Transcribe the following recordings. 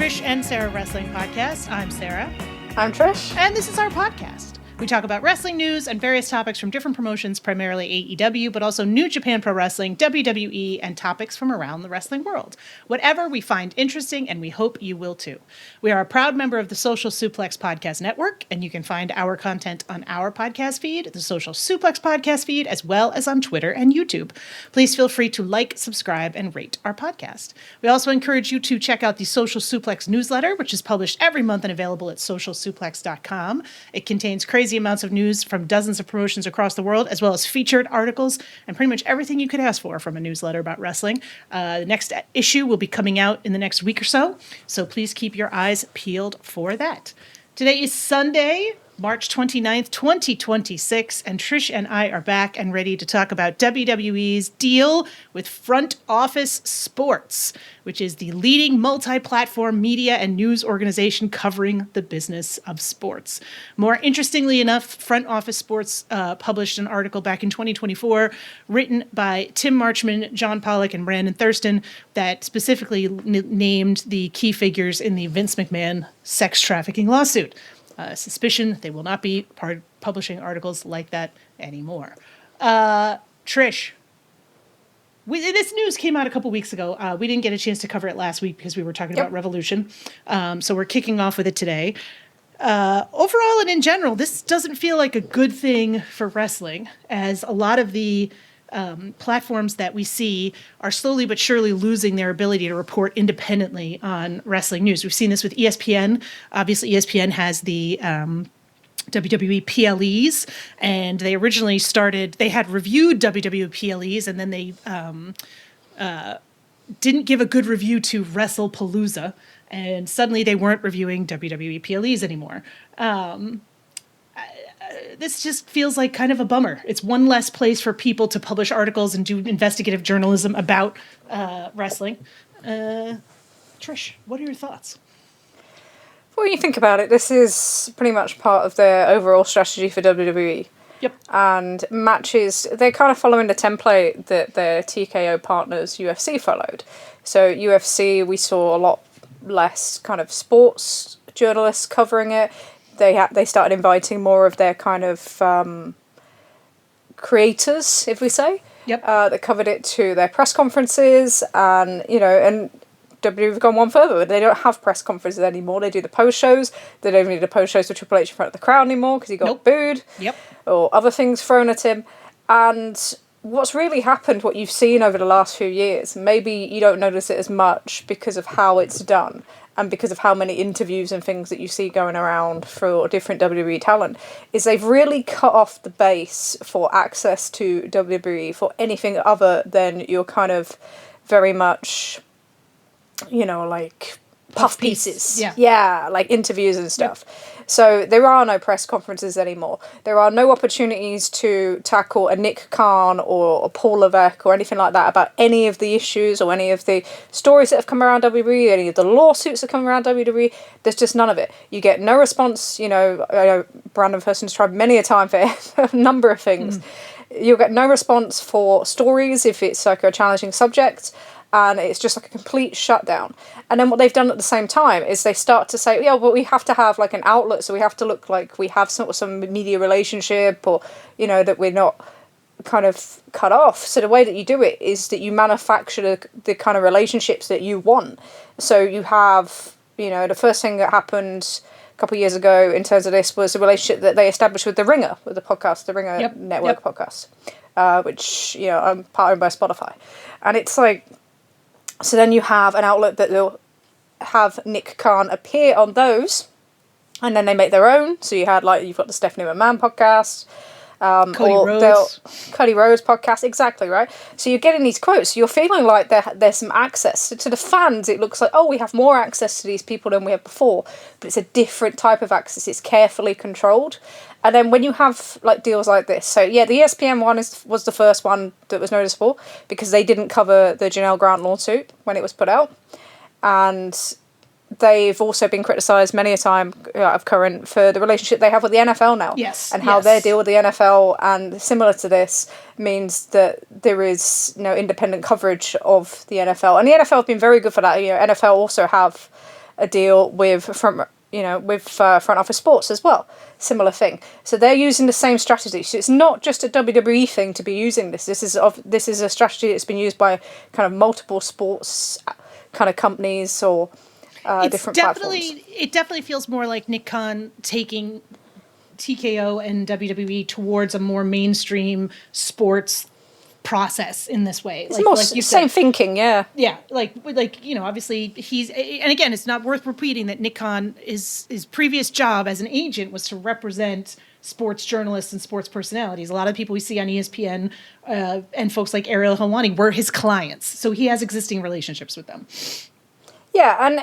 Trish and Sarah Wrestling Podcast. I'm Sarah. I'm Trish. And this is our podcast. We talk about wrestling news and various topics from different promotions, primarily AEW, but also New Japan Pro Wrestling, WWE, and topics from around the wrestling world. Whatever we find interesting, and we hope you will too. We are a proud member of the Social Suplex Podcast Network, and you can find our content on our podcast feed, the Social Suplex Podcast feed, as well as on Twitter and YouTube. Please feel free to like, subscribe, and rate our podcast. We also encourage you to check out the Social Suplex newsletter, which is published every month and available at socialsuplex.com. It contains crazy amounts of news from dozens of promotions across the world, as well as featured articles and pretty much everything you could ask for from a newsletter about wrestling. The next issue will be coming out in the next week or so please keep your eyes peeled for that. Today is Sunday, March 29th, 2026, and Trish and I are back and ready to talk about WWE's deal with Front Office Sports, which is the leading multi-platform media and news organization covering the business of sports. More interestingly enough, Front Office Sports published an article back in 2024 written by Tim Marchman, John Pollock, and Brandon Thurston that specifically named the key figures in the Vince McMahon sex trafficking lawsuit. Suspicion they will not be publishing articles like that anymore. Trish, this news came out a couple weeks ago. We didn't get a chance to cover it last week because we were talking about Revolution. So we're kicking off with it today. Overall and in general, this doesn't feel like a good thing for wrestling, as a lot of the platforms that we see are slowly but surely losing their ability to report independently on wrestling news. We've seen this with ESPN. Obviously, ESPN has the WWE PLEs, and they originally they had reviewed WWE PLEs, and then they didn't give a good review to WrestlePalooza, and suddenly they weren't reviewing WWE PLEs anymore. This just feels like kind of a bummer. It's one less place for people to publish articles and do investigative journalism about wrestling. Trish, what are your thoughts? Well, when you think about it, this is pretty much part of their overall strategy for WWE. Yep. And matches, they're kind of following the template that their TKO partners UFC followed. So UFC, we saw a lot less kind of sports journalists covering it. They started inviting more of their kind of creators, if we say, that covered it to their press conferences, and WWE have gone one further. They don't have press conferences anymore. They do the post shows. They don't even do the post shows with Triple H in front of the crowd anymore because he got booed, or other things thrown at him. And what's really happened, what you've seen over the last few years, maybe you don't notice it as much because of how it's done, and because of how many interviews and things that you see going around for different WWE talent, is they've really cut off the base for access to WWE for anything other than your kind of very much, like puff pieces. Yeah, like interviews and stuff. So there are no press conferences anymore. There are no opportunities to tackle a Nick Khan or a Paul Levesque or anything like that about any of the issues or any of the stories that have come around WWE, any of the lawsuits that come around WWE. There's just none of it. You get no response. I know Brandon Thurston's tried many a time for a number of things. You'll get no response for stories if it's like a challenging subject. And it's just like a complete shutdown. And then what they've done at the same time is they start to say, but we have to have like an outlet, so we have to look like we have some media relationship, or, that we're not kind of cut off. So the way that you do it is that you manufacture the kind of relationships that you want. So you have, the first thing that happened a couple of years ago in terms of this was a relationship that they established with The Ringer, with the podcast, The Ringer Network podcast, which, I'm part owned by Spotify. And it's like, so then you have an outlet that will have Nick Khan appear on those, and then they make their own. So you've got the Stephanie McMahon podcast, Cody Rhodes podcast, exactly, right? So you're getting these quotes. You're feeling like there's some access. So to the fans, it looks like, we have more access to these people than we had before, but it's a different type of access. It's carefully controlled. And then when you have like deals like this, so the ESPN one was the first one that was noticeable because they didn't cover the Janelle Grant lawsuit when it was put out, and they've also been criticised many a time of current for the relationship they have with the NFL now, and how their deal with the NFL, and similar to this, means that there is no independent coverage of the NFL, and the NFL have been very good for that. NFL also have a deal with front office sports as well. Similar thing. So they're using the same strategy. So it's not just a WWE thing to be using this. This is a strategy that's been used by kind of multiple sports kind of companies or different platforms. It definitely feels more like Nick Khan taking TKO and WWE towards a more mainstream sports process in this way. It's more same thinking, yeah. Yeah, obviously he's, and again, it's not worth repeating that Nick Khan, his previous job as an agent was to represent sports journalists and sports personalities. A lot of people we see on ESPN and folks like Ariel Helwani were his clients, so he has existing relationships with them. Yeah, and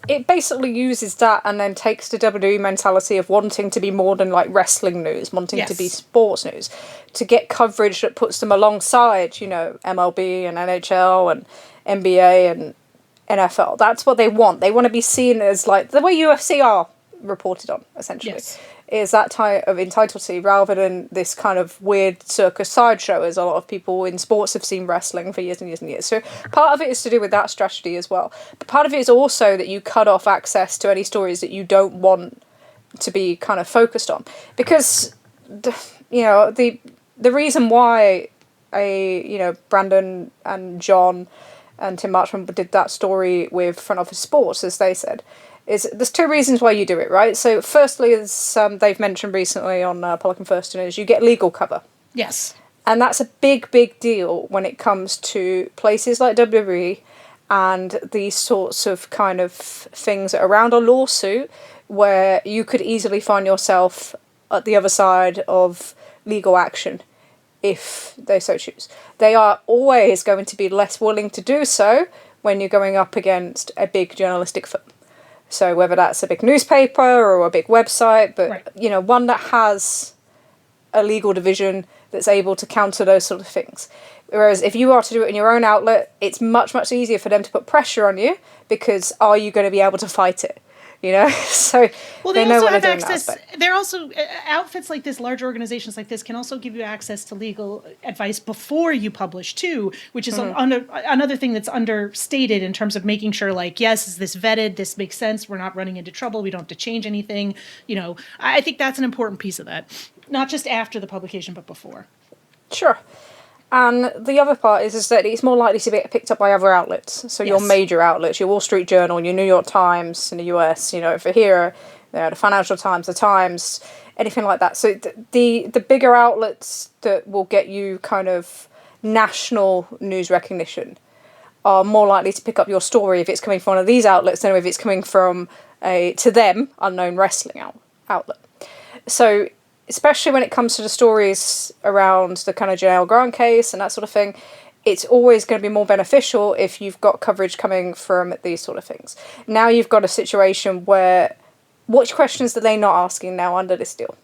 it basically uses that and then takes the WWE mentality of wanting to be more than like wrestling news, wanting to be sports news, to get coverage that puts them alongside, MLB and NHL and NBA and NFL. That's what they want. They want to be seen as like the way UFC are reported on, essentially. Yes. Is that type of entitlety rather than this kind of weird circus sideshow, as a lot of people in sports have seen wrestling for years and years and years. So part of it is to do with that strategy as well. But part of it is also that you cut off access to any stories that you don't want to be kind of focused on. Because, the reason why Brandon and John and Tim Marchman did that story with Front Office Sports, as they said, is there's two reasons why you do it, right? So firstly, as they've mentioned recently on Pollock and Thurston, is you get legal cover. Yes. And that's a big, big deal when it comes to places like WWE and these sorts of kind of things around a lawsuit where you could easily find yourself at the other side of legal action if they so choose. They are always going to be less willing to do so when you're going up against a big journalistic firm. So whether that's a big newspaper or a big website, but, right. One that has a legal division that's able to counter those sort of things. Whereas if you are to do it in your own outlet, it's much, much easier for them to put pressure on you because are you going to be able to fight it? So they know what they're doing. Access. They're also outfits like this, large organizations like this, can also give you access to legal advice before you publish too, which is another thing that's understated in terms of making sure, like, yes, is this vetted? This makes sense. We're not running into trouble. We don't have to change anything. I think that's an important piece of that, not just after the publication, but before. Sure. And the other part is that it's more likely to be picked up by other outlets. So your major outlets, your Wall Street Journal, your New York Times in the US, for here, the Financial Times, the Times, anything like that. So the bigger outlets that will get you kind of national news recognition are more likely to pick up your story if it's coming from one of these outlets than if it's coming from a, to them, unknown wrestling outlet. So especially when it comes to the stories around the kind of Janelle Grant case and that sort of thing, it's always going to be more beneficial if you've got coverage coming from these sort of things. Now you've got a situation where, which questions are they not asking now under this deal?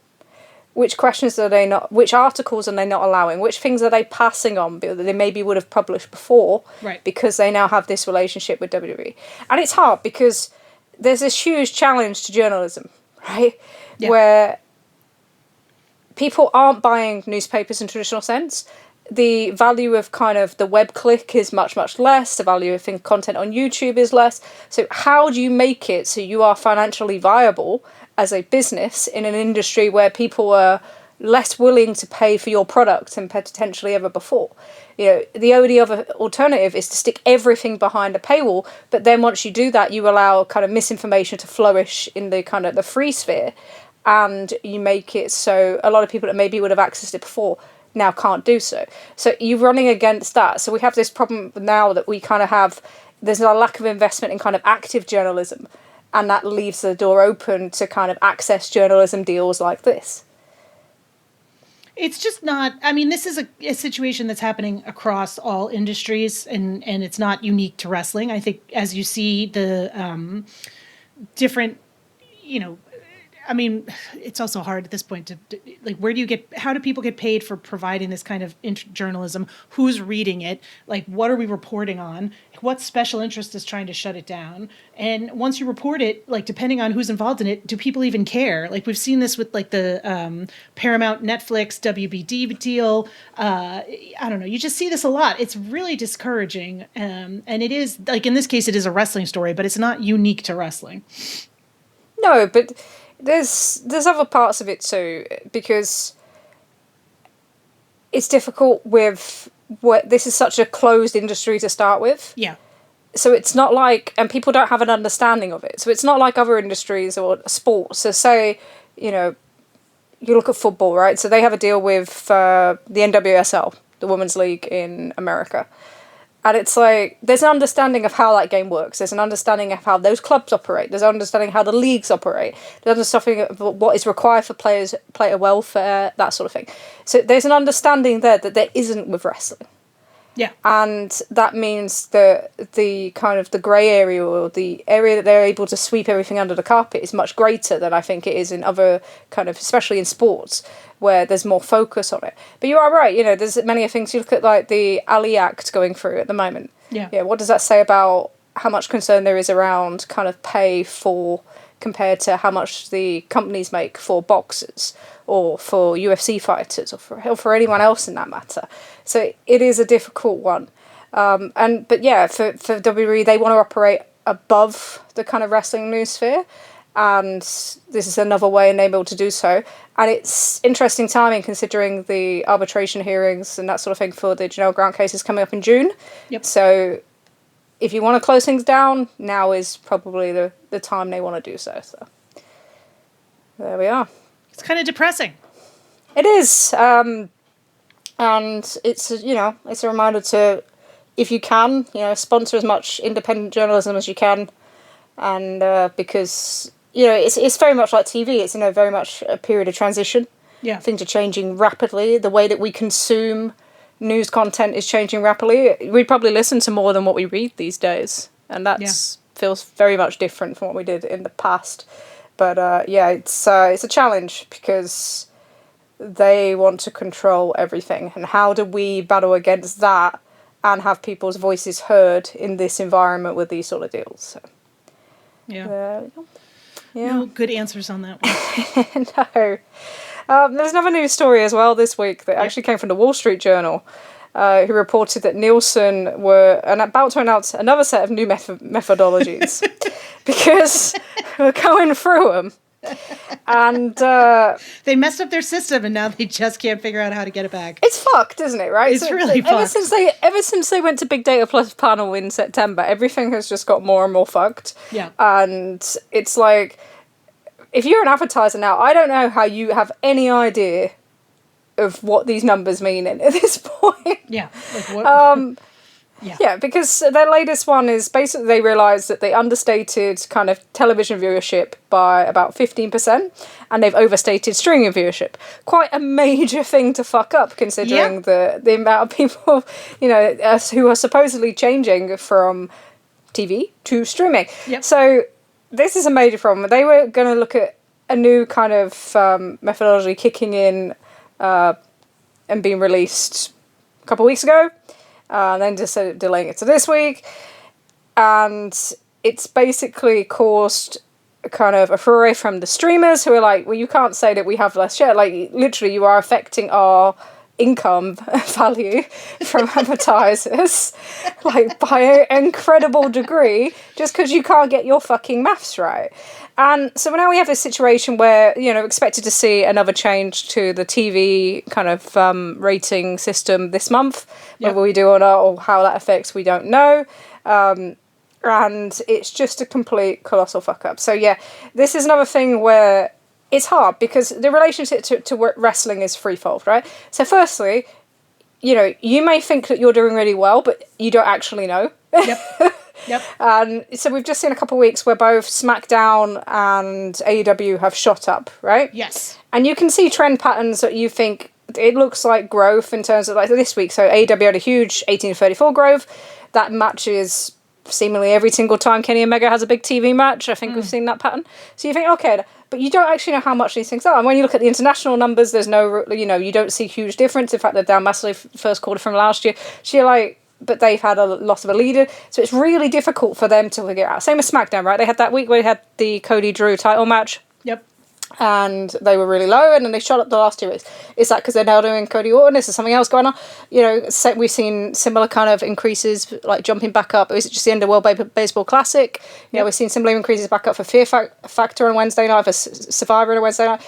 Which questions are they not, which articles are they not allowing? Which things are they passing on that they maybe would have published before, right, because they now have this relationship with WWE? And it's hard because there's this huge challenge to journalism, right? Yeah. Where people aren't buying newspapers in traditional sense. The value of kind of the web click is much, much less. The value of content on YouTube is less. So how do you make it so you are financially viable as a business in an industry where people are less willing to pay for your product than potentially ever before? The only other alternative is to stick everything behind a paywall, but then once you do that, you allow kind of misinformation to flourish in the kind of the free sphere. And you make it so a lot of people that maybe would have accessed it before now can't do so. So you're running against that. So we have this problem now that we kind of have, there's a lack of investment in kind of active journalism. And that leaves the door open to kind of access journalism deals like this. It's just not, this is a situation that's happening across all industries and it's not unique to wrestling. I think as you see the different, I mean, it's also hard at this point to like, how do people get paid for providing this kind of journalism? Who's reading it? Like, what are we reporting on? What special interest is trying to shut it down? And once you report it, like, depending on who's involved in it, do people even care? Like, we've seen this with like the Paramount Netflix WBD deal. I don't know. You just see this a lot. It's really discouraging. And it is, like, in this case, it is a wrestling story, but it's not unique to wrestling. No, but there's other parts of it too, because it's difficult with this is such a closed industry to start with. Yeah. So it's not like, and people don't have an understanding of it. So it's not like other industries or sports. So say, you look at football, right? So they have a deal with the NWSL, the Women's League in America. And it's like, there's an understanding of how that game works. There's an understanding of how those clubs operate. There's an understanding of how the leagues operate. There's understanding of what is required for players, player welfare, that sort of thing. So there's an understanding there that there isn't with wrestling. Yeah. And that means that the kind of the grey area, or the area that they're able to sweep everything under the carpet, is much greater than I think it is in other kind of, especially in sports, where there's more focus on it. But you are right, there's many things. You look at like the Ali Act going through at the moment. Yeah. Yeah. What does that say about how much concern there is around kind of pay for, compared to how much the companies make for boxers or for UFC fighters or for anyone else in that matter? So it is a difficult one. But yeah, for WWE, they want to operate above the kind of wrestling news sphere. And this is another way and they're able to do so. And it's interesting timing considering the arbitration hearings and that sort of thing for the Janelle Grant cases coming up in June. Yep. So if you want to close things down, now is probably the time they want to do so. So there we are. It's kind of depressing. It is. And it's, it's a reminder to, if you can, sponsor as much independent journalism as you can. And because, it's very much like TV. It's, very much a period of transition. Yeah. Things are changing rapidly. The way that we consume news content is changing rapidly. We probably listen to more than what we read these days. And that feels very much different from what we did in the past. But, it's a challenge because they want to control everything. And how do we battle against that and have people's voices heard in this environment with these sort of deals? So. Yeah. Yeah. No good answers on that one. No. There's another news story as well this week that actually came from the Wall Street Journal, who reported that Nielsen were about to announce another set of new methodologies because we're going through them. And they messed up their system and now they just can't figure out how to get it back. It's fucked, isn't it, right? It's really fucked. Ever since they went to Big Data Plus panel in September, everything has just got more and more fucked. Yeah. And it's like, if you're an advertiser now, I don't know how you have any idea of what these numbers mean at this point. Yeah. Like what? Yeah, because their latest one is basically they realised that they understated kind of television viewership by about 15%, and they've overstated streaming viewership. Quite a major thing to fuck up, considering the amount of people, who are supposedly changing from TV to streaming. Yep. So this is a major problem. They were going to look at a new kind of methodology kicking in and being released a couple of weeks ago. And then just delaying it to this week. And it's basically caused kind of a furore from the streamers who are like, well, you can't say that we have less share. Like, literally, you are affecting our income value from advertisers, like, by an incredible degree, just because you can't get your fucking maths right. And so now we have this situation where, expected to see another change to the TV kind of rating system this month. Yep. Whether we do or not, or how that affects, we don't know. And it's just a complete colossal fuck up. So yeah, this is another thing where it's hard because the relationship to wrestling is threefold, right? So firstly, you may think that you're doing really well, but you don't actually know. Yep. Yep. And so we've just seen a couple of weeks where both SmackDown and AEW have shot up, right? Yes. And you can see trend patterns that you think it looks like growth in terms of like this week. So AEW had a huge 18-34 growth. That matches seemingly every single time Kenny Omega has a big TV match. I think we've seen that pattern. So you think, okay, but you don't actually know how much these things are. And when you look at the international numbers, there's no, you don't see huge difference. In fact, they're down massively first quarter from last year. So you're like, but they've had a loss of a leader. So it's really difficult for them to figure it out. Same with SmackDown, right? They had that week where they had the Cody Drew title match. Yep. And they were really low, and then they shot up the last 2 weeks. Is that because they're now doing Cody Orton? Is there something else going on? We've seen similar kind of increases, like jumping back up. Is it just the end of World Baseball Classic? Yep. We've seen similar increases back up for Fear Factor on Wednesday night, for Survivor on a Wednesday night.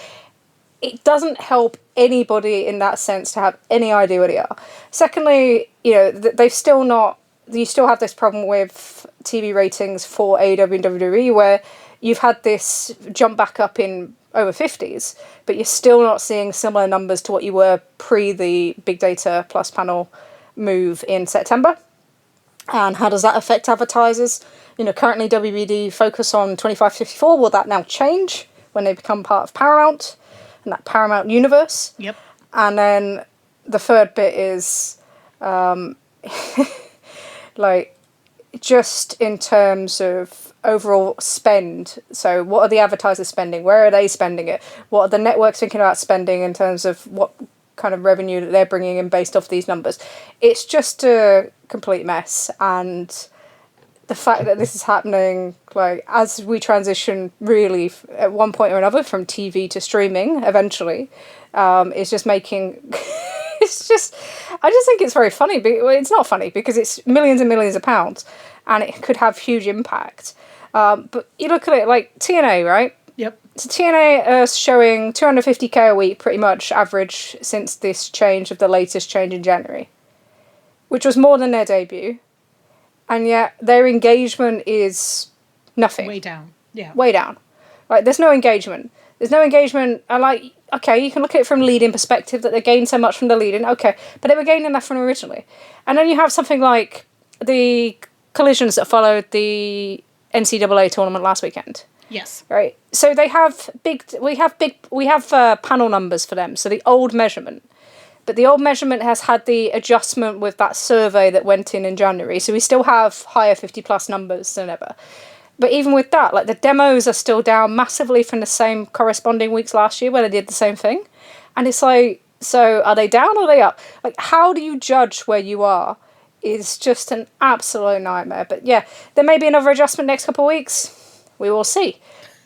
It doesn't help anybody in that sense to have any idea what they are. Secondly, they've still not... You still have this problem with TV ratings for AEW and WWE, where you've had this jump back up in over 50s, but you're still not seeing similar numbers to what you were pre the Big Data Plus panel move in September. And how does that affect advertisers? Currently WBD focus on 25-54. Will that now change when they become part of Paramount and that Paramount universe? Yep. And then the third bit is just in terms of overall spend. So what are the advertisers spending? Where are they spending it? What are the networks thinking about spending in terms of what kind of revenue that they're bringing in based off these numbers? It's just a complete mess. And the fact that this is happening, as we transition really at one point or another from TV to streaming eventually, is just making... I just think it's very funny. But it's not funny because it's millions and millions of pounds and it could have huge impact. But you look at it like TNA, right? Yep. So TNA are showing 250k a week, pretty much average, since this change of the latest change in January, which was more than their debut. And yet their engagement is nothing. Way down. Yeah. Way down. There's no engagement. Okay, you can look at it from lead-in perspective, that they gained so much from the lead-in. Okay, but they were gaining that from originally. And then you have something like the collisions that followed the NCAA tournament last weekend. Yes. Right. So we have panel numbers for them. So the old measurement. But the old measurement has had the adjustment with that survey that went in January. So we still have higher 50+ numbers than ever. But even with that, the demos are still down massively from the same corresponding weeks last year where they did the same thing. And it's so are they down or are they up? How do you judge where you are is just an absolute nightmare. But yeah, there may be another adjustment next couple of weeks. We will see.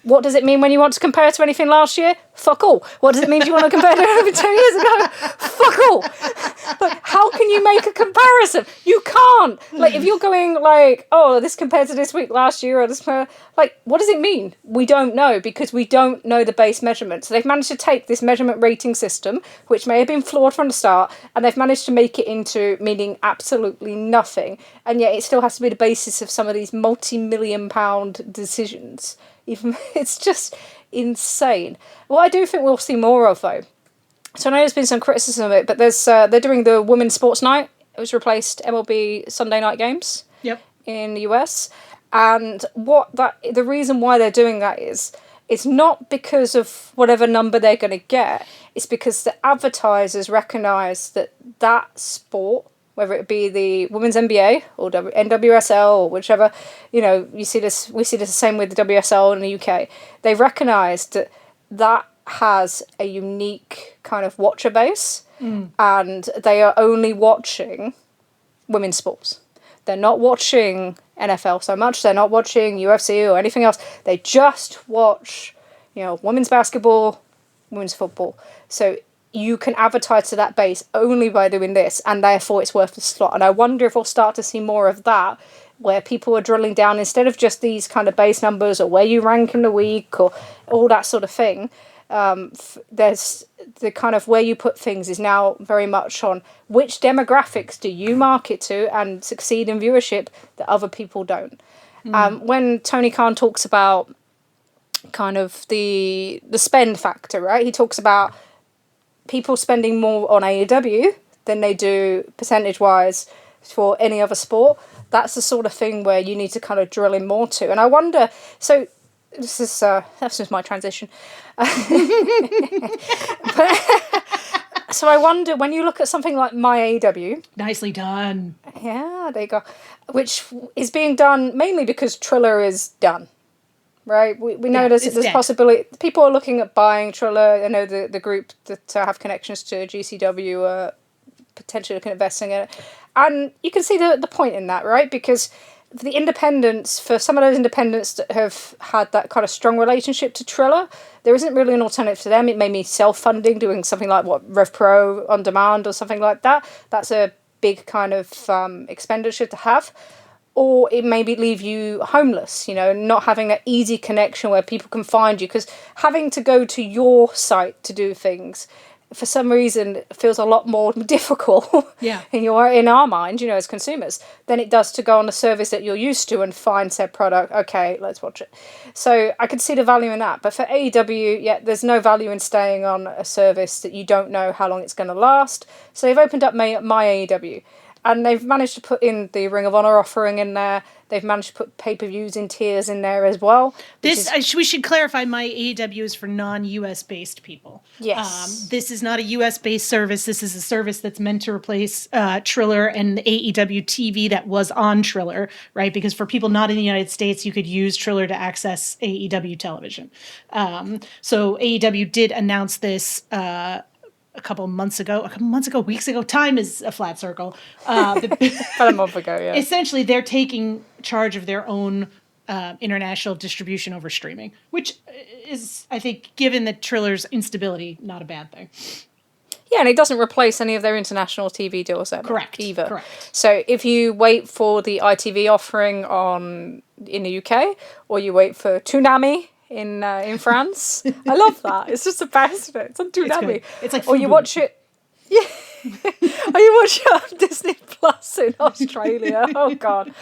What does it mean when you want to compare to anything last year? Fuck all. What does it mean if you want to compare to anything 10 years ago? Fuck all. How can you make a comparison? You can't. If you're going this compared to this week last year, or this, what does it mean? We don't know, because we don't know the base measurement. So they've managed to take this measurement rating system, which may have been flawed from the start, and they've managed to make it into meaning absolutely nothing. And yet it still has to be the basis of some of these multi-million pound decisions. It's just insane. What I do think we'll see more of, though, so I know there's been some criticism of it, but they're doing the Women's Sports Night. It was replaced MLB Sunday Night Games. Yep. In the US. And the reason why they're doing that is, it's not because of whatever number they're going to get. It's because the advertisers recognise that sport, whether it be the Women's NBA or NWSL or whichever, we see this the same with the WSL in the UK. They recognise that has a unique kind of watcher base, and they are only watching women's sports. They're not watching NFL so much. They're not watching UFC or anything else. They just watch, women's basketball, women's football. So you can advertise to that base only by doing this, and therefore it's worth the slot. And I wonder if we'll start to see more of that, where people are drilling down instead of just these kind of base numbers or where you rank in the week or all that sort of thing. There's the kind of where you put things is now very much on which demographics do you market to and succeed in viewership that other people don't. When Tony Khan talks about kind of the spend factor, right? He talks about people spending more on AEW than they do percentage-wise for any other sport. That's the sort of thing where you need to kind of drill in more to. And I wonder, so this is that's just my transition. So I wonder, when you look at something like My AEW... Nicely done. Yeah, there you go. Which is being done mainly because Triller is done. Right? We know there's a possibility. People are looking at buying Triller. I know the group that have connections to GCW are potentially looking at investing in it. And you can see the point in that, right? Because the independents, for some of those independents that have had that kind of strong relationship to Triller, there isn't really an alternative to them. It may be self-funding, doing something like Rev Pro on demand or something like that. That's a big kind of expenditure to have. Or it maybe leave you homeless, not having that easy connection where people can find you. Because having to go to your site to do things, for some reason, feels a lot more difficult in our mind, as consumers, than it does to go on a service that you're used to and find said product. Okay, let's watch it. So I could see the value in that. But for AEW, there's no value in staying on a service that you don't know how long it's going to last. So they've opened up My AEW. And they've managed to put in the Ring of Honor offering in there. They've managed to put pay-per-views in tiers in there as well. We should clarify, My AEW is for non-US based people. Yes. This is not a US based service. This is a service that's meant to replace Triller and the AEW TV that was on Triller, right? Because for people not in the United States, you could use Triller to access AEW television. So AEW did announce this weeks ago. Time is a flat circle. About a month ago, yeah. Essentially, they're taking charge of their own international distribution over streaming, which is, I think, given the Triller's instability, not a bad thing. Yeah, and it doesn't replace any of their international TV deals either. Correct. So if you wait for the ITV offering in the UK, or you wait for Toonami in France. I love that. It's just the best. It's on Toonami. It's like, or you watch it. Yeah. Or you watch it on Disney Plus in Australia. Oh God.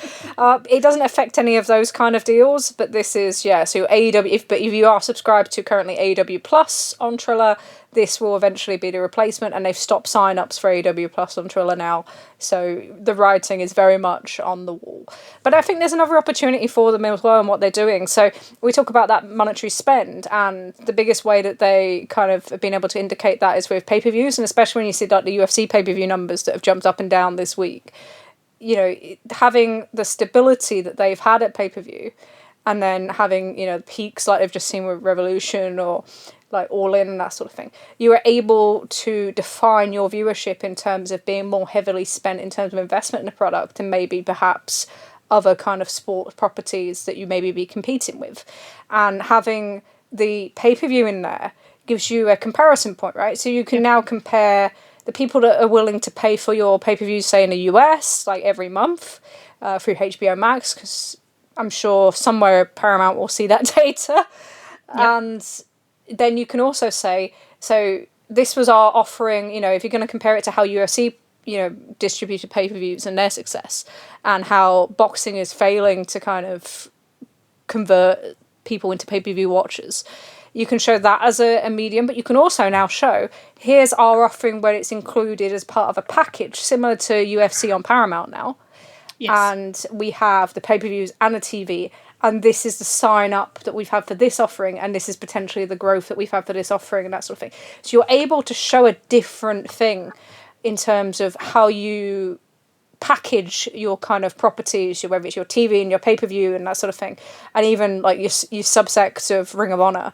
It doesn't affect any of those kind of deals, but this is so AEW. If you are subscribed to currently AEW Plus on Triller, this will eventually be the replacement, and they've stopped sign-ups for AEW Plus on Triller now, so the writing is very much on the wall. But I think there's another opportunity for them as well in what they're doing. So we talk about that monetary spend, and the biggest way that they kind of have been able to indicate that is with pay-per-views, and especially when you see like the UFC pay-per-view numbers that have jumped up and down this week. Having the stability that they've had at pay-per-view, and then having, peaks like they've just seen with Revolution or like All In and that sort of thing, you are able to define your viewership in terms of being more heavily spent in terms of investment in a product and maybe perhaps other kind of sport properties that you maybe be competing with. And having the pay-per-view in there gives you a comparison point, right? So you can now compare the people that are willing to pay for your pay-per-views, say in the US, like every month through HBO Max, because I'm sure somewhere Paramount will see that data. Yep. And then you can also say, so this was our offering, if you're going to compare it to how UFC, distributed pay-per-views and their success, and how boxing is failing to kind of convert people into pay-per-view watchers. You can show that as a medium, but you can also now show, here's our offering where it's included as part of a package, similar to UFC on Paramount now. Yes. And we have the pay-per-views and the TV, and this is the sign-up that we've had for this offering, and this is potentially the growth that we've had for this offering, and that sort of thing. So you're able to show a different thing in terms of how you package your kind of properties, whether it's your TV and your pay-per-view and that sort of thing, and even like your subsects of Ring of Honor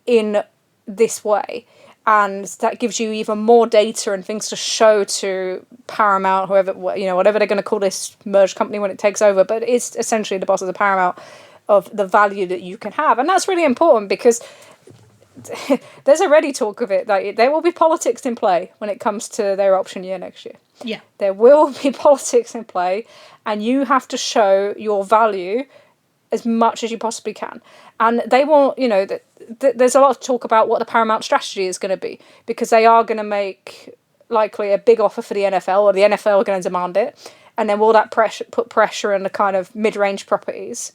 in this way. And that gives you even more data and things to show to Paramount, whoever, whatever they're going to call this merged company when it takes over. But it's essentially the bosses of Paramount, of the value that you can have. And that's really important because there's already talk of it. Like, there will be politics in play when it comes to their option year next year. Yeah. There will be politics in play, and you have to show your value as much as you possibly can. And they will, there's a lot of talk about what the Paramount strategy is going to be, because they are going to make likely a big offer for the NFL, or the NFL are going to demand it. And then will that put pressure on the kind of mid-range properties?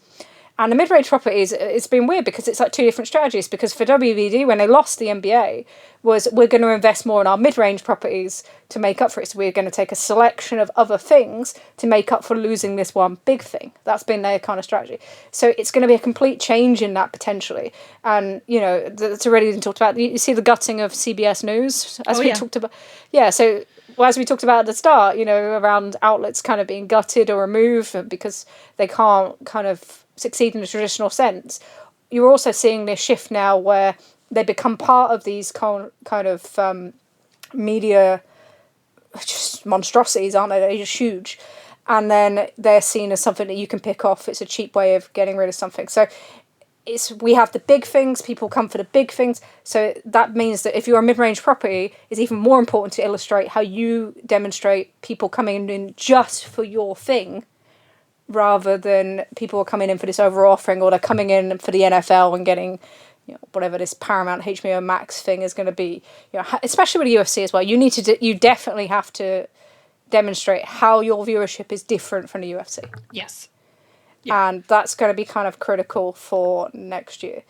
And the mid-range properties, it's been weird because it's like two different strategies. Because for WBD, when they lost the NBA, was we're going to invest more in our mid-range properties to make up for it. So we're going to take a selection of other things to make up for losing this one big thing. That's been their kind of strategy. So it's going to be a complete change in that potentially. And, you know, it's already been talked about. You see the gutting of CBS News, as we talked about. Yeah, so as we talked about at the start, you know, around outlets kind of being gutted or removed because they can't kind of succeed in the traditional sense. You're also seeing this shift now where they become part of these kind of media just monstrosities, aren't they? They're just huge. And then they're seen as something that you can pick off. It's a cheap way of getting rid of something. So we have the big things, people come for the big things. So that means that if you're a mid-range property, it's even more important to illustrate how you demonstrate people coming in just for your thing, rather than people are coming in for this overall offering, or they're coming in for the NFL and getting, you know, whatever this Paramount HBO Max thing is going to be. You know, especially with the UFC as well, you definitely have to demonstrate how your viewership is different from the UFC. Yes. Yeah. And that's going to be kind of critical for next year.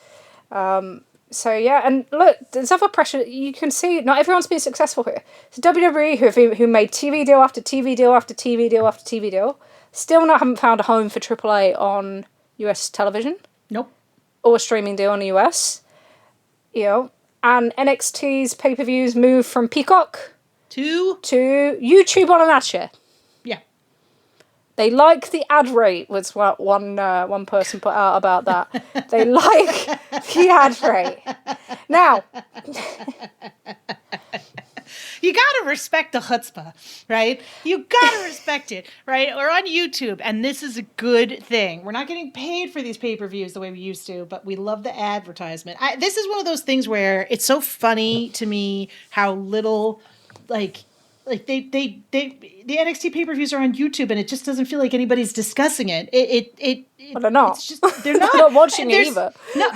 So yeah, and look, there's other pressure. You can see not everyone's been successful here. So WWE, who made TV deal after TV deal after TV deal after TV deal, still haven't found a home for AAA on US television. Nope. Or a streaming deal in the US. You know, and NXT's pay-per-views moved from Peacock to YouTube on an ad share. Yeah. They like the ad rate, was what one person put out about that. They like the ad rate. Now, you gotta respect the chutzpah, right? You gotta respect it, right? We're on YouTube, and this is a good thing. We're not getting paid for these pay-per-views the way we used to, but we love the advertisement. This is one of those things where it's so funny to me how little, like the NXT pay-per-views are on YouTube, and it just doesn't feel like anybody's discussing it. Well, they're not. It's just, they're not. They're not watching it either. No.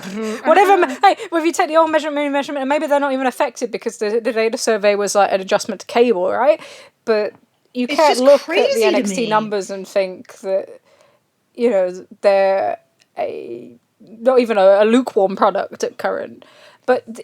Whatever. Hey, well, if you take the old measurement, and maybe they're not even affected because the data survey was like an adjustment to cable, right? But you can't look at the NXT numbers and think that, you know, they're not even a lukewarm product at current. But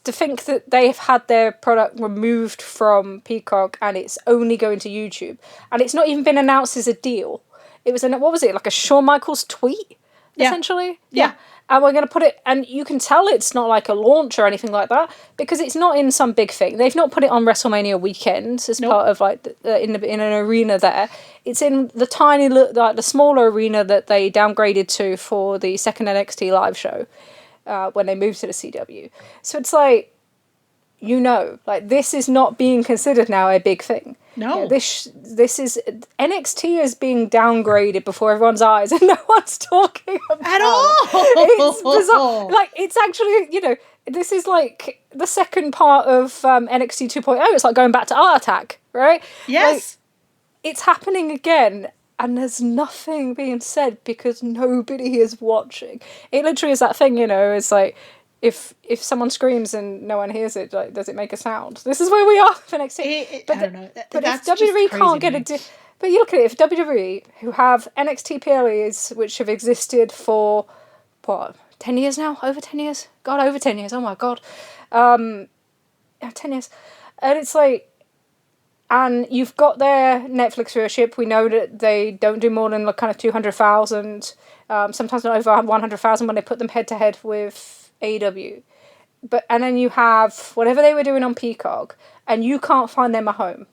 to think that they've had their product removed from Peacock and it's only going to YouTube, and it's not even been announced as a deal. It was what was it, like a Shawn Michaels tweet, essentially? Yeah. And we're going to put it, and you can tell it's not like a launch or anything like that, because it's not in some big thing. They've not put it on WrestleMania weekend as part of like in an arena there. It's in the tiny, like the smaller arena that they downgraded to for the second NXT live show. When they moved to the CW. So it's like, you know, like this is not being considered now a big thing. No. You know, this is, NXT is being downgraded before everyone's eyes and no one's talking about it. At all! It's bizarre. Like, it's actually, you know, this is like the second part of NXT 2.0. It's like going back to Art Attack, right? Yes. Like, it's happening again. And there's nothing being said because nobody is watching. It literally is that thing, you know, it's like, if someone screams and no one hears it, like, does it make a sound? This is where we are for NXT. I don't know. But if WWE can't get but you look at it, if WWE, who have NXT PLEs, which have existed for, 10 years now? Over 10 years? God, over 10 years. Oh my God. 10 years. And it's like, and you've got their Netflix viewership. We know that they don't do more than like kind of 200,000, sometimes not over 100,000 when they put them head to head with AEW. And then you have whatever they were doing on Peacock, and you can't find them a home.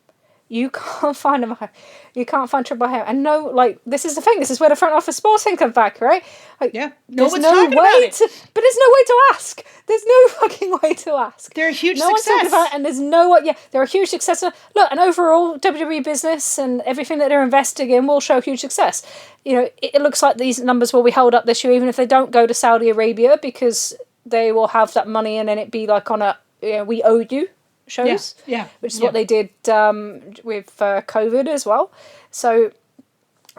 You can't find them a home. You can't find Triple H. And no, like, this is the thing. This is where the front office sports thing comes back, right? Like, yeah. No one's talking about it. But there's no way to ask. There's no fucking way to ask. They're a huge success. No one's talking about it, and there's no one. Yeah, they're a huge success. Look, and overall, WWE business and everything that they're investing in will show huge success. You know, it looks like these numbers will be held up this year, even if they don't go to Saudi Arabia, because they will have that money, and then it be like on a, you know, we owe you shows, which is what they did with COVID as well. So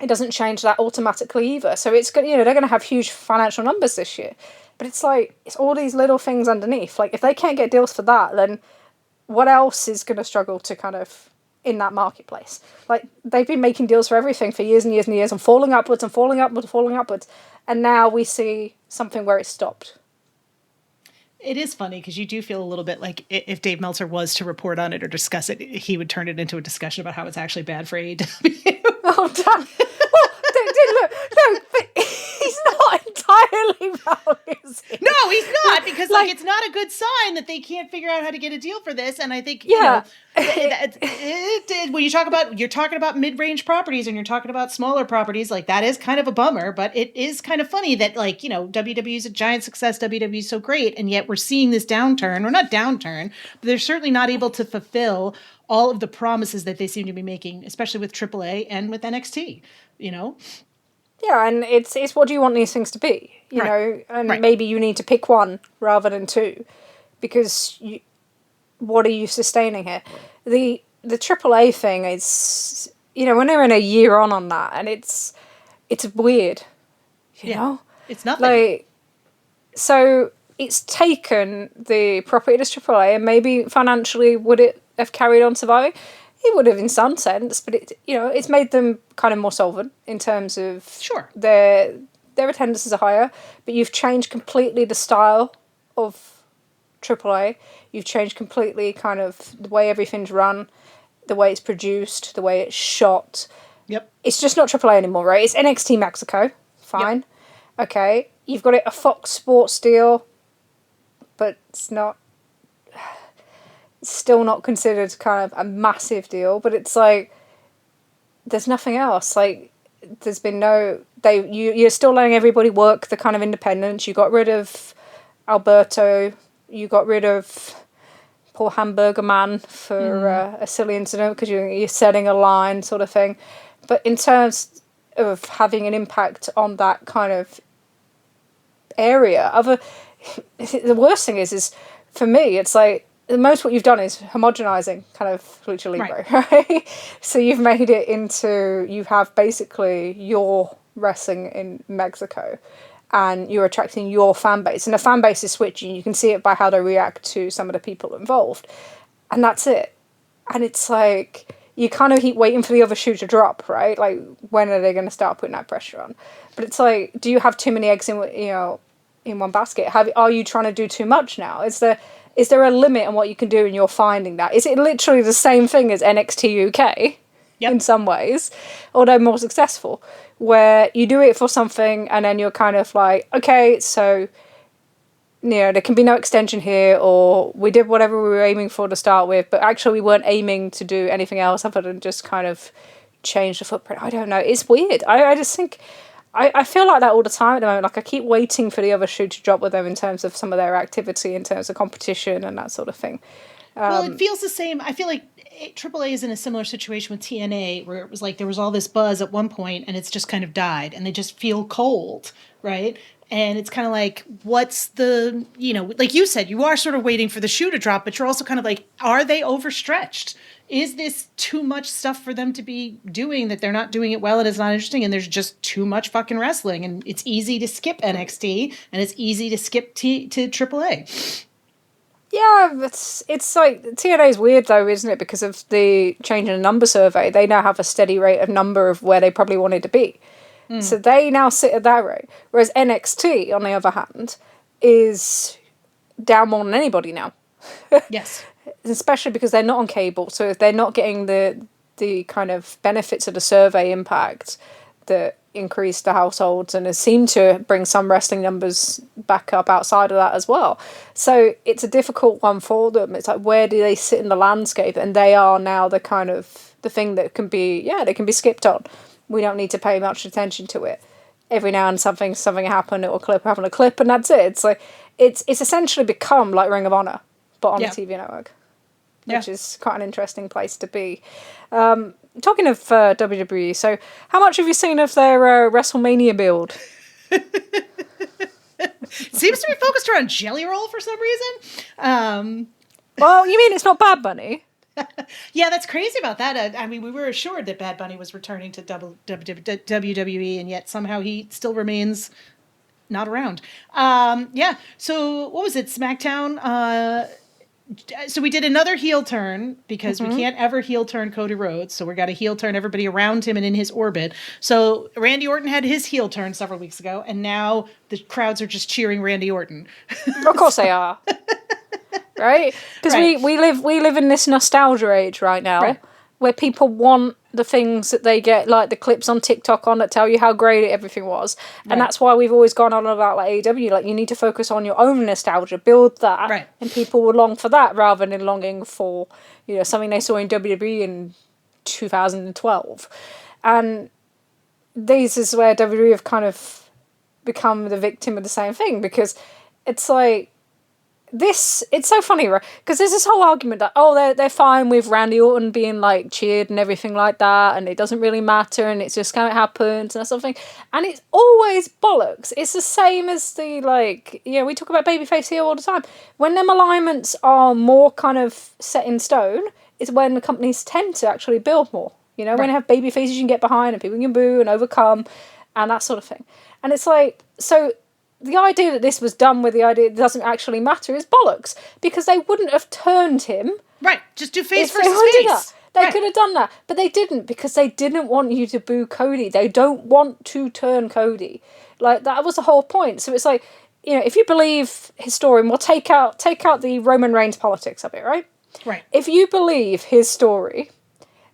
it doesn't change that automatically either. So it's good, you know, they're going to have huge financial numbers this year. But it's like, it's all these little things underneath. Like, if they can't get deals for that, then what else is going to struggle to kind of in that marketplace. Like, they've been making deals for everything for years and years and years and falling upwards and falling upwards and falling upwards. And now we see something where it's stopped. It is funny because you do feel a little bit like if Dave Meltzer was to report on it or discuss it, he would turn it into a discussion about how it's actually bad for AEW. Oh, damn. Well, no, but he's not entirely wrong, is he? No, he's not, because like it's not a good sign that they can't figure out how to get a deal for this. And I think, you know, when you're talking about mid-range properties and you're talking about smaller properties, like that is kind of a bummer, but it is kind of funny that, like, you know, WWE is a giant success, WWE is so great, and yet we're seeing this downturn, or not downturn, but they're certainly not able to fulfill all of the promises that they seem to be making, especially with AAA and with NXT, you know? Yeah, and it's what do you want these things to be, you know? And maybe you need to pick one rather than two, because what are you sustaining here? The AAA thing is, you know, when they're in a year on that, and it's weird, you know? It's nothing. Like, so it's taken the property to AAA, and maybe financially would it have carried on surviving? It would have in some sense, but it's made them kind of more solvent in terms of their attendances are higher, but you've changed completely the style of AAA. You've changed completely kind of the way everything's run, the way it's produced, the way it's shot. Yep. It's just not AAA anymore, right? It's NXT Mexico. Fine. Yep. Okay. You've got a FOS Sports deal, but it's not... still not considered kind of a massive deal, but it's like there's nothing else. Like, there's been you're still letting everybody work the kind of independence. You got rid of Alberto, you got rid of poor Hamburger Man for a silly incident because you're setting a line sort of thing. But in terms of having an impact on that kind of area, the worst thing is for me, it's like the most what you've done is homogenizing kind of Lucha Libre, right? So you've made it into, you have basically your wrestling in Mexico and you're attracting your fan base. And the fan base is switching. You can see it by how they react to some of the people involved. And that's it. And it's like, you kind of keep waiting for the other shoe to drop, right? Like, when are they going to start putting that pressure on? But it's like, do you have too many eggs in one basket? Are you trying to do too much now? Is there a limit on what you can do and you're finding that? Is it literally the same thing as NXT UK in some ways, although more successful, where you do it for something and then you're kind of like, okay, so, you know, there can be no extension here, or we did whatever we were aiming for to start with, but actually we weren't aiming to do anything else other than just kind of change the footprint. I don't know. It's weird. I just think... I feel like that all the time at the moment. Like, I keep waiting for the other shoe to drop with them in terms of some of their activity, in terms of competition and that sort of thing. Well, it feels the same. I feel like AAA is in a similar situation with TNA, where it was like there was all this buzz at one point and it's just kind of died and they just feel cold, right? And it's kind of like, what's the, you know, like you said, you are sort of waiting for the shoe to drop, but you're also kind of like, are they overstretched? Is this too much stuff for them to be doing, that they're not doing it well and it's not interesting and there's just too much fucking wrestling and it's easy to skip NXT and it's easy to skip to AAA? Yeah, it's like, TNA is weird though, isn't it? Because of the change in the number survey, they now have a steady rate of number of where they probably wanted to be. So they now sit at that rate. Whereas NXT, on the other hand, is down more than anybody now. Yes. Especially because they're not on cable, so if they're not getting the kind of benefits of the survey impact that increase the households and has seemed to bring some wrestling numbers back up outside of that as well. So it's a difficult one for them. It's like, where do they sit in the landscape? And they are now the kind of the thing that can be, they can be skipped on. We don't need to pay much attention to it. Every now and something happen, it will happen a clip, and that's it. It's like it's essentially become like Ring of Honor, but on a TV network, which is quite an interesting place to be. Talking of WWE, so how much have you seen of their WrestleMania build? Seems to be focused around Jelly Roll for some reason. Well, you mean it's not Bad Bunny? Yeah, that's crazy about that. I mean, we were assured that Bad Bunny was returning to WWE, and yet somehow he still remains not around. So what was it? SmackDown So we did another heel turn because we can't ever heel turn Cody Rhodes. So we got to heel turn everybody around him and in his orbit. So Randy Orton had his heel turn several weeks ago, and now the crowds are just cheering Randy Orton. Of course they are. Right? Because we live in this nostalgia age right now where people want the things that they get, like the clips on TikTok on that tell you how great everything was. And that's why we've always gone on about like AEW. Like, you need to focus on your own nostalgia, build that, and people will long for that rather than longing for, you know, something they saw in WWE in 2012. And this is where WWE have kind of become the victim of the same thing, because it's like, it's so funny, right? Because there's this whole argument that, oh, they're fine with Randy Orton being like cheered and everything like that, and it doesn't really matter, and it's just how it happens and that sort of thing. And it's always bollocks. It's the same as the, like, you know, we talk about babyface here all the time. When them alignments are more kind of set in stone, is when the companies tend to actually build more. You know, when you have babyfaces you can get behind and people can boo and overcome and that sort of thing. And it's like, so the idea that this was done with the idea it doesn't actually matter is bollocks, because they wouldn't have turned him. Right, just do face versus face. They could have done that, but they didn't, because they didn't want you to boo Cody. They don't want to turn Cody. Like, that was the whole point. So it's like, you know, if you believe his story, and we'll take out the Roman Reigns politics of it, right? Right. If you believe his story,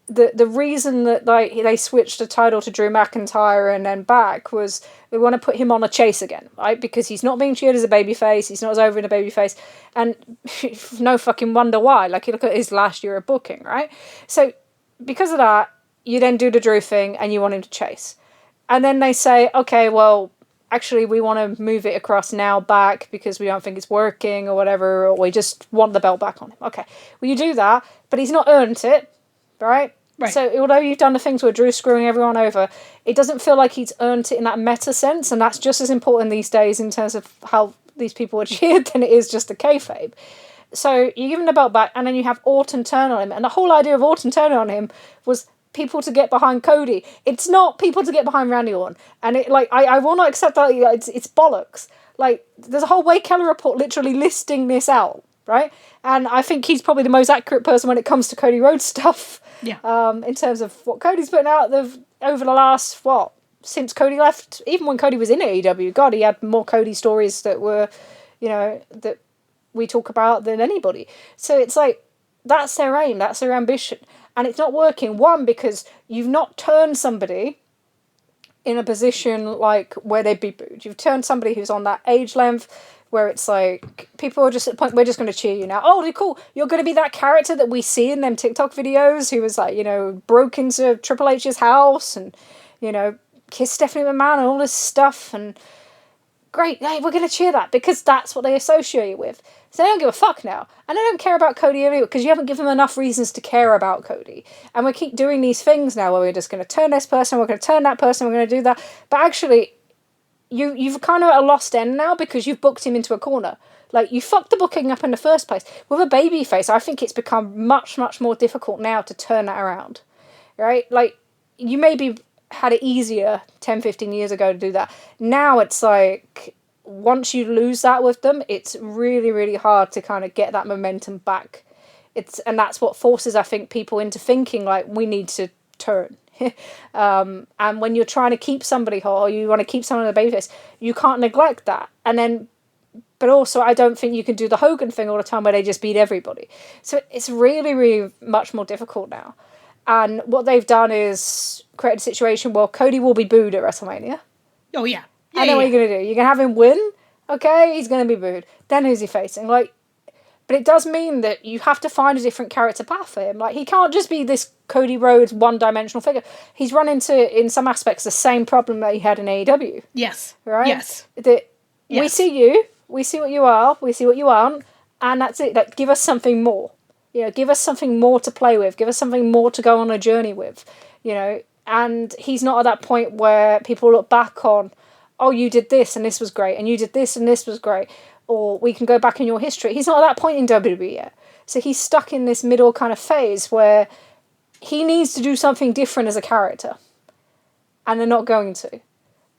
the reason that like they switched the title to Drew McIntyre and then back was they want to put him on a chase again, right? Because he's not being cheered as a babyface, he's not as over in a babyface, and no fucking wonder why. Like, you look at his last year of booking, right? So because of that, you then do the Drew thing and you want him to chase, and then they say, okay, well, actually we want to move it across now back because we don't think it's working or whatever, or we just want the belt back on him. Okay, well, you do that, but he's not earned it, right? Right. So although you've done the things where Drew's screwing everyone over, it doesn't feel like he's earned it in that meta sense, and that's just as important these days in terms of how these people are cheered than it is just a kayfabe. So you give him the belt back, and then you have Orton turn on him, and the whole idea of Orton turning on him was people to get behind Cody. It's not people to get behind Randy Orton, and it like I will not accept that. It's bollocks. Like, there's a whole Way Keller report literally listing this out, right? And I think he's probably the most accurate person when it comes to Cody Rhodes stuff. Yeah. In terms of what Cody's putting out over the last, since Cody left, even when Cody was in AEW, God, he had more Cody stories that were, you know, that we talk about than anybody. So it's like, that's their aim, that's their ambition. And it's not working. One, because you've not turned somebody in a position like where they'd be booed. You've turned somebody who's on that age length where it's like, people are just at the point, we're just going to cheer you now. Oh, cool. You're going to be that character that we see in them TikTok videos who was like, you know, broke into Triple H's house and, you know, kissed Stephanie McMahon and all this stuff. And great, hey, we're going to cheer that because that's what they associate you with. So they don't give a fuck now. And they don't care about Cody anyway because you haven't given them enough reasons to care about Cody. And we keep doing these things now where we're just going to turn this person, we're going to turn that person, we're going to do that. But actually, you've kind of at a lost end now because you've booked him into a corner. Like, you fucked the booking up in the first place. With a babyface, I think it's become much, much more difficult now to turn that around. Right? Like, you maybe had it easier 10, 15 years ago to do that. Now it's like, once you lose that with them, it's really, really hard to kind of get that momentum back. And that's what forces, I think, people into thinking, like, we need to turn. And when you're trying to keep somebody hot or you want to keep someone in the babyface, you can't neglect that. And then, but also I don't think you can do the Hogan thing all the time where they just beat everybody. So it's really, really much more difficult now. And what they've done is create a situation where Cody will be booed at WrestleMania. Oh, yeah. And then what are you going to do? You're going to have him win? Okay, he's going to be booed. Then who's he facing? Like, but it does mean that you have to find a different character path for him. Like, he can't just be this Cody Rhodes one-dimensional figure. He's run into, in some aspects, the same problem that he had in AEW. Yes. Right? Yes. We see you, we see what you are, we see what you aren't, and that's it. Like, give us something more. You know, give us something more to play with. Give us something more to go on a journey with. You know, and he's not at that point where people look back on, oh, you did this and this was great, and you did this and this was great. Or we can go back in your history. He's not at that point in WWE yet. So he's stuck in this middle kind of phase where he needs to do something different as a character. And they're not going to.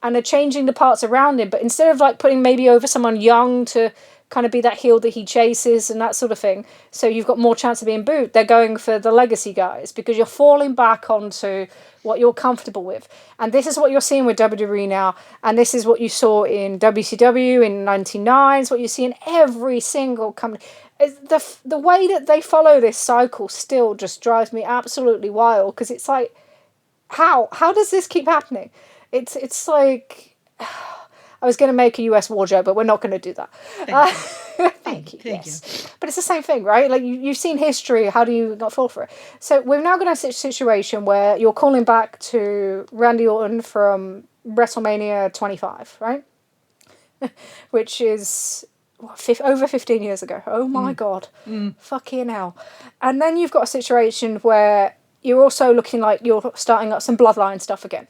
And they're changing the parts around him. But instead of like putting maybe over someone young to kind of be that heel that he chases and that sort of thing. So you've got more chance of being booed. They're going for the legacy guys because you're falling back onto what you're comfortable with. And this is what you're seeing with WWE now. And this is what you saw in WCW in 99. It's what you see in every single company. The way that they follow this cycle still just drives me absolutely wild because it's like, how does this keep happening? It's like... I was going to make a US war joke, but we're not going to do that. Thank you. Yes. But it's the same thing, right? Like you've seen history. How do you not fall for it? So we've now got a situation where you're calling back to Randy Orton from WrestleMania 25, right? Which is over 15 years ago. Oh my God. Fucking hell. And then you've got a situation where you're also looking like you're starting up some bloodline stuff again,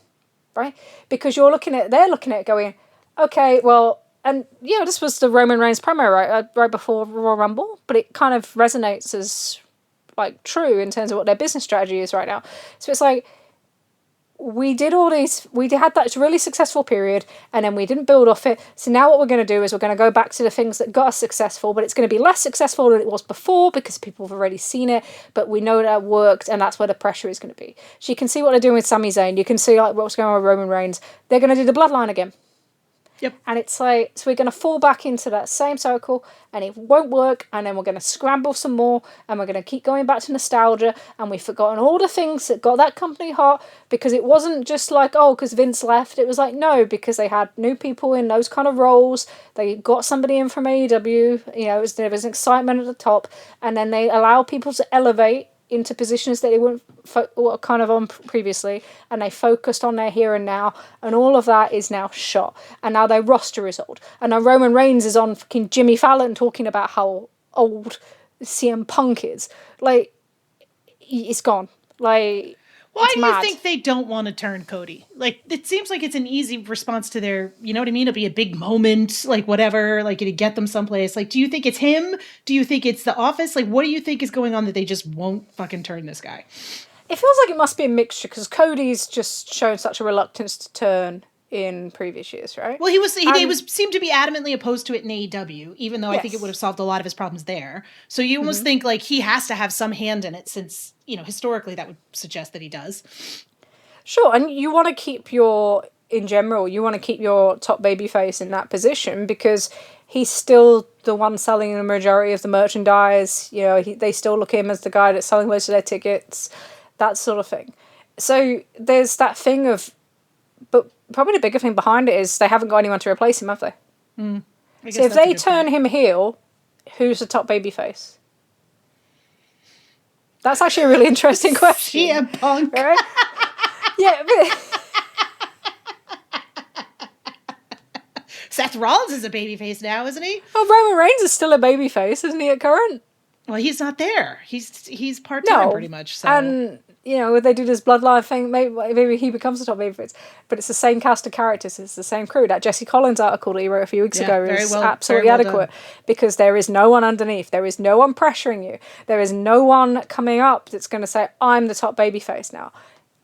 right? Because they're looking at it going, okay, well, and this was the Roman Reigns promo right before Royal Rumble, but it kind of resonates as like true in terms of what their business strategy is right now. So it's like we had that really successful period, and then we didn't build off it. So now what we're going to do is we're going to go back to the things that got us successful, but it's going to be less successful than it was before because people have already seen it, but we know that worked, and that's where the pressure is going to be. So you can see what they're doing with Sami Zayn. You can see like what's going on with Roman Reigns. They're going to do the bloodline again. Yep. And it's like, so we're going to fall back into that same cycle and it won't work. And then we're going to scramble some more and we're going to keep going back to nostalgia. And we've forgotten all the things that got that company hot because it wasn't just like, oh, because Vince left. It was like, no, because they had new people in those kind of roles. They got somebody in from AEW, there was excitement at the top. And then they allow people to elevate into positions that they weren't were kind of on previously, and they focused on their here and now, and all of that is now shot, and now their roster is old, and now Roman Reigns is on fucking Jimmy Fallon talking about how old CM Punk is. Like, it's gone. Like, why do you think they don't want to turn Cody? Like, it seems like it's an easy response to their, you know what I mean? It'll be a big moment, like whatever, like it'd get them someplace. Like, do you think it's him? Do you think it's the office? Like, what do you think is going on that they just won't fucking turn this guy? It feels like it must be a mixture because Cody's just shown such a reluctance to turn in previous years, right? Well, he seemed to be adamantly opposed to it in AEW, even though I think it would have solved a lot of his problems there. So you almost think like he has to have some hand in it since, historically that would suggest that he does. Sure, and you want to keep your top babyface in that position because he's still the one selling the majority of the merchandise. They still look at him as the guy that's selling most of their tickets, that sort of thing. So there's that thing of, but probably the bigger thing behind it is they haven't got anyone to replace him, have they? So if they turn him heel, who's the top babyface? That's actually a really interesting question. CM Punk. Right? Yeah. Seth Rollins is a babyface now, isn't he? Well, Roman Reigns is still a babyface, isn't he, at current? Well, he's not there. He's part-time pretty much. So. And, would they do this bloodline thing? Maybe he becomes the top babyface. But it's the same cast of characters. It's the same crew. That Jesse Collins article that he wrote a few weeks ago is absolutely adequate. Because there is no one underneath. There is no one pressuring you. There is no one coming up that's going to say, I'm the top babyface now.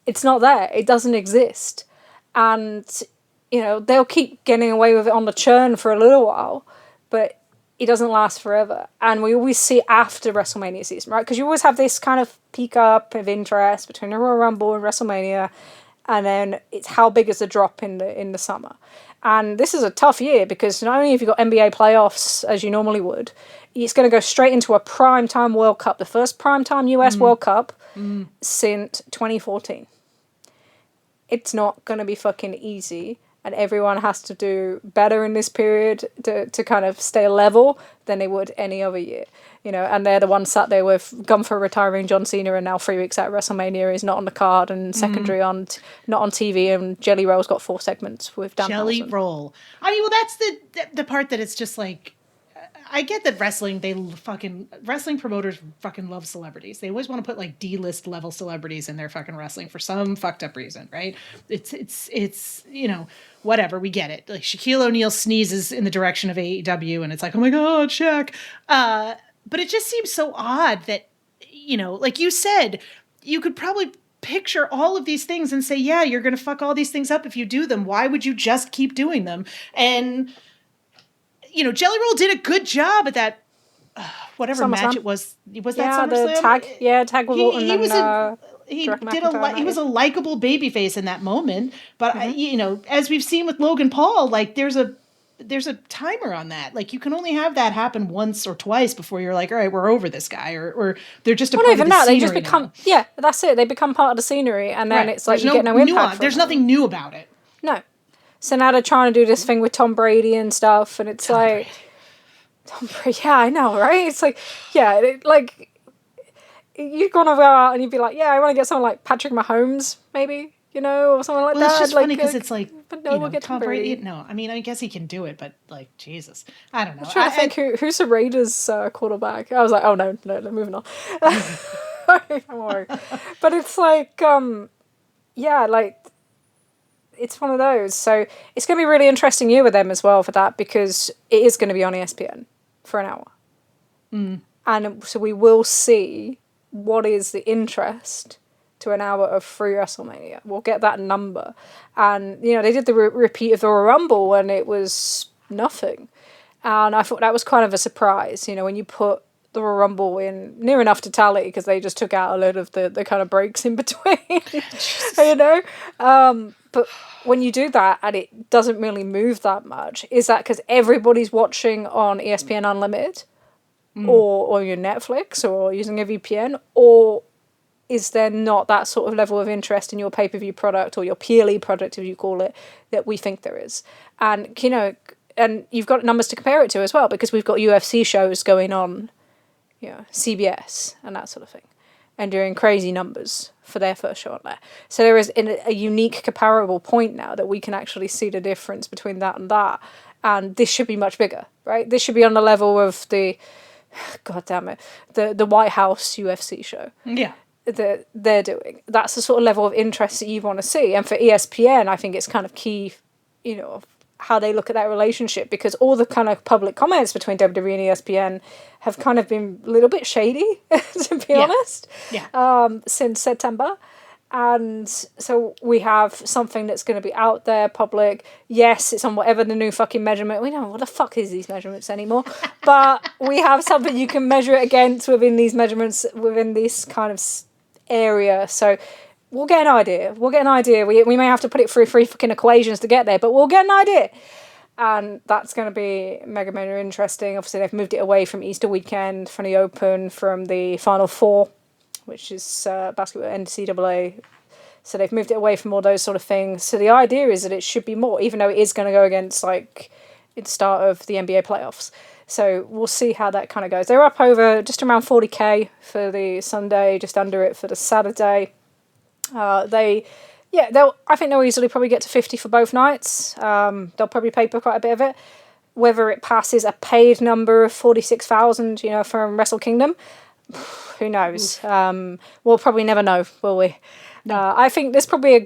It's not there. It doesn't exist. And, they'll keep getting away with it on the churn for a little while. But it doesn't last forever. And we always see after WrestleMania season, right? Because you always have this kind of peak up of interest between the Royal Rumble and WrestleMania. And then it's how big is the drop in the summer. And this is a tough year because not only have you got NBA playoffs as you normally would, it's going to go straight into a primetime World Cup, the first primetime US World Cup since 2014. It's not going to be fucking easy. And everyone has to do better in this period to kind of stay level than they would any other year. And they're the ones sat there with Gunther retiring John Cena and now 3 weeks out of WrestleMania is not on the card and secondary not on TV, and Jelly Roll's got 4 segments with Dan Jelly Roll. I mean, well, that's the part that it's just like, I get that wrestling promoters fucking love celebrities. They always want to put like D-list level celebrities in their fucking wrestling for some fucked up reason, right? It's whatever, we get it. Like Shaquille O'Neal sneezes in the direction of AEW and it's like, oh my God, Shaq. But it just seems so odd that, like you said, you could probably picture all of these things and say, yeah, you're going to fuck all these things up if you do them. Why would you just keep doing them? And Jelly Roll did a good job at that. Whatever match it was that SummerSlam? The tag with Orton he was a likable babyface in that moment. But as we've seen with Logan Paul, like there's a timer on that. Like you can only have that happen once or twice before you're like, all right, we're over this guy, or they're just a part of the scenery. They just become that's it. They become part of the scenery, and then it's like you get no impact. There's nothing new about it. No. So now they're trying to do this thing with Tom Brady and stuff, and it's Tom Brady, yeah, I know, right? It's like, you're gonna go out and you'd be like, yeah, I want to get someone like Patrick Mahomes, maybe, or something like that. It's just funny because it's like, but no, we'll get Tom Brady. No, I mean, I guess he can do it, but like, Jesus, I don't know. I'm trying to think who's the Raiders quarterback. I was like, oh no, moving on. Don't worry. But it's like, it's one of those. So it's going to be a really interesting year with them as well for that, because it is going to be on ESPN for an hour. And so we will see what is the interest to an hour of free WrestleMania. We'll get that number. And, they did the repeat of the Royal Rumble and it was nothing. And I thought that was kind of a surprise, when you put the Royal Rumble in near enough to tally, because they just took out a load of the kind of breaks in between, But when you do that and it doesn't really move that much, is that because everybody's watching on ESPN Unlimited or your Netflix or using a VPN, or is there not that sort of level of interest in your pay-per-view product or your PLE product, as you call it, that we think there is? And, and you've got numbers to compare it to as well, because we've got UFC shows going on, CBS and that sort of thing, and doing crazy numbers for their first show on there. So there is a unique comparable point now that we can actually see the difference between that and that. And this should be much bigger, right? This should be on the level of the White House UFC show. Yeah. That they're doing. That's the sort of level of interest that you want to see. And for ESPN, I think it's kind of key, how they look at that relationship, because all the kind of public comments between WWE and ESPN have kind of been a little bit shady, to be honest, since September. And so we have something that's going to be out there, public. Yes, it's on whatever the new fucking measurement. We don't know what the fuck is these measurements anymore. But we have something you can measure it against within these measurements, within this kind of area. So we'll get an idea. We may have to put it through 3 fucking equations to get there, but we'll get an idea. And that's going to be mega interesting. Obviously, they've moved it away from Easter weekend, from the Open, from the Final Four, which is basketball NCAA. So they've moved it away from all those sort of things. So the idea is that it should be more, even though it is going to go against like the start of the NBA playoffs. So we'll see how that kind of goes. They're up over just around 40k for the Sunday, just under it for the Saturday. I think they'll easily probably get to 50 for both nights. They'll probably pay for quite a bit of it. Whether it passes a paid number of 46,000, from Wrestle Kingdom, who knows? We'll probably never know, will we? No. I think there's a real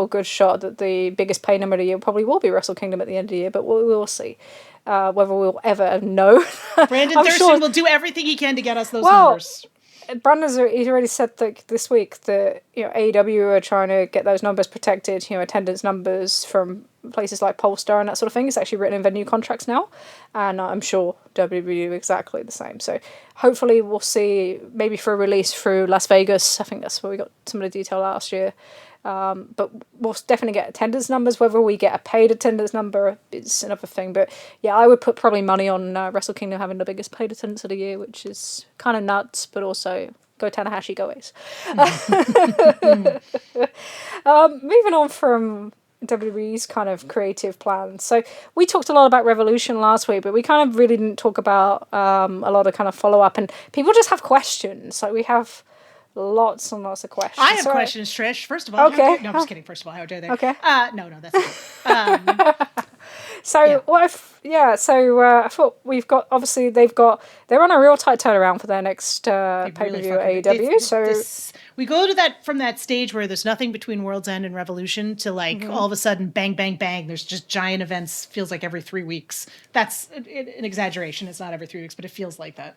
good shot that the biggest pay number of the year probably will be Wrestle Kingdom at the end of the year, but we'll see. Whether we'll ever know. Brandon Thurston will do everything he can to get us those numbers. Brandon's he's already said that this week that AEW are trying to get those numbers protected, attendance numbers from places like Polestar and that sort of thing. It's actually written in their new contracts now, and I'm sure WWE do exactly the same. So hopefully we'll see maybe for a release through Las Vegas. I think that's where we got some of the detail last year. But we'll definitely get attendance numbers. Whether we get a paid attendance number is another thing. But yeah, I would put probably money on Wrestle Kingdom having the biggest paid attendance of the year, which is kind of nuts, but also go Tanahashi, go Ace. Moving on from WWE's kind of creative plans. So we talked a lot about Revolution last week, but we kind of really didn't talk about a lot of kind of follow-up. And people just have questions. Like we have lots and lots of questions. I have questions, Trish. First of all, okay. No, I'm just kidding. First of all, how dare they? Okay. No, that's good. I thought we've got, obviously they're on a real tight turnaround for their next pay-per-view at AEW. We go to from that stage where there's nothing between World's End and Revolution to all of a sudden bang, bang, bang. There's just giant events. Feels like every 3 weeks. That's an exaggeration. It's not every 3 weeks, but it feels like that.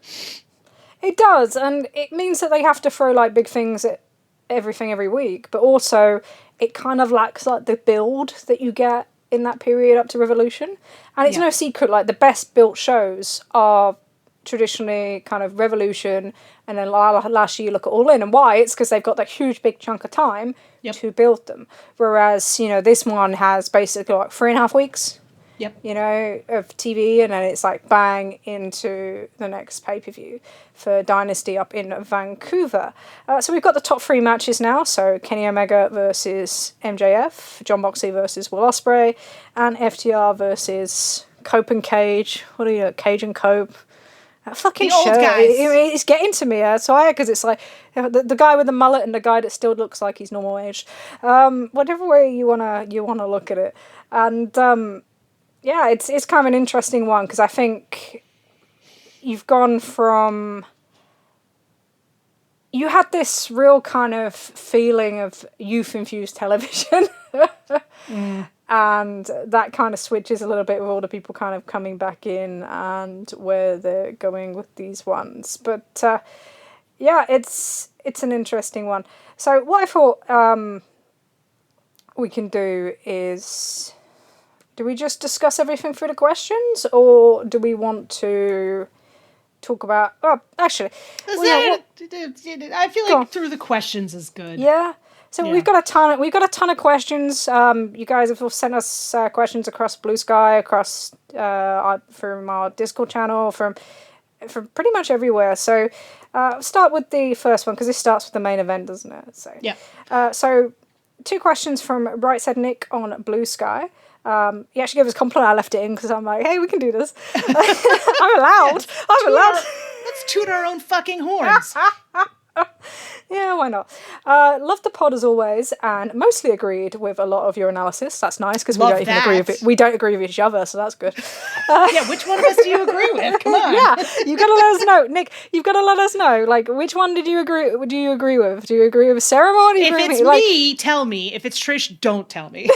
It does, and it means that they have to throw like big things at everything every week, but also it kind of lacks like the build that you get in that period up to Revolution. And it's no secret, like, the best built shows are traditionally kind of Revolution, and then last year you look at All In. And why? It's because they've got that huge big chunk of time to build them. Whereas, you know, this one has basically like 3.5 weeks. You know, of TV, and then it's like bang into the next pay-per-view for Dynasty up in Vancouver. So we've got the top 3 matches now. So Kenny Omega versus MJF, John Moxley versus Will Ospreay, and FTR versus Cope and Cage. What are you, Cage and Cope? That fucking the old show. Guys. It's getting to me. So because it's like the guy with the mullet and the guy that still looks like he's normal aged. Whatever way you wanna look at it, and yeah, it's kind of an interesting one, because I think you've gone from... You had this real kind of feeling of youth-infused television. And that kind of switches a little bit with all the people kind of coming back in and where they're going with these ones. But yeah, it's an interesting one. So what I thought we can do is... Do we just discuss everything through the questions, or do we want to talk about... Oh, actually... I feel like through the questions is good. Yeah. So we've got a ton of questions. You guys have sent us questions across Blue Sky, across from our Discord channel, from pretty much everywhere. So start with the first one, because this starts with the main event, doesn't it? So so 2 questions from Right Said Nick on Blue Sky. He actually gave us a compliment. I left it in because I'm like, hey, we can do this. I'm allowed. Let's toot our own fucking horns. Yeah, why not? Love the pod as always, and mostly agreed with a lot of your analysis. That's nice, because we don't even agree with it. We don't agree with each other, so that's good. Yeah, which one of us do you agree with? Come on. Yeah, you got to let us know, Nick. You've got to let us know. Like, which one did you agree? Do you agree with? Do you agree with Sarah? Or do you agree if it's with me, tell me. If it's Trish, don't tell me.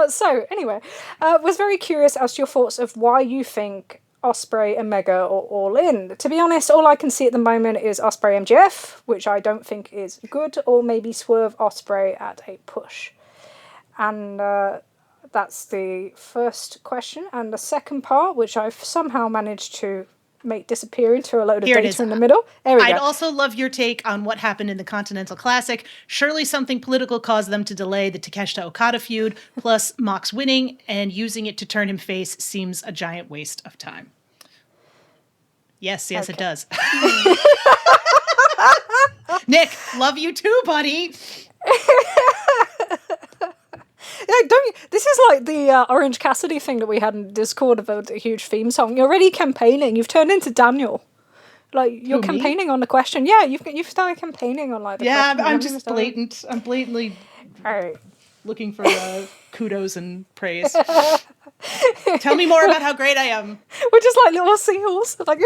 So anyway, was very curious as to your thoughts of why you think Ospreay and Mega are all in. To be honest, all I can see at the moment is Ospreay MJF, which I don't think is good, or maybe Swerve Ospreay at a push. And that's the first question. And the second part, which I've somehow managed to make disappear into a load of data in the middle. There we go. I'd also love your take on what happened in the Continental Classic. Surely something political caused them to delay the Takeshita Okada feud, plus Mox winning and using it to turn him face seems a giant waste of time. Yes, it does. Nick, love you too, buddy. Yeah, this is like the Orange Cassidy thing that we had in Discord about a huge theme song. You're already campaigning. You've turned into Daniel. Like, you're campaigning on the question. Yeah, you've started campaigning on like the question. I'm just blatant. I'm blatantly looking for kudos and praise. Tell me more about how great I am. We're just like little seals. Like,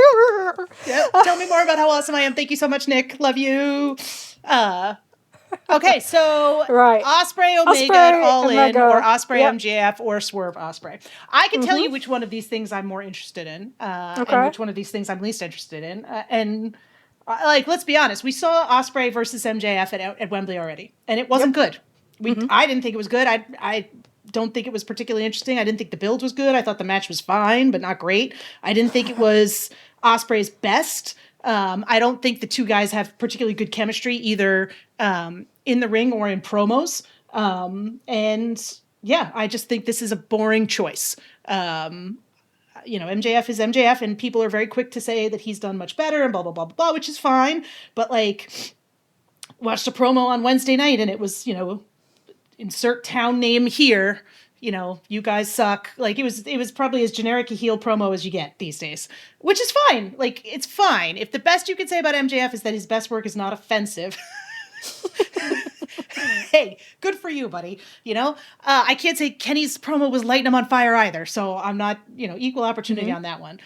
tell me more about how awesome I am. Thank you so much, Nick. Love you. Okay, so Ospreay Omega All In, or Ospreay MJF, or Swerve Ospreay. I can tell you which one of these things I'm more interested in, and which one of these things I'm least interested in. And like, let's be honest, we saw Ospreay versus MJF at Wembley already, and it wasn't good. I didn't think it was good. I don't think it was particularly interesting. I didn't think the build was good. I thought the match was fine, but not great. I didn't think it was Ospreay's best. I don't think the two guys have particularly good chemistry, either in the ring or in promos. And yeah, I just think this is a boring choice. MJF is MJF, and people are very quick to say that he's done much better and blah, blah, blah, blah, blah, which is fine. But like, watched a promo on Wednesday night and it was, insert town name here. You guys suck. Like, it was probably as generic a heel promo as you get these days, which is fine. Like, it's fine. If the best you can say about MJF is that his best work is not offensive, hey, good for you, buddy. I can't say Kenny's promo was lighting him on fire either. So I'm not, equal opportunity on that one.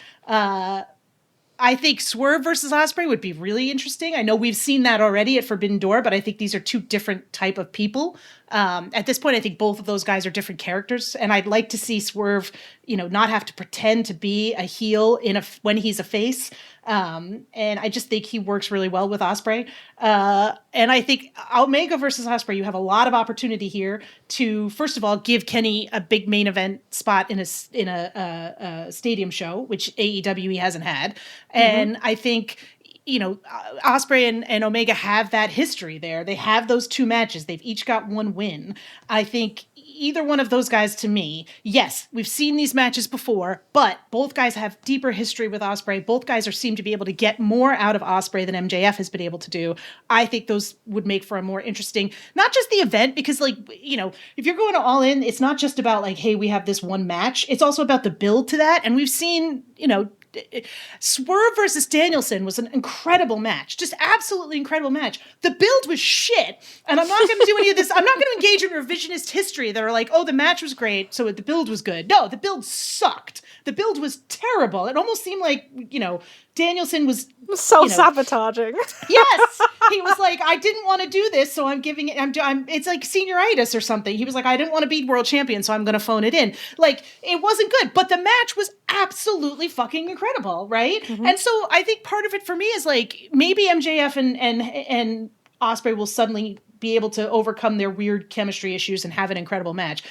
I think Swerve versus Ospreay would be really interesting. I know we've seen that already at Forbidden Door, but I think these are two different type of people. At this point, I think both of those guys are different characters, and I'd like to see Swerve, not have to pretend to be a heel when he's a face. And I just think he works really well with Ospreay. And I think Omega versus Ospreay, you have a lot of opportunity here to, first of all, give Kenny a big main event spot in a stadium show, which AEW he hasn't had. And I think, Ospreay and Omega have that history there. They have those 2 matches. They've each got 1 win. I think either one of those guys, to me, yes, we've seen these matches before, but both guys have deeper history with Ospreay. Both guys seem to be able to get more out of Ospreay than MJF has been able to do. I think those would make for a more interesting, not just the event, because if you're going to All In, it's not just about hey, we have this one match. It's also about the build to that. And we've seen, Swerve versus Danielson was an incredible match. Just absolutely incredible match. The build was shit. And I'm not going to do any of this. I'm not going to engage in revisionist history that are the match was great, so the build was good. No, the build sucked. The build was terrible. It almost seemed like, Danielson was self-sabotaging. Yes. He was I didn't want to do this, so I'm giving it, it's like senioritis or something. He was I didn't want to be world champion, so I'm going to phone it in. It wasn't good, but the match was absolutely fucking incredible, right? And so I think part of it for me is maybe MJF and Ospreay will suddenly be able to overcome their weird chemistry issues and have an incredible match.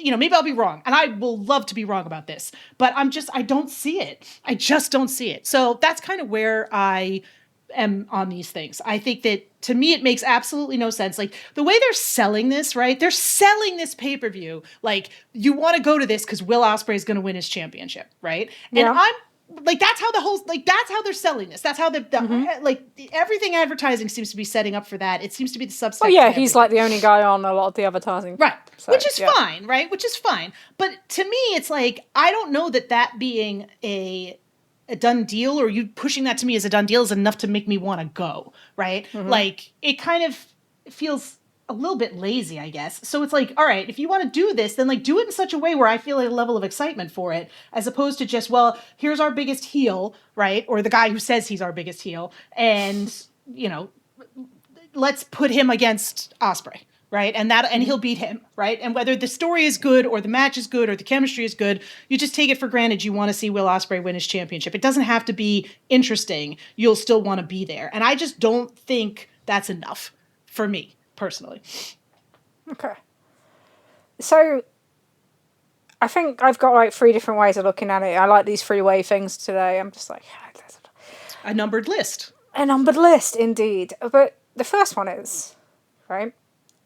Maybe I'll be wrong, and I will love to be wrong about this, but I don't see it. I just don't see it. So that's kind of where I am on these things. I think that, to me, it makes absolutely no sense. The way they're selling this, right? They're selling this pay-per-view you want to go to this because Will Ospreay is going to win his championship, right? Yeah. And I'm that's how the whole, that's how they're selling this. That's how everything advertising seems to be setting up for that. It seems to be the subset. Oh yeah, he's the only guy on a lot of the advertising. Right. So, which is fine, right? Which is fine. But to me, it's I don't know that being a done deal, or you pushing that to me as a done deal, is enough to make me want to go, right? It kind of feels a little bit lazy, I guess. So it's all right, if you want to do this, then do it in such a way where I feel a level of excitement for it, as opposed to just, well, here's our biggest heel, right? Or the guy who says he's our biggest heel, and let's put him against Ospreay, right? And he'll beat him, right? And whether the story is good or the match is good or the chemistry is good, you just take it for granted you want to see Will Ospreay win his championship. It doesn't have to be interesting. You'll still want to be there. And I just don't think that's enough for me, personally. Okay. So I think I've got 3 different ways of looking at it. I like these 3-way things today. I'm just a numbered list. A numbered list, indeed. But the first one is, right?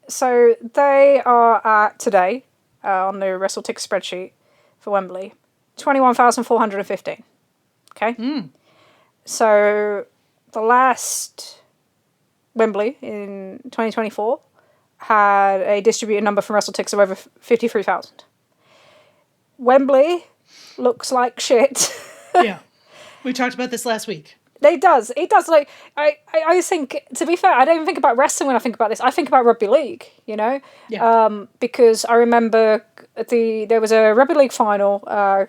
So they are at today, on the WrestleTix spreadsheet for Wembley, 21,415. Okay? So the last Wembley in 2024 had a distributed number from WrestleTix of over 53,000. Wembley looks like shit. Yeah. We talked about this last week. It does. I think, to be fair, I don't even think about wrestling when I think about this. I think about rugby league, Yeah. Because I remember there was a rugby league final,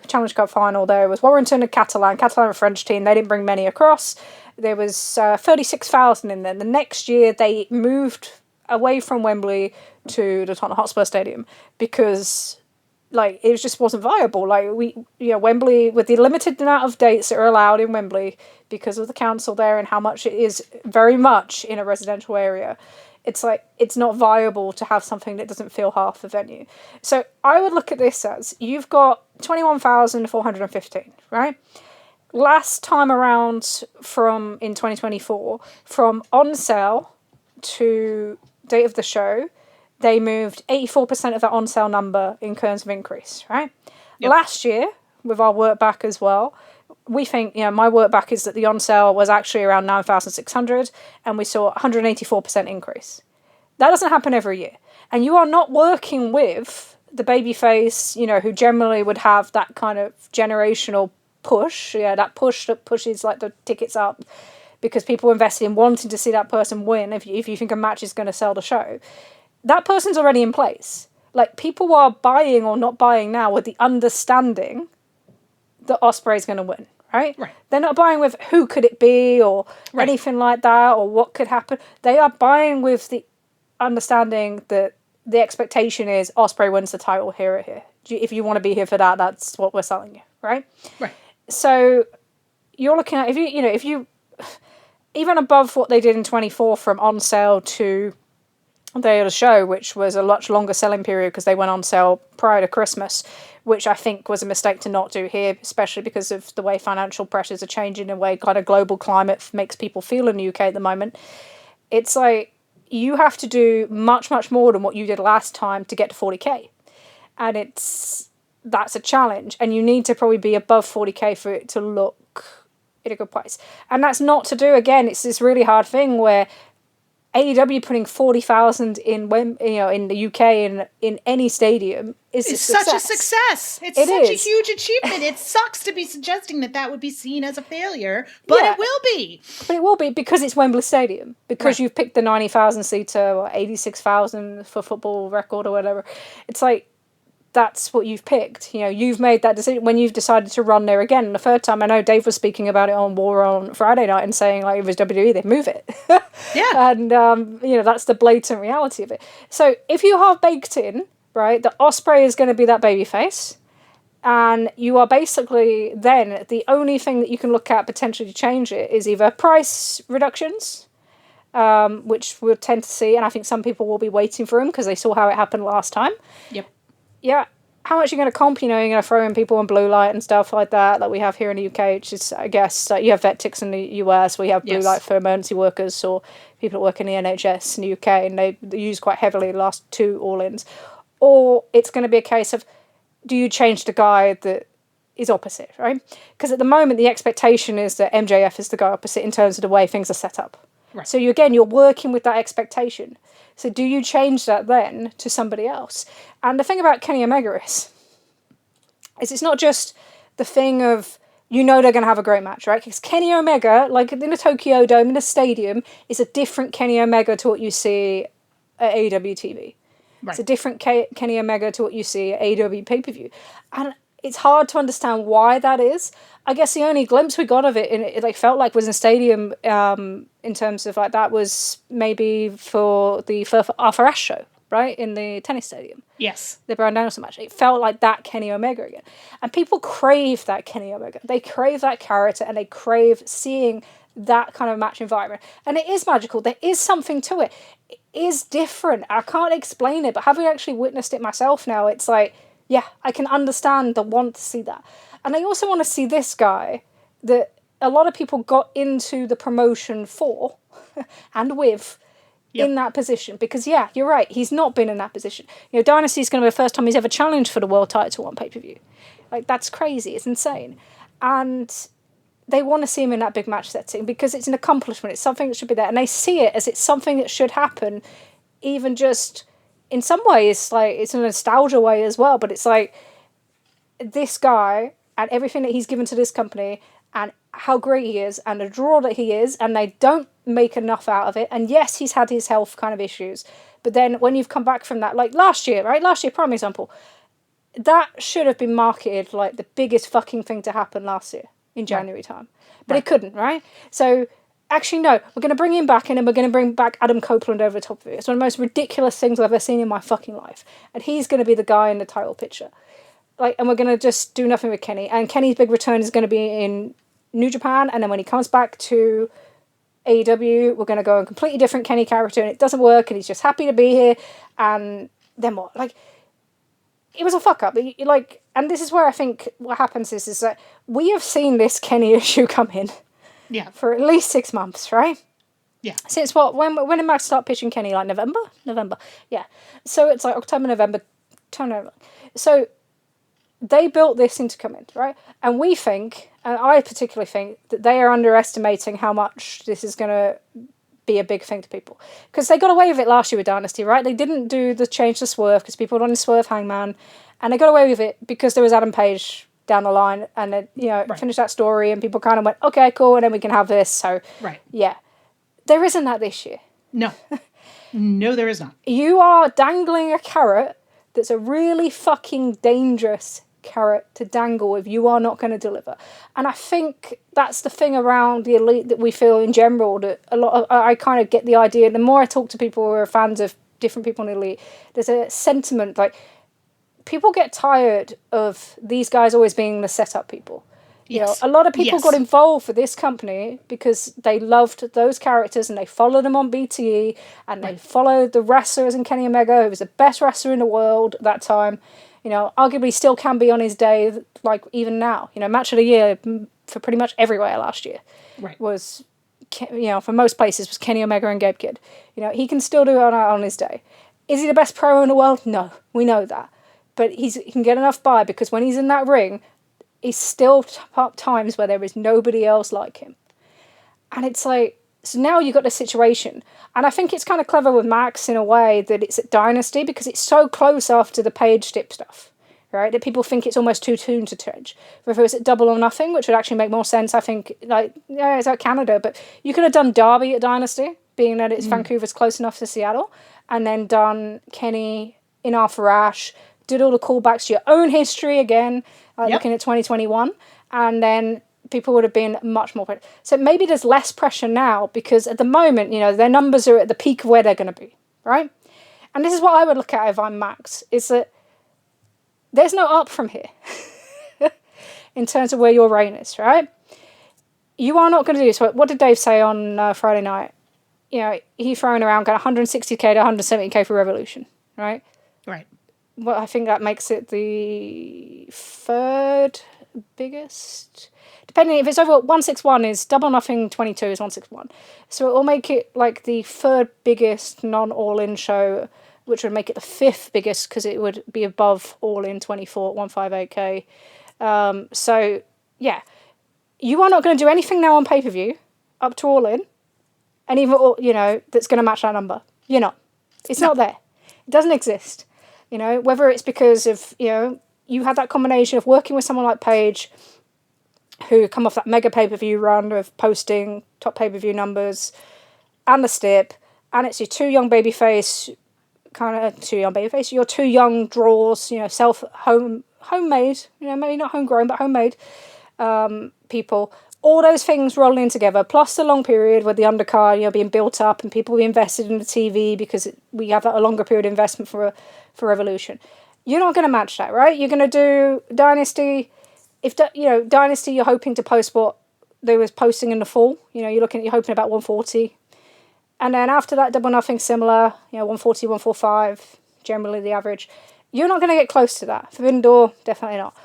Challenge Cup final. There was Warrington and Catalan a French team. They didn't bring many across. There was 36,000 in there. The next year, they moved away from Wembley to the Tottenham Hotspur Stadium because it just wasn't viable. Wembley, with the limited amount of dates that are allowed in Wembley because of the council there and how much it is very much in a residential area, it's not viable to have something that doesn't fill half the venue. So I would look at this as, you've got 21,415, right? Last time around in 2024, from on sale to date of the show, they moved 84% of that on-sale number in terms of increase, right? Yep. Last year, with our work back as well, we think, my work back is that the on-sale was actually around 9,600, and we saw 184% increase. That doesn't happen every year. And you are not working with the babyface, who generally would have that kind of generational push, that push that pushes the tickets up because people invested in wanting to see that person win if you think a match is going to sell the show. That person's already in place. People are buying or not buying now with the understanding that Ospreay's going to win, right? They're not buying with who could it be or anything like that or what could happen. They are buying with the understanding that the expectation is Ospreay wins the title here. If you want to be here for that, that's what we're selling you, right? Right. So you're looking at, if you even above what they did in 24 from on sale to the day of the show, which was a much longer selling period because they went on sale prior to Christmas, which I think was a mistake to not do here, especially because of the way financial pressures are changing, the way kind of global climate makes people feel in the UK at the moment. It's like you have to do much, much more than what you did last time to get to 40k. And that's a challenge. And you need to probably be above 40k for it to look in a good place. And that's not to do, again, it's this really hard thing where AEW putting 40,000 in the UK in any stadium is such a success. It's such a huge achievement. It sucks to be suggesting that would be seen as a failure, but it will be. But it will be because it's Wembley Stadium. Because you've picked the 90,000 seater or 86,000 for football record or whatever. It's like, that's what you've picked. You've made that decision when you've decided to run there again. And the third time, I know Dave was speaking about it on War on Friday night and saying, like, if it was WWE, they'd move it. Yeah. And, that's the blatant reality of it. So if you have baked in, right, that Ospreay is going to be that babyface, and you are basically then the only thing that you can look at potentially to change it is either price reductions, which we'll tend to see, and I think some people will be waiting for them because they saw how it happened last time. Yep. Yeah, how much are you going to comp? You're going to throw in people in blue light and stuff like that we have here in the UK, which is, I guess, you have vet ticks in the US, we have blue light for emergency workers or people that work in the NHS in the UK, and they use quite heavily the last two all-ins. Or it's going to be a case of, do you change the guy that is opposite, right? Because at the moment, the expectation is that MJF is the guy opposite in terms of the way things are set up. Right. So you're working with that expectation. So do you change that then to somebody else? And the thing about Kenny Omega is it's not just the thing of, they're going to have a great match, right? Because Kenny Omega, like in the Tokyo Dome, in the stadium, is a different Kenny Omega to what you see at AEW TV. Right. It's a different Kenny Omega to what you see at AEW pay-per-view. And it's hard to understand why that is. I guess the only glimpse we got of it felt like was in stadium in terms of like that was maybe for the FOS show, right? In the tennis stadium. Yes. The Bryan Danielson match. It felt like that Kenny Omega again. And people crave that Kenny Omega. They crave that character and they crave seeing that kind of match environment. And it is magical. There is something to it. It is different. I can't explain it, but having actually witnessed it myself now, it's like, yeah, I can understand the want to see that. And I also want to see this guy that a lot of people got into the promotion for and with in that position. Because, yeah, you're right. He's not been in that position. Dynasty is going to be the first time he's ever challenged for the world title on pay-per-view. Like, that's crazy. It's insane. And they want to see him in that big match setting because it's an accomplishment. It's something that should be there. And they see it as it's something that should happen, even just in some ways, like, it's a nostalgia way as well. But it's like, this guy and everything that he's given to this company and how great he is and the draw that he is, and they don't make enough out of it. And yes, he's had his health kind of issues, but then when you've come back from that, like last year, prime example, that should have been marketed like the biggest fucking thing to happen last year in January time, but it couldn't, right? So actually, no, we're going to bring him back, and then we're going to bring back Adam Copeland over the top of it. It's one of the most ridiculous things I've ever seen in my fucking life, and he's going to be the guy in the title picture. Like, and we're going to just do nothing with Kenny. And Kenny's big return is going to be in New Japan. And then when he comes back to AEW, we're going to go a completely different Kenny character. And it doesn't work. And he's just happy to be here. And then what? Like, it was a fuck up. Like, and this is where I think what happens is that we have seen this Kenny issue come in for at least 6 months, right? Yeah. Since what? When did Max start pitching Kenny? Like November? Yeah. So it's like October, November, turnover. So they built this into comment, right? And we think, and I particularly think, that they are underestimating how much this is going to be a big thing to people. Because they got away with it last year with Dynasty, right? They didn't do the change to Swerve because people wanted Swerve Hangman. And they got away with it because there was Adam Page down the line. And then, finished that story and people kind of went, okay, cool, and then we can have this. So, yeah. There isn't that this year. No. No, there is not. You are dangling a carrot that's a really fucking dangerous carrot to dangle if you are not going to deliver. And I think that's the thing around the Elite that we feel in general, that a lot of, I kind of get the idea, the more I talk to people who are fans of different people in Elite, there's a sentiment like people get tired of these guys always being the setup people. You know, a lot of people got involved with this company because they loved those characters and they followed them on BTE and they followed the wrestlers in Kenny Omega, who was the best wrestler in the world at that time. You know, arguably still can be on his day, like even now. You know, match of the year for pretty much everywhere last year was, you know, for most places was Kenny Omega and Gabe Kidd. You know, he can still do it on his day. Is he the best pro in the world? No, we know that. But he can get enough by because when he's in that ring, he's still up times where there is nobody else like him. And it's like, so now you've got this situation. And I think it's kind of clever with Max in a way that it's at Dynasty because it's so close after the Page Stip stuff, right? That people think it's almost too soon to change. Whether it's at Double or Nothing, which would actually make more sense, I think, like, yeah, it's like Canada, but you could have done Derby at Dynasty, being that it's Vancouver's close enough to Seattle, and then done Kenny in Arthur Ashe, did all the callbacks to your own history again, looking at 2021, and then people would have been much more... So maybe there's less pressure now because at the moment, you know, their numbers are at the peak of where they're going to be, right? And this is what I would look at if I'm Max, is that there's no up from here in terms of where your reign is, right? You are not going to do this. What did Dave say on Friday night? You know, he's throwing around kind of 160k to 170k for Revolution, right? Right. Well, I think that makes it the third biggest. Depending if it's over 161 is Double Nothing 22 is 161. So it will make it like the third biggest non-all-in show, which would make it the fifth biggest because it would be above all-in 24 at 158k. So, yeah. You are not going to do anything now on pay-per-view up to all-in. And even, you know, that's going to match that number. You're not. It's not there. It doesn't exist. You know, whether it's because of, you know, you had that combination of working with someone like Paige, who come off that mega pay-per-view run of posting top pay-per-view numbers, and the Stip, and it's your two young babyface, your two young draws, you know, homemade, you know, maybe not homegrown, but homemade people. All those things rolling in together, plus the long period with the undercard, you know, being built up and people being invested in the TV because we have that a longer period of investment for Revolution. You're not going to match that, right? You're going to do Dynasty. If you know Dynasty, you're hoping to post what they was posting in the fall. You know, you're hoping about 140, and then after that, Double Nothing similar. You know, 140, 145, generally the average. You're not going to get close to that. Forbidden Door, definitely not.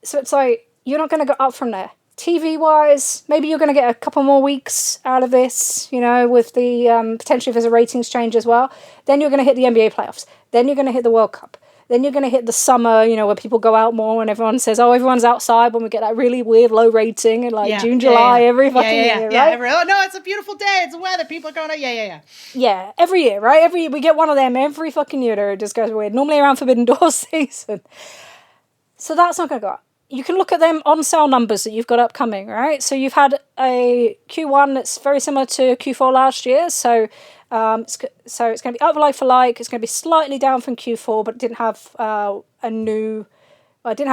So it's like you're not going to go up from there. TV-wise, maybe you're going to get a couple more weeks out of this, you know, with the potentially if there's a ratings change as well. Then you're going to hit the NBA playoffs. Then you're going to hit the World Cup. Then you're going to hit the summer, you know, where people go out more and everyone says, oh, everyone's outside when we get that really weird low rating in like June, July, every fucking year, right? Oh, no, it's a beautiful day. It's the weather. People are going out. Yeah, every year, right? We get one of them every fucking year that it just goes weird. Normally around Forbidden Door season. So that's not going to go up. You can look at them on-sale numbers that you've got upcoming, right? So you've had a Q1 that's very similar to Q4 last year. So it's going to be up like for like. It's going to be slightly down from Q4, but it didn't have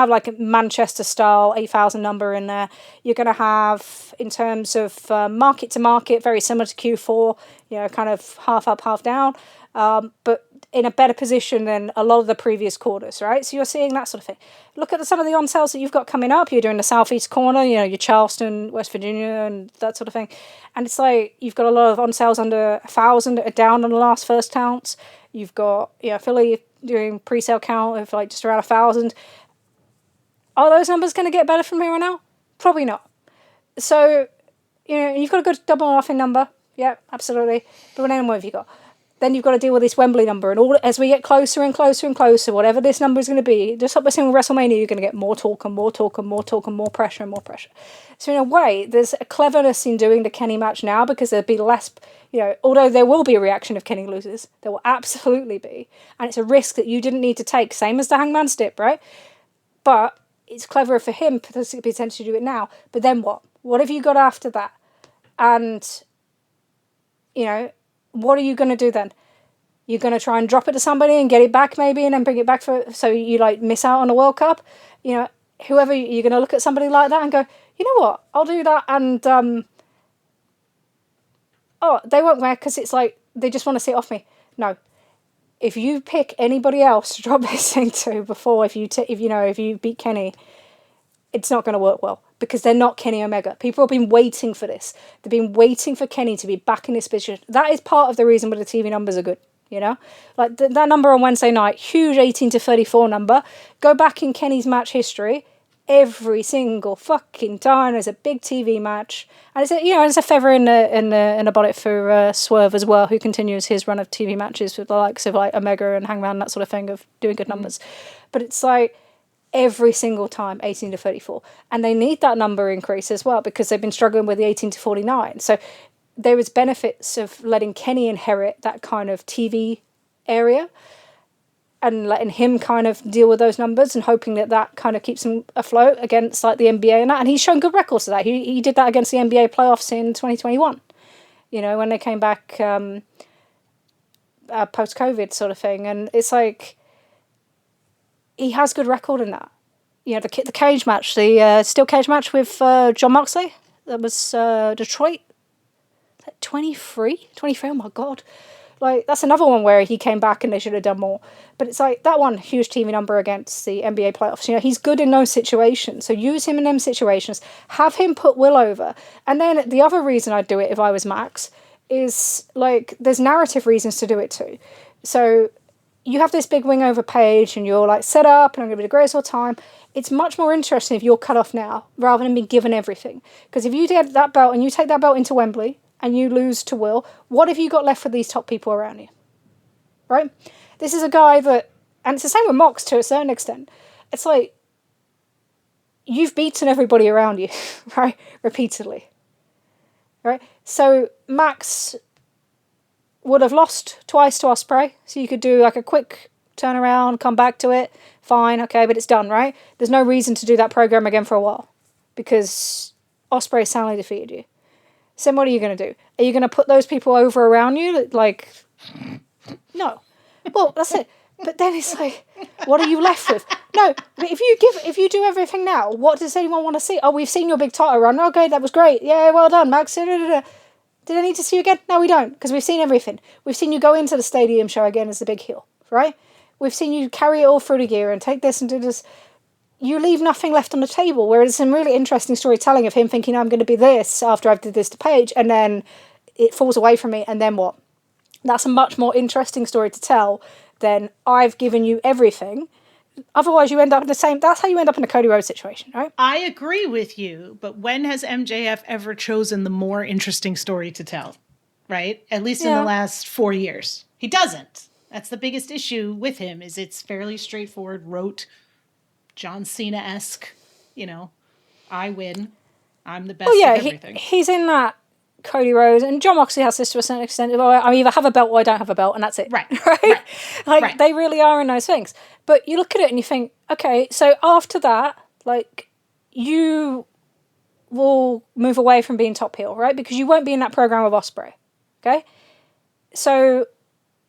like a Manchester-style 8,000 number in there. You're going to have, in terms of market to market, very similar to Q4, you know, kind of half up, half down, but in a better position than a lot of the previous quarters, right? So you're seeing that sort of thing. Look at some of the on-sales that you've got coming up. You're doing the Southeast corner, you know, your Charleston, West Virginia, and that sort of thing. And it's like you've got a lot of on-sales under 1,000 that are down on the last first counts. You've got, you know, Philly doing pre-sale count of like just around 1,000. Are those numbers going to get better from here on out? Probably not. So, you know, you've got a good Double Nothing number. Yeah, absolutely. But then what have you got? Then you've got to deal with this Wembley number. And all as we get closer and closer and closer, whatever this number is going to be, just like we're seeing with WrestleMania, you're going to get more talk and more talk and more talk and more pressure and more pressure. So in a way, there's a cleverness in doing the Kenny match now because there'd be less, you know, although there will be a reaction if Kenny loses, there will absolutely be. And it's a risk that you didn't need to take, same as the Hangman Stip, right? But it's cleverer for him to potentially do it now. But then what? What have you got after that? And, you know, what are you going to do then? You're going to try and drop it to somebody and get it back maybe and then bring it back so you like miss out on the World Cup? You know, whoever, you're going to look at somebody like that and go, you know what? I'll do that and, they won't wear because it's like they just want to see it off me. No. if you pick anybody else to drop this into before, if you beat Kenny, it's not going to work well because they're not Kenny Omega. People have been waiting for this. They've been waiting for Kenny to be back in this position. That is part of the reason why the TV numbers are good, you know? Like that number on Wednesday night, huge 18-34 number. Go back in Kenny's match history. Every single fucking time there's a big TV match. And it's a feather in the bonnet for Swerve as well, who continues his run of TV matches with the likes of like Omega and Hangman, that sort of thing, of doing good numbers. But it's like, every single time 18-34, and they need that number increase as well because they've been struggling with the 18-49. So there is benefits of letting Kenny inherit that kind of TV area and letting him kind of deal with those numbers and hoping that kind of keeps him afloat against like the NBA and that. And he's shown good records to that. He did that against the NBA playoffs in 2021, when they came back post-COVID sort of thing. And it's like, he has good record in that. The cage match, the steel cage match with Jon Moxley, that was Detroit. 23? 23, oh my God. Like, that's another one where he came back and they should have done more. But it's like, that one, huge TV number against the NBA playoffs. He's good in those situations. So use him in them situations. Have him put Will over. And then the other reason I'd do it if I was Max is, like, there's narrative reasons to do it too. So you have this big wing over Paige and you're like set up and I'm going to be the greatest of all time. It's much more interesting if you're cut off now rather than being given everything. Because if you get that belt and you take that belt into Wembley and you lose to Will, what have you got left for these top people around you? Right? This is a guy that, and it's the same with Mox to a certain extent. It's like, you've beaten everybody around you, right? Repeatedly. Right? So Max would have lost twice to Ospreay, so you could do like a quick turnaround, come back to it, fine, okay, but it's done, right? There's no reason to do that program again for a while because Ospreay soundly defeated you. So what are you going to do? Are you going to put those people over around you? Like, no. Well, that's it. But then it's like, what are you left with? No, but if you do everything now, what does anyone want to see? Oh, we've seen your big title run. Okay, that was great. Yeah, well done, Max. Did I need to see you again? No, we don't, because we've seen everything. We've seen you go into the stadium show again as the big heel, right? We've seen you carry it all through the gear and take this and do this. You leave nothing left on the table, where there's some really interesting storytelling of him thinking, I'm going to be this after I've did this to Paige, and then it falls away from me, and then what? That's a much more interesting story to tell than I've given you everything. Otherwise, you end up in the same... That's how you end up in a Cody Rhodes situation, right? I agree with you, but when has MJF ever chosen the more interesting story to tell, right? At least in the last 4 years. He doesn't. That's the biggest issue with him, is it's fairly straightforward, rote, John Cena-esque, I win, I'm the best at everything. He's in that Cody Rhodes, and Jon Moxley has this to a certain extent. I either have a belt or I don't have a belt, and that's it. Right. Like, they really are in those things. But you look at it and you think, okay, so after that, like, you will move away from being top heel, right? Because you won't be in that program with Ospreay, okay? So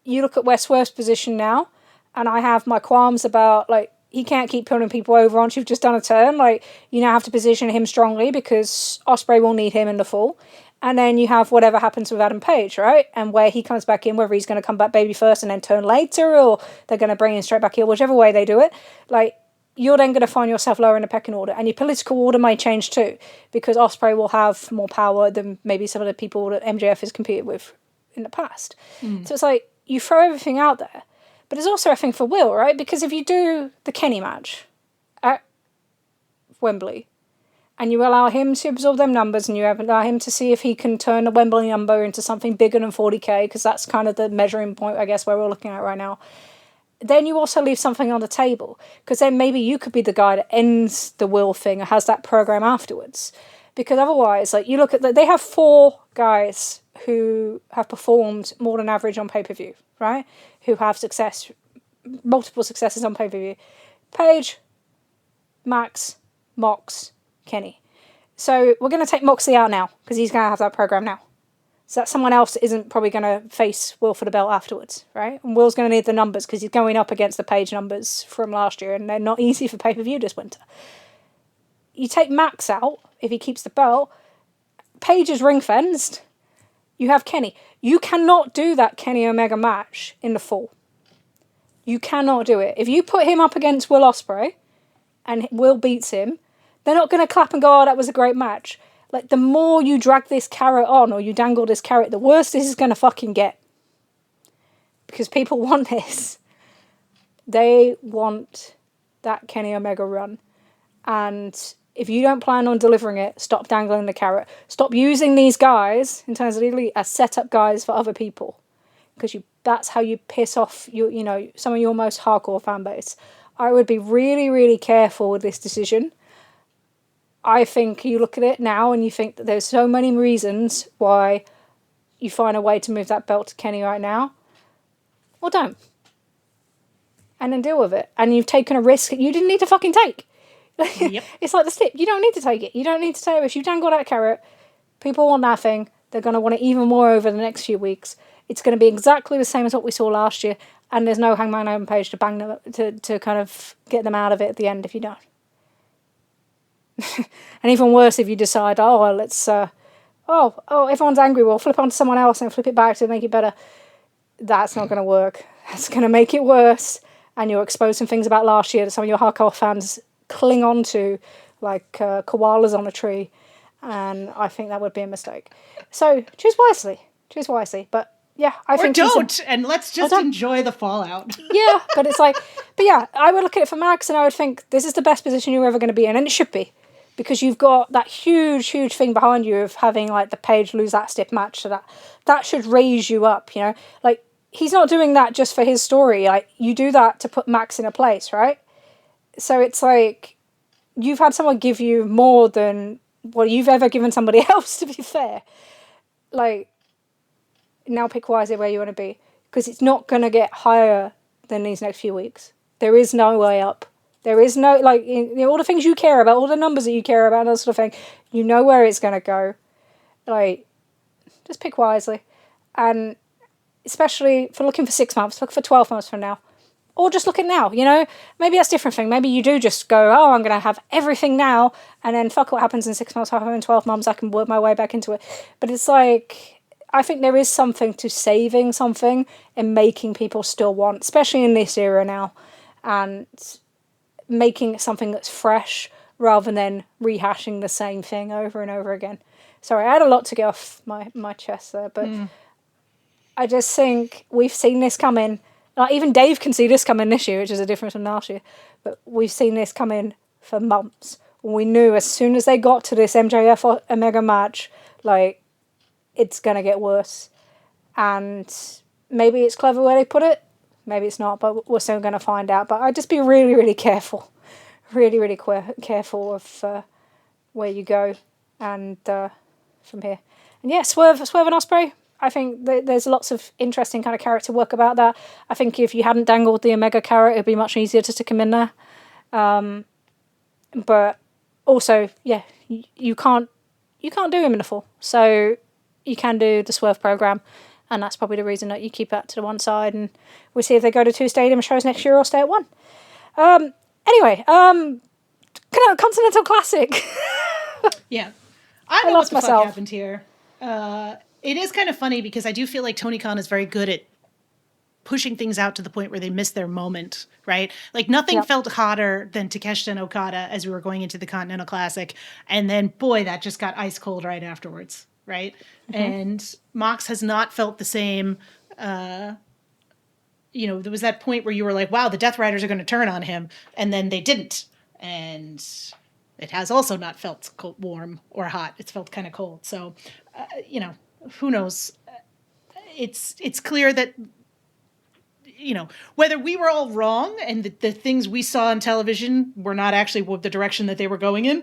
you look at where Swerve's position now, and I have my qualms about, like, he can't keep putting people over once you've just done a turn. Like, you now have to position him strongly because Ospreay will need him in the fall. And then you have whatever happens with Adam Page, right? And where he comes back in, whether he's going to come back baby first and then turn later, or they're going to bring him straight back here, whichever way they do it. Like, you're then going to find yourself lower in the pecking order. And your political order may change too, because Ospreay will have more power than maybe some of the people that MJF has competed with in the past. So it's like, you throw everything out there. But there's also a thing for Will, right? Because if you do the Kenny match at Wembley, and you allow him to absorb them numbers, and you allow him to see if he can turn the Wembley number into something bigger than 40k, because that's kind of the measuring point, I guess, where we're looking at right now. Then you also leave something on the table, because then maybe you could be the guy that ends the Will thing or has that program afterwards. Because otherwise, like, you look at they have 4 guys who have performed more than average on pay-per-view, right? Who have multiple successes on pay-per-view. Paige, Max, Mox, Kenny. So we're going to take Moxley out now because he's going to have that program now. So that's someone else that isn't probably going to face Will for the belt afterwards, right? And Will's going to need the numbers because he's going up against the Page numbers from last year, and they're not easy for pay-per-view this winter. You take Max out if he keeps the belt. Page is ring-fenced. You have Kenny. You cannot do that Kenny Omega match in the fall. You cannot do it. If you put him up against Will Ospreay and Will beats him, they're not going to clap and go, oh, that was a great match. Like, the more you drag this carrot on or you dangle this carrot, the worse this is going to fucking get. Because people want this. They want that Kenny Omega run. And if you don't plan on delivering it, stop dangling the carrot. Stop using these guys, in terms of the Elite, as set-up guys for other people. Because that's how you piss off some of your most hardcore fan base. I would be really, really careful with this decision. I think you look at it now and you think that there's so many reasons why you find a way to move that belt to Kenny right now. Well, don't. And then deal with it. And you've taken a risk that you didn't need to fucking take. Yep. It's like the slip. You don't need to take it. You don't need to take it. If you dangle that carrot, people want that thing. They're going to want it even more over the next few weeks. It's going to be exactly the same as what we saw last year. And there's no Hangman Adam Page to bang them, to kind of get them out of it at the end if you don't. And even worse if you decide, let's, everyone's angry, we'll flip on to someone else and flip it back to make it better. That's not going to work. That's going to make it worse. And you're exposing things about last year that some of your hardcore fans cling on to, like koalas on a tree. And I think that would be a mistake. So choose wisely. Choose wisely. But yeah, I think and let's just enjoy the fallout. Yeah, but it's like, I would look at it for Max and I would think this is the best position you're ever going to be in, and it should be, because you've got that huge, huge thing behind you of having like the Page lose that stiff match, so that should raise you up, like he's not doing that just for his story. Like, you do that to put Max in a place, right? So it's like you've had someone give you more than what you've ever given somebody else. To be fair, like. Now pick wisely where you want to be, because it's not going to get higher than these next few weeks. There is no way up. There is no, all the things you care about, all the numbers that you care about, that sort of thing, you know where it's going to go. Like, just pick wisely. And especially for looking for 6 months, look for 12 months from now. Or just look at now, Maybe that's a different thing. Maybe you do just go, I'm going to have everything now, and then fuck what happens in 6 months, in 12 months, I can work my way back into it. But it's like, I think there is something to saving something and making people still want, especially in this era now, and making something that's fresh rather than rehashing the same thing over and over again. Sorry, I had a lot to get off my chest there, but I just think we've seen this coming. Like, even Dave can see this coming this year, which is a difference from last year, but we've seen this coming for months. We knew as soon as they got to this MJF Omega match, like, it's going to get worse. And maybe it's clever where they put it. Maybe it's not, but we're soon going to find out. But I'd just be really, really careful. Really, really careful of where you go and from here. And yeah, Swerve and Ospreay. I think there's lots of interesting kind of character work about that. I think if you hadn't dangled the Omega carrot, it'd be much easier to stick him in there. But also, yeah, you can't do him in a full. So you can do the Swerve program, and that's probably the reason that you keep that to the one side, and we'll see if they go to 2 stadium shows next year or stay at 1. Anyway, Continental Classic. Yeah. I know what the fuck happened here. It is kind of funny because I do feel like Tony Khan is very good at pushing things out to the point where they miss their moment, right? Like, nothing felt hotter than Takeshita and Okada as we were going into the Continental Classic, and then, boy, that just got ice cold right afterwards. Right. Mm-hmm. And Mox has not felt the same. There was that point where you were like, wow, the Death Riders are going to turn on him. And then they didn't. And it has also not felt warm or hot. It's felt kind of cold. So, who knows? It's clear that, whether we were all wrong and the things we saw on television were not actually the direction that they were going in.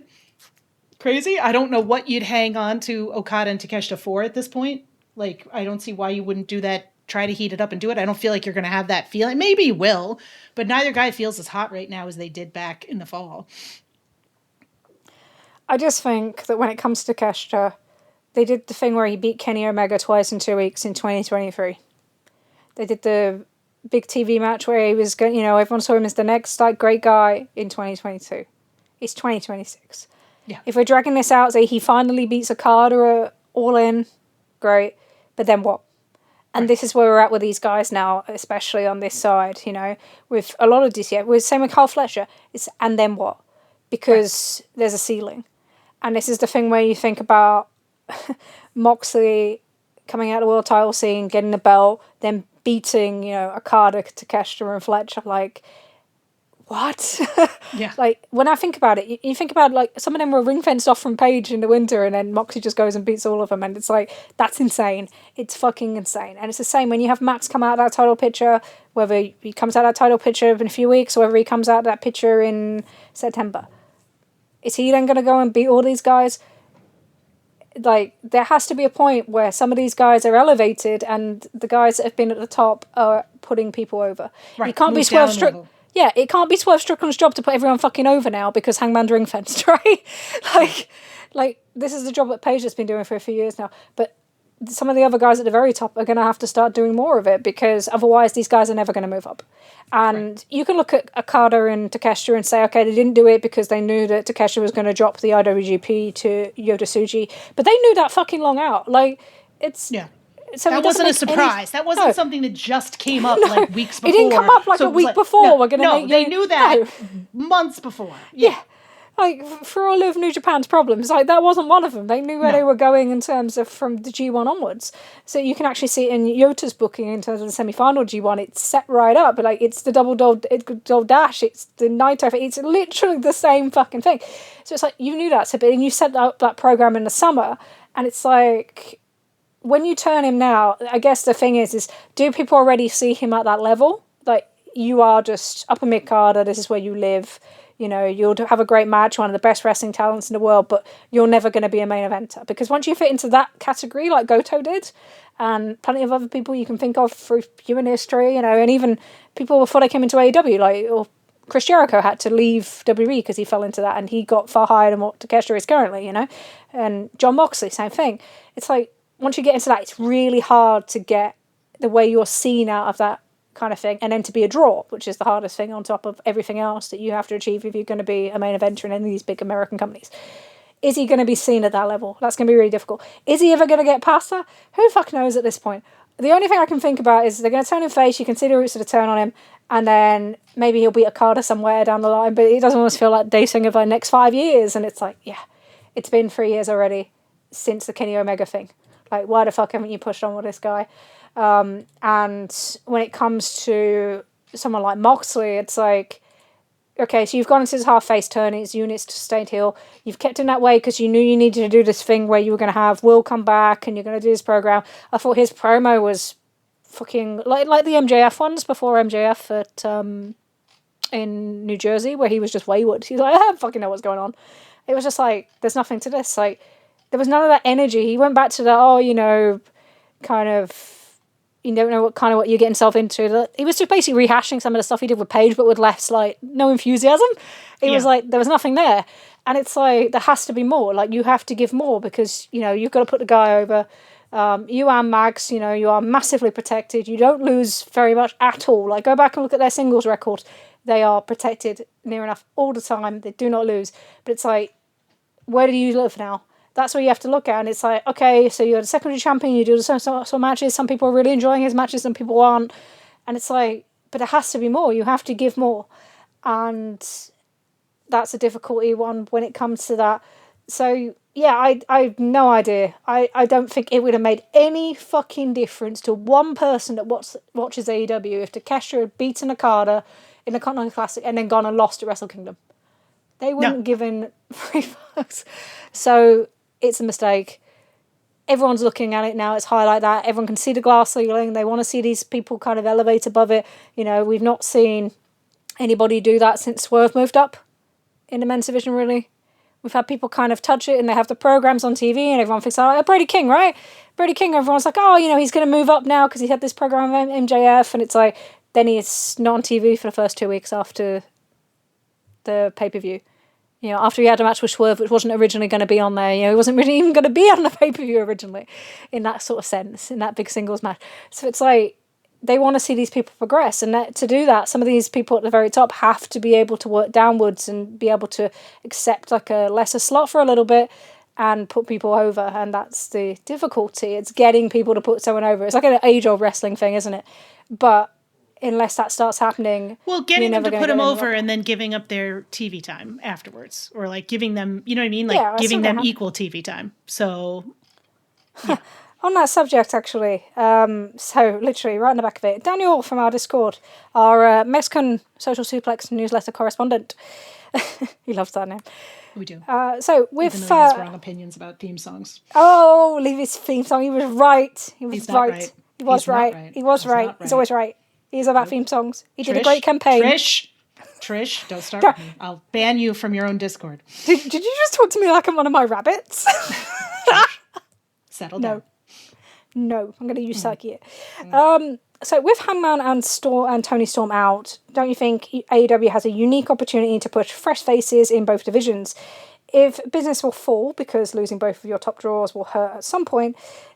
Crazy. I don't know what you'd hang on to Okada and Takeshita for at this point. Like, I don't see why you wouldn't do that, try to heat it up and do it. I don't feel like you're going to have that feeling. Maybe you will, but neither guy feels as hot right now as they did back in the fall. I just think that when it comes to Takeshita, they did the thing where he beat Kenny Omega twice in 2 weeks in 2023. They did the big TV match where he was, everyone saw him as the next great guy in 2022. It's 2026. Yeah. If we're dragging this out, say he finally beats Okada All In, great. But then what? And this is where we're at with these guys now, especially on this side, you know, with a lot of DCF. With same with Carl Fletcher. It's and then what? Because there's a ceiling. And this is the thing where you think about Moxley coming out of the world title scene, getting the belt, then beating, you know, Okada, Takeshita and Fletcher. Like, what? Yeah. Like, when I think about it, you think about, like, some of them were ring-fenced off from Paige in the winter, and then Moxley just goes and beats all of them, and it's like, that's insane. It's fucking insane. And it's the same when you have Max come out of that title picture, whether he comes out of that title picture in a few weeks, or whether he comes out of that picture in September. Is he then going to go and beat all these guys? Like, there has to be a point where some of these guys are elevated, and the guys that have been at the top are putting people over. Right. You can't be Swerve Strickland. Yeah, it can't be Swerve Strickland's job to put everyone fucking over now because Hangman's ring fenced, right? like this is the job that Paige has been doing for a few years now. But some of the other guys at the very top are going to have to start doing more of it because otherwise these guys are never going to move up. And you can look at Okada and Takeshita and say, okay, they didn't do it because they knew that Takeshita was going to drop the IWGP to Yota Tsuji. But they knew that fucking long out. Like, it's... Yeah. So that wasn't a surprise. That wasn't something that just came up like weeks before. It didn't come up like a week before. No, We're gonna they knew that months before. Yeah. Like, for all of New Japan's problems, like, that wasn't one of them. They knew where they were going in terms of from the G1 onwards. So you can actually see it in Yota's booking in terms of the semi-final G1. It's set right up. Like, it's the double dash. It's the Naito. It's literally the same fucking thing. So it's like, you knew that. So, but then you set up that program in the summer, and it's like... When you turn him now, I guess the thing is do people already see him at that level? Like, you are just upper mid-carder, this is where you live, you know, you'll have a great match, one of the best wrestling talents in the world, but you're never going to be a main eventer. Because once you fit into that category, like Goto did, and plenty of other people you can think of through human history, you know, and even people before they came into AEW, like, or Chris Jericho had to leave WWE because he fell into that, and he got far higher than what Takeshita is currently, you know? And John Moxley, same thing. It's like, once you get into that, it's really hard to get the way you're seen out of that kind of thing, and then to be a draw, which is the hardest thing on top of everything else that you have to achieve if you're going to be a main eventer in any of these big American companies. Is he going to be seen at that level? That's going to be really difficult. Is he ever going to get past that? Who fuck knows at this point? The only thing I can think about is they're going to turn him face, you can see the roots of the turn on him, and then maybe he'll beat Okada somewhere down the line, but it doesn't almost feel like Dave Singer for the next 5 years, and it's like, yeah, it's been 3 years already since the Kenny Omega thing. Like, why the fuck haven't you pushed on with this guy? And when it comes to someone like Moxley, it's like, okay, so you've gone into his half-face turn, his units to stayed heel. You've kept him that way because you knew you needed to do this thing where you were going to have Will come back and you're going to do this program. I thought his promo was fucking... Like the MJF ones before MJF at in New Jersey, where he was just wayward. He's like, I don't fucking know what's going on. It was just like, there's nothing to this. Like, there was none of that energy. He went back to the, you know, kind of, you don't know what you're getting yourself into. He was just basically rehashing some of the stuff he did with Paige, but with less, like, no enthusiasm. It was like, there was nothing there. And it's like, there has to be more. Like, you have to give more because, you know, you've got to put the guy over. You and Mags, you know, you are massively protected. You don't lose very much at all. Like, go back and look at their singles record. They are protected near enough all the time. They do not lose. But it's like, where do you live now? That's what you have to look at, and it's like, okay, so you're the secondary champion, you do some matches, some people are really enjoying his matches, some people aren't, and it's like, but there has to be more, you have to give more, and that's a difficulty one when it comes to that. So, yeah, I have no idea. I don't think it would have made any fucking difference to one person that watches AEW if Takeshita had beaten Okada in the Continental Classic and then gone and lost at Wrestle Kingdom. They wouldn't have given 3 fucks. So... it's a mistake. Everyone's looking at it now. It's high like that. Everyone can see the glass ceiling. They want to see these people kind of elevate above it. You know, we've not seen anybody do that since Swerve moved up in the men's division, really. We've had people kind of touch it and they have the programs on TV and everyone thinks, oh, Brady King, right? Brady King, everyone's like, oh, you know, he's going to move up now because he had this program on MJF. And it's like, then he's not on TV for the first 2 weeks after the pay-per-view. You know, after he had a match with Swerve, which wasn't originally going to be on there, you know, he wasn't really even going to be on the pay-per-view originally, in that sort of sense, in that big singles match. So it's like, they want to see these people progress, and to do that, some of these people at the very top have to be able to work downwards and be able to accept like a lesser slot for a little bit, and put people over, and that's the difficulty. It's getting people to put someone over. It's like an age-old wrestling thing, isn't it? But unless that starts happening, well, getting them to put them over and then giving up their TV time afterwards, or like giving them, you know what I mean, like giving them equal TV time. So, yeah. On that subject, actually, so literally right in the back of it, Daniel from our Discord, our Mexican Social Suplex newsletter correspondent. He loves that name. We do. So with even though he has wrong opinions about theme songs. Oh, leave his theme song. He was right. He was He's right. right. He was right. He was right. He's always right. He's about theme songs. He did a great campaign. Trish, don't start with me. I'll ban you from your own Discord. Did you just talk to me like I'm one of my rabbits? Settle down. No, I'm going to use Psyche. So with Hangman and Tony Storm out, don't you think AEW has a unique opportunity to push fresh faces in both divisions? If business will fall because losing both of your top drawers will hurt at some point,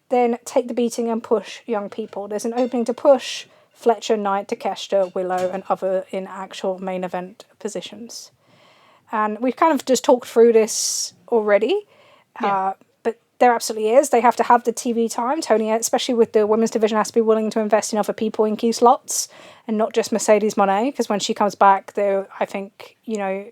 then take the beating and push young people. There's an opening to push Fletcher, Knight, Takeshita, Willow, and other in actual main event positions. And we've kind of just talked through this already. Yeah. But there absolutely is. They have to have the TV time. Tony, especially with the women's division, has to be willing to invest in other people in key slots and not just Mercedes Moné, because when she comes back, though, I think, it'd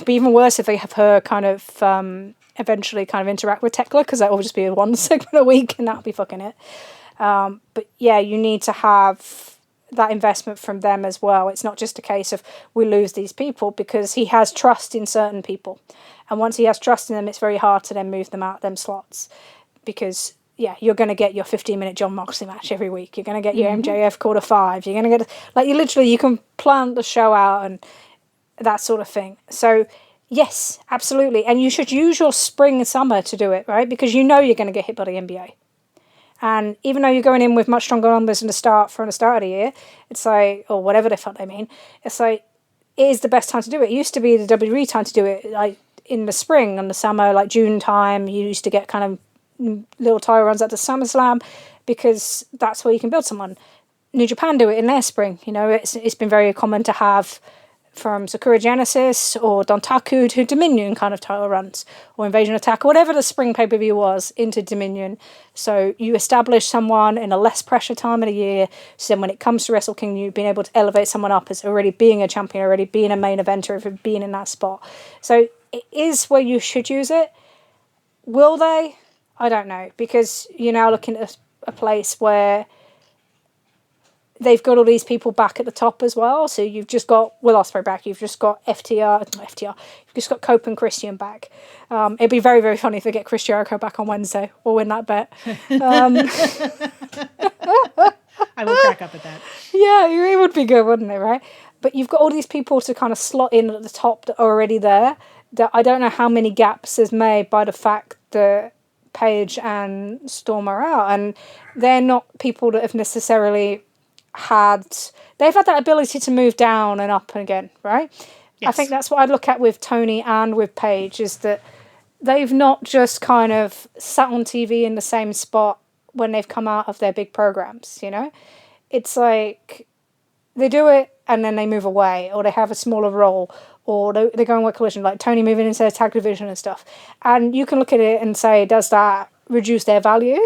be even worse if they have her kind of eventually kind of interact with Tekla, because that will just be one segment a week and that'll be fucking it. But yeah, you need to have that investment from them as well. It's not just a case of we lose these people, because he has trust in certain people. And once he has trust in them, it's very hard to then move them out of them slots, because you're going to get your 15-minute John Moxley match every week. You're going to get your MJF quarter 5. You're going to get, you can plan the show out and that sort of thing. So yes, absolutely. And you should use your spring and summer to do it, right? Because you're going to get hit by the NBA. And even though you're going in with much stronger numbers from the start of the year, it's like, or whatever the fuck they mean, it's like, it is the best time to do it. It used to be the WWE time to do it, like in the spring and the summer, like June time. You used to get kind of little title runs at the SummerSlam, because that's where you can build someone. New Japan do it in their spring. It's been very common to have from Sakura Genesis or Dontaku to Dominion kind of title runs, or Invasion Attack, or whatever the spring pay-per-view was, into Dominion. So you establish someone in a less pressure time of the year, so then when it comes to Wrestle Kingdom, you've been able to elevate someone up as already being a champion, already being a main eventer, for being in that spot. So it is where you should use it. Will they? I don't know, because you're now looking at a place where they've got all these people back at the top as well. So you've just got Will Ospreay back. You've just got FTR. You've just got Cope and Christian back. It'd be very, very funny if they get Chris Jericho back on Wednesday. We'll win that bet. I will crack up at that. Yeah, it would be good, wouldn't it, right? But you've got all these people to kind of slot in at the top that are already there. That I don't know how many gaps is made by the fact that Paige and Storm are out. And they're not people that have necessarily they've had that ability to move down and up and again, right? Yes. I think that's what I look at with Tony and with Paige, is that they've not just kind of sat on TV in the same spot when they've come out of their big programs, It's like they do it and then they move away, or they have a smaller role, or they go and work Collision, like Tony moving into their tag division and stuff. And you can look at it and say, does that reduce their value,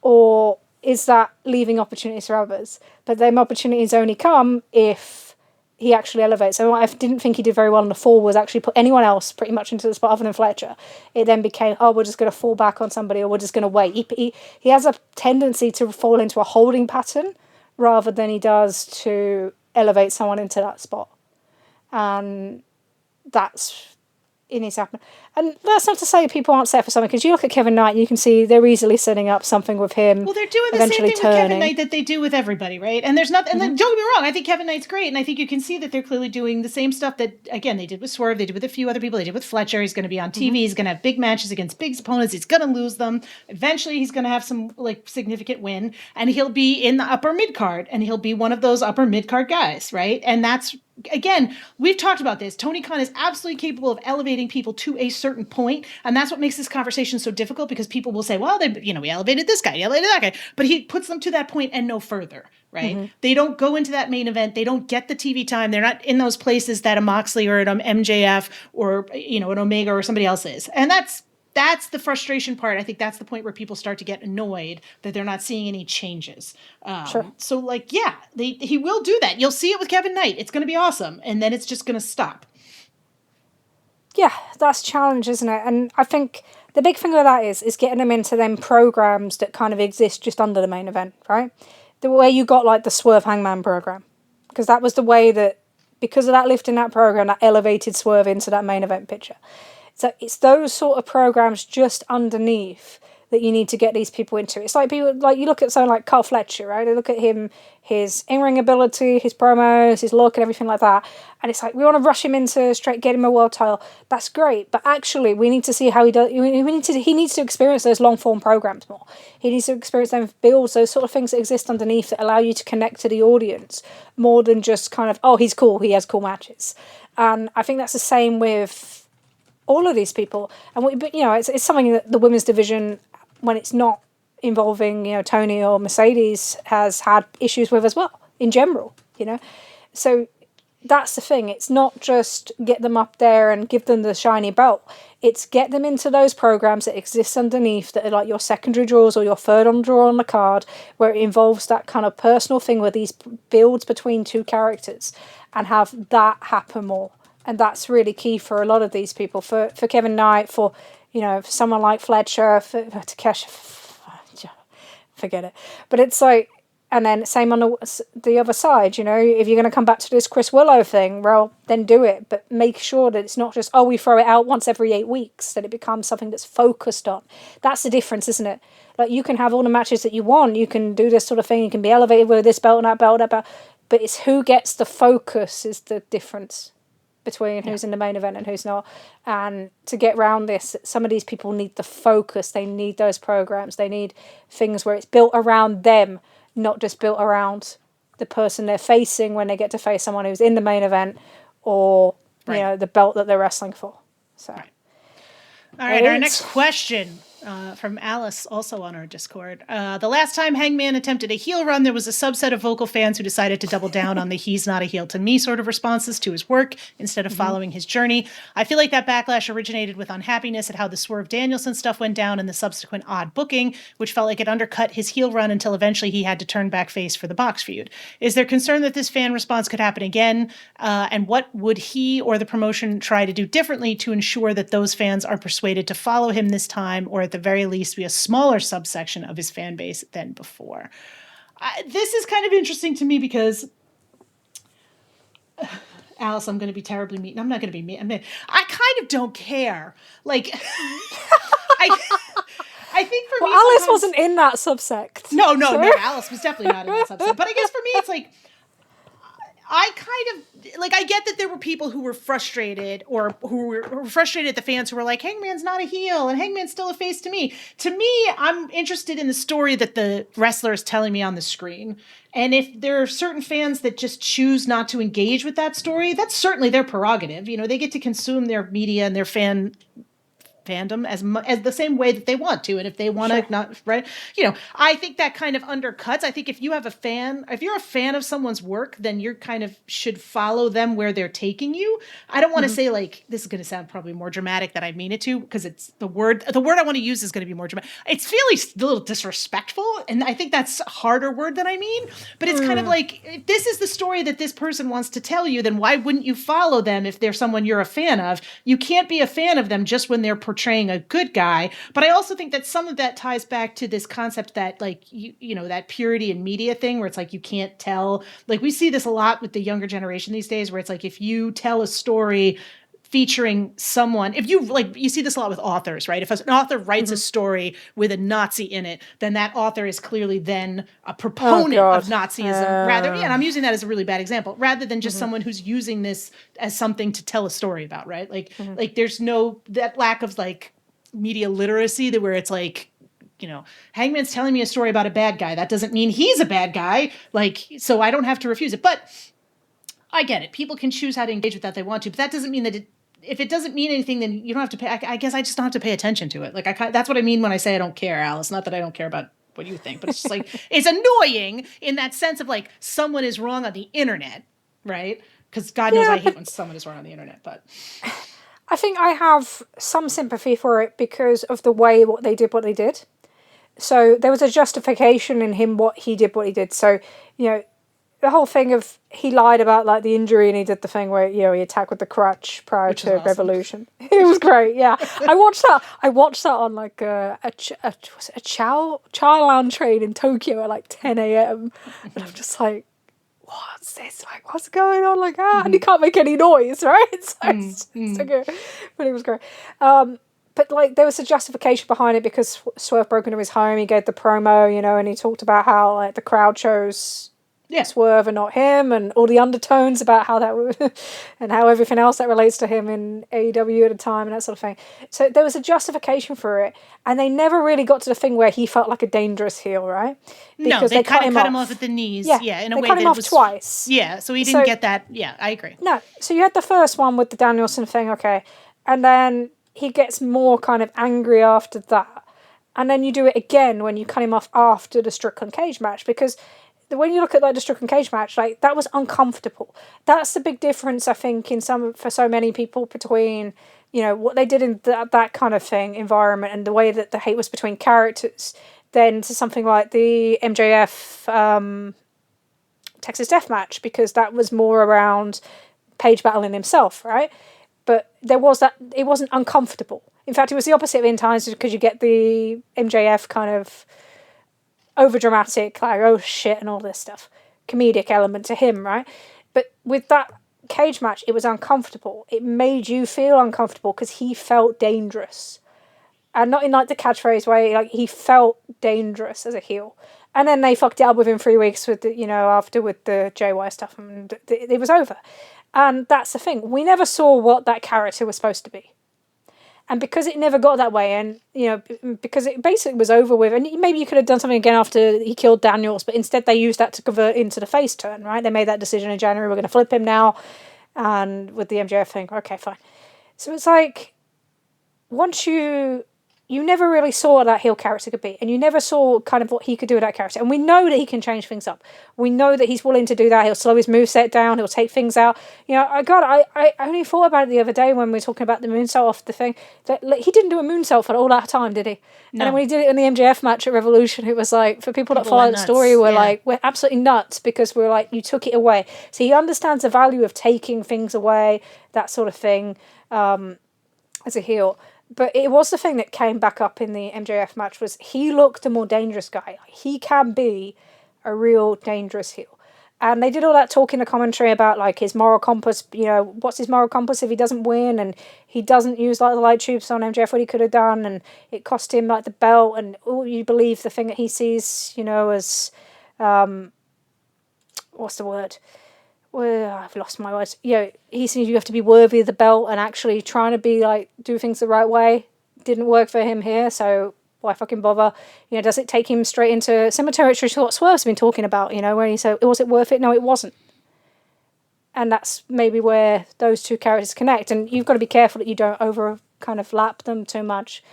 or is that leaving opportunities for others? But them opportunities only come if he actually elevates. So what I didn't think he did very well in the fall was actually put anyone else pretty much into the spot other than Fletcher. It then became, we're just going to fall back on somebody, or we're just going to wait. He has a tendency to fall into a holding pattern rather than he does to elevate someone into that spot. And it needs to happen. And that's not to say people aren't set for something, because you look at Kevin Knight and you can see they're easily setting up something with him. Well, they're doing the same thing with Kevin Knight that they do with everybody, right? And there's not, and don't get me wrong, I think Kevin Knight's great, and I think you can see that they're clearly doing the same stuff that, again, they did with Swerve, they did with a few other people, they did with Fletcher. He's going to be on TV, he's going to have big matches against big opponents, he's going to lose them. Eventually, he's going to have some significant win, and he'll be in the upper mid card, and he'll be one of those upper mid card guys, right? And that's again, we've talked about this. Tony Khan is absolutely capable of elevating people to a certain point, and that's what makes this conversation so difficult, because people will say, well, we elevated this guy, we elevated that guy, but he puts them to that point and no further, right? They don't go into that main event. They don't get the TV time. They're not in those places that a Moxley or an MJF or, an Omega or somebody else is. And that's the frustration part. I think that's the point where people start to get annoyed that they're not seeing any changes. Sure. So, he will do that. You'll see it with Kevin Knight. It's going to be awesome. And then it's just going to stop. Yeah, that's a challenge, isn't it? And I think the big thing with that is getting them into them programs that kind of exist just under the main event, right? The way you got like the Swerve Hangman program. Because that was the way that, because of that lift in that program, that elevated Swerve into that main event picture. So it's those sort of programs just underneath that you need to get these people into. It's like people, like you look at someone like Carl Fletcher, right? They look at him, his in-ring ability, his promos, his look and everything like that. And it's like, we want to rush him into straight, get him a world title. That's great. But actually, we need to see how he does. He needs to experience those long form programs more. He needs to experience them builds, those sort of things that exist underneath that allow you to connect to the audience more than just kind of, oh, he's cool, he has cool matches. And I think that's the same with all of these people. And it's something that the women's division, when it's not involving Tony or Mercedes, has had issues with as well in general. So that's the thing. It's not just get them up there and give them the shiny belt. It's get them into those programs that exist underneath that are like your secondary draws or your third on draw on the card, where it involves that kind of personal thing where these builds between two characters, and have that happen more. And that's really key for a lot of these people. For Kevin Knight, for someone like Fletcher, for Takeshita, forget it. But it's like, and then same on the other side, if you're going to come back to this Chris Willow thing, well, then do it. But make sure that it's not just, we throw it out once every 8 weeks, that it becomes something that's focused on. That's the difference, isn't it? Like, you can have all the matches that you want. You can do this sort of thing. You can be elevated with this belt and that belt, but it's who gets the focus is the difference between who's in the main event and who's not. And to get around this, some of these people need the focus. They need those programs. They need things where it's built around them, not just built around the person they're facing when they get to face someone who's in the main event or the belt that they're wrestling for. So, all right, our next question from Alice, also on our Discord. The last time Hangman attempted a heel run, there was a subset of vocal fans who decided to double down on the he's not a heel to me sort of responses to his work instead of following his journey. I feel like that backlash originated with unhappiness at how the Swerve Danielson stuff went down and the subsequent odd booking, which felt like it undercut his heel run until eventually he had to turn back face for the box feud. Is there concern that this fan response could happen again? And what would he or the promotion try to do differently to ensure that those fans are persuaded to follow him this time, or at the very least be a smaller subsection of his fan base than before? This is kind of interesting to me because, Alice, I'm going to be terribly mean. I'm not going to be mean. I kind of don't care. Like, I think for me, Alice wasn't in that subsect. No, Alice was definitely not in that subsect. But I guess for me, it's like, I kind of, like, I get that there were people who were frustrated or who were frustrated at the fans who were like, Hangman's not a heel and Hangman's still a face to me. To me, I'm interested in the story that the wrestler is telling me on the screen. And if there are certain fans that just choose not to engage with that story, that's certainly their prerogative. They get to consume their media and their fandom as the same way that they want to, and if they want to not, right, I think that kind of undercuts. I think if you're a fan of someone's work, then you're kind of should follow them where they're taking you. I don't want to say, like, this is going to sound probably more dramatic than I mean it to, because it's the word I want to use is going to be more dramatic. It's really a little disrespectful, and I think that's a harder word than I mean, but it's kind of like, if this is the story that this person wants to tell you, then why wouldn't you follow them if they're someone you're a fan of? You can't be a fan of them just when they're portraying a good guy. But I also think that some of that ties back to this concept that, like, that purity in media thing where it's like you can't tell. Like, we see this a lot with the younger generation these days, where it's like, if you tell a story featuring someone, if you see this a lot with authors, right? If an author writes a story with a Nazi in it, then that author is clearly then a proponent of Nazism, and I'm using that as a really bad example, rather than just someone who's using this as something to tell a story about, right? Like there's no, that lack of, like, media literacy that where it's like, Hangman's telling me a story about a bad guy. That doesn't mean he's a bad guy. Like, so I don't have to refuse it. But I get it. People can choose how to engage with that they want to, but that doesn't mean that if it doesn't mean anything, then you don't have to pay. I guess I just don't have to pay attention to it. Like that's what I mean when I say I don't care, Alice. Not that I don't care about what you think, but it's just like, it's annoying in that sense of like someone is wrong on the internet, right? Because God knows I hate when someone is wrong on the internet, but... I think I have some sympathy for it because of the way what they did. So there was a justification in him what he did. So, you know, the whole thing of he lied about like the injury and he did the thing where, you know, he attacked with the crutch prior to awesome. Revolution. It was great, yeah. I watched that on like a chow lounge train in Tokyo at like 10 a.m. And I'm just like, what's this? Like, what's going on? Like, and he can't make any noise, right? It's so good. But it was great. But like, there was a justification behind it because Swerve broke into his home. He gave the promo, you know, and he talked about how like the crowd chose Swerve and not him, and all the undertones about how that and how everything else that relates to him in AEW at the time and that sort of thing. So there was a justification for it, and they never really got to the thing where he felt like a dangerous heel, right? Because no, they cut him off at the knees. Yeah, in a way cut him that off was twice. Yeah, so he didn't get that. Yeah, I agree. No, so you had the first one with the Danielson thing, okay, and then he gets more kind of angry after that, and then you do it again when you cut him off after the Strickland cage match, because when you look at like the Strickland cage match, like that was uncomfortable. That's the big difference, I think, for so many people between, you know, what they did in that kind of thing environment and the way that the hate was between characters, then to something like the MJF Texas Death Match, because that was more around Page battling himself, right? But there was that, it wasn't uncomfortable. In fact, it was the opposite in times because you get the MJF kind of overdramatic, like, oh shit, and all this stuff. Comedic element to him, right? But with that cage match, it was uncomfortable. It made you feel uncomfortable because he felt dangerous. And not in like the catchphrase way, like he felt dangerous as a heel. And then they fucked it up within 3 weeks with the, you know, after with the JY stuff, and it was over. And that's the thing. We never saw what that character was supposed to be. And because it never got that way, and, you know, because it basically was over with, and maybe you could have done something again after he killed Daniels, but instead they used that to convert into the face turn, right? They made that decision in January, we're going to flip him now, and with the MJF thing, okay, fine. So it's like, once you never really saw what that heel character could be, and you never saw kind of what he could do with that character. And we know that he can change things up. We know that he's willing to do that. He'll slow his moveset down. He'll take things out. You know, I only thought about it the other day when we were talking about the moonsault off the thing. That like, he didn't do a moonsault for all that time, did he? No. And then when he did it in the MJF match at Revolution, it was like, for people that follow the story, we're absolutely nuts because we're like, you took it away. So he understands the value of taking things away, that sort of thing, as a heel. But it was the thing that came back up in the MJF match was he looked a more dangerous guy. He can be a real dangerous heel. And they did all that talk in the commentary about like his moral compass, you know, what's his moral compass if he doesn't win and he doesn't use like the light tubes on MJF, what he could have done, and it cost him like the belt, and you believe the thing that he sees, you know, as what's the word? Well, I've lost my words. You know, he seems you have to be worthy of the belt, and actually trying to be like do things the right way didn't work for him here. So why fucking bother? You know, does it take him straight into similar territory to what Swerve's been talking about? You know, where he said, "Was it worth it?" No, it wasn't. And that's maybe where those two characters connect. And you've got to be careful that you don't over kind of lap them too much.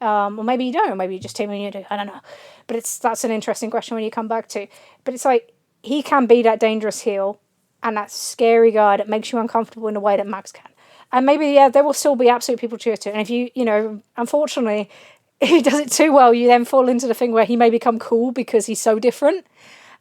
Or maybe you don't. Or maybe you just team and you do. I don't know. But that's an interesting question when you come back to. But it's like he can be that dangerous heel and that scary guy that makes you uncomfortable in a way that Max can. And maybe, yeah, there will still be absolute people cheer to. And if you know, unfortunately, if he does it too well, you then fall into the thing where he may become cool because he's so different.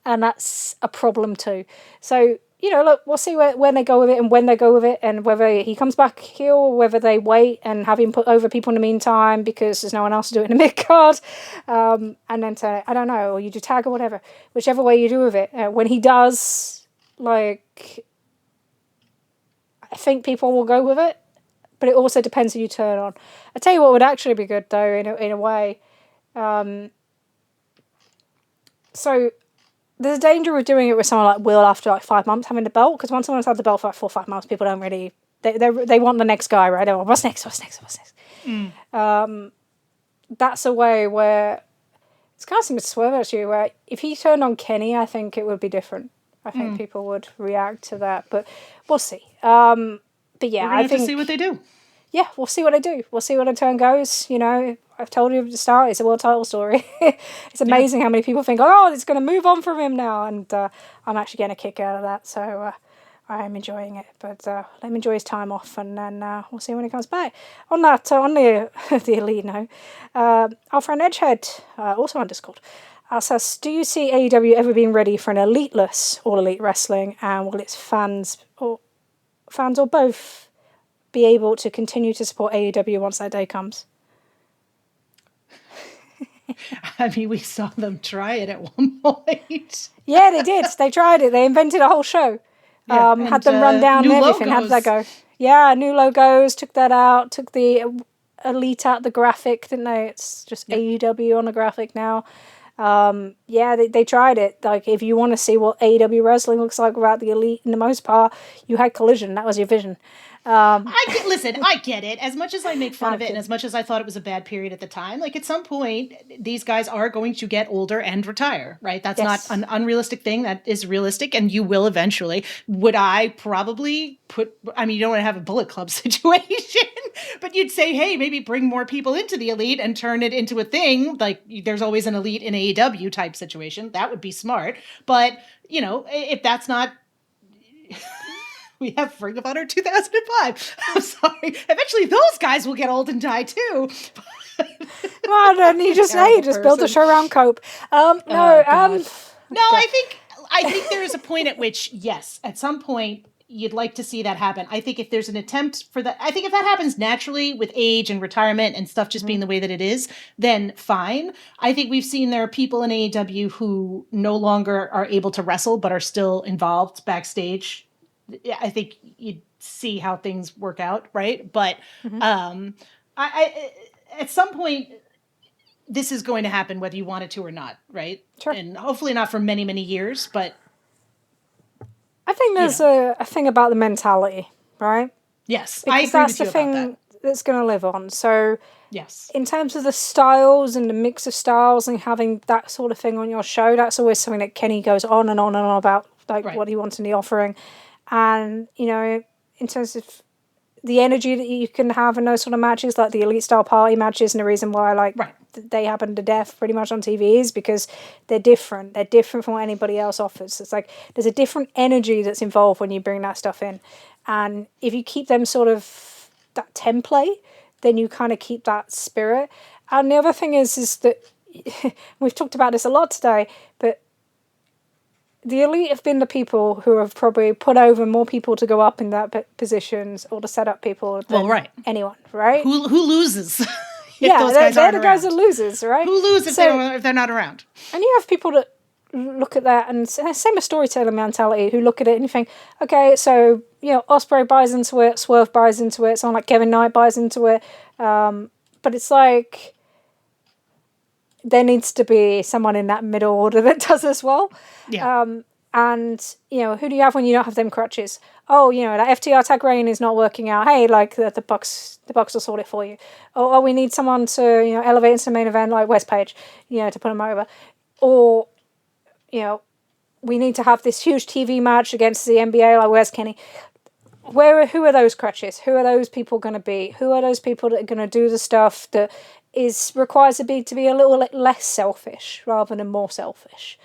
And that's a problem too. So, you know, look, we'll see when they go with it and when they go with it, and whether he comes back heel or whether they wait and have him put over people in the meantime because there's no one else to do it in the mid-card. And then I don't know, or you do tag or whatever. Whichever way you do with it. When he does... Like, I think people will go with it, but it also depends who you turn on. I tell you what would actually be good though, in a way. So there's a danger of doing it with someone like Will after like 5 months having the belt, because once someone's had the belt for like 4 or 5 months, people don't really they want the next guy, right? They want what's next. That's a way where it's kind of similar to Swerve actually, where if he turned on Kenny, I think it would be different. I think people would react to that, but we'll see. But yeah, We're gonna have to see what they do. Yeah, we'll see what they do. We'll see what the turn goes. You know, I've told you at the start, it's a world title story. It's amazing how many people think, oh, it's going to move on from him now, and I'm actually getting a kick out of that. So I am enjoying it. But let him enjoy his time off, and then we'll see when he comes back. On that, on the the Elite note, our friend Edgehead, also on Discord, asks, do you see AEW ever being ready for an elite-less All Elite Wrestling, and will its fans or both be able to continue to support AEW once that day comes? I mean, we saw them try it at one point. Yeah, they did. They tried it. They invented a whole show. Had them run down and everything. How did that go? Yeah, new logos, took that out, took the Elite out the graphic, didn't they? It's just AEW on the graphic now. Yeah, they tried it. Like, if you want to see what AEW wrestling looks like without the Elite, in the most part, you had Collision. That was your vision. I get it. As much as I make fun of it, and as much as I thought it was a bad period at the time, like, at some point, these guys are going to get older and retire, right? That's not an unrealistic thing. That is realistic, and you will eventually. Would I probably I mean, you don't want to have a Bullet Club situation, but you'd say, hey, maybe bring more people into the Elite and turn it into a thing. Like, there's always an Elite in AEW type situation. That would be smart. But, you know, if that's not... We have Ring of Honor 2005. I'm sorry. Eventually, those guys will get old and die too. Well, then you just build a show around Cope. No, I think there is a point at which, yes, at some point you'd like to see that happen. I think if there's an attempt for that, I think if that happens naturally with age and retirement and stuff just being the way that it is, then fine. I think we've seen there are people in AEW who no longer are able to wrestle but are still involved backstage. I think you'd see how things work out, right? But I at some point, this is going to happen whether you want it to or not, right? Sure. And hopefully not for many, many years, but... I think there's a thing about the mentality, right? Yes, because I agree that's with you the thing about that. That's going to live on. So yes, in terms of the styles and the mix of styles and having that sort of thing on your show, that's always something that Kenny goes on and on and on about, like what he wants in the offering. And, you know, in terms of the energy that you can have in those sort of matches, like the Elite Style Party matches, and the reason why, they happen to death pretty much on TV is because they're different. They're different from what anybody else offers. It's like there's a different energy that's involved when you bring that stuff in. And if you keep them sort of that template, then you kind of keep that spirit. And the other thing is that we've talked about this a lot today, but the Elite have been the people who have probably put over more people to go up in that positions or to set up people than anyone, right? Who loses? Those guys they're the guys that loses, right? Who lose if they're not around? And you have people that look at that and same as storytelling mentality, who look at it and you think, okay, so, you know, Ospreay buys into it, Swerve buys into it, someone like Kevin Knight buys into it, but it's like there needs to be someone in that middle order that does as well. Yeah. And, you know, who do you have when you don't have them crutches? Oh, you know, that FTR tag reign is not working out. Hey, like the Bucks will sort it for you. Oh, we need someone to, you know, elevate into the main event like West Page, you know, to put them over. Or, you know, we need to have this huge TV match against the NBA, like where's Kenny? Who are those crutches? Who are those people going to be? Who are those people that are going to do the stuff that requires to be a little less selfish rather than more selfish?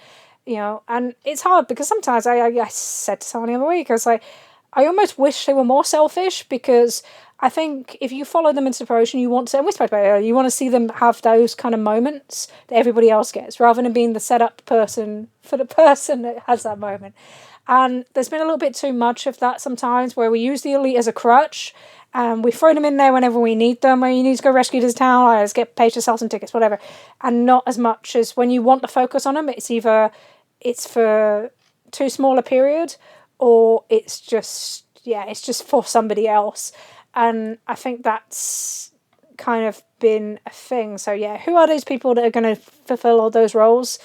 You know, and it's hard because sometimes I said to someone the other week, I was like, I almost wish they were more selfish because I think if you follow them into the promotion, you want to, and we spoke about it, you want to see them have those kind of moments that everybody else gets rather than being the setup person for the person that has that moment. And there's been a little bit too much of that sometimes where we use the Elite as a crutch and we throw them in there whenever we need them, when you need to go rescue this town, or let's get paid to sell some tickets, whatever. And not as much as when you want to focus on them, it's either it's for too small a period or it's just for somebody else. And I think that's kind of been a thing. So yeah, who are these people that are going to fulfill all those roles?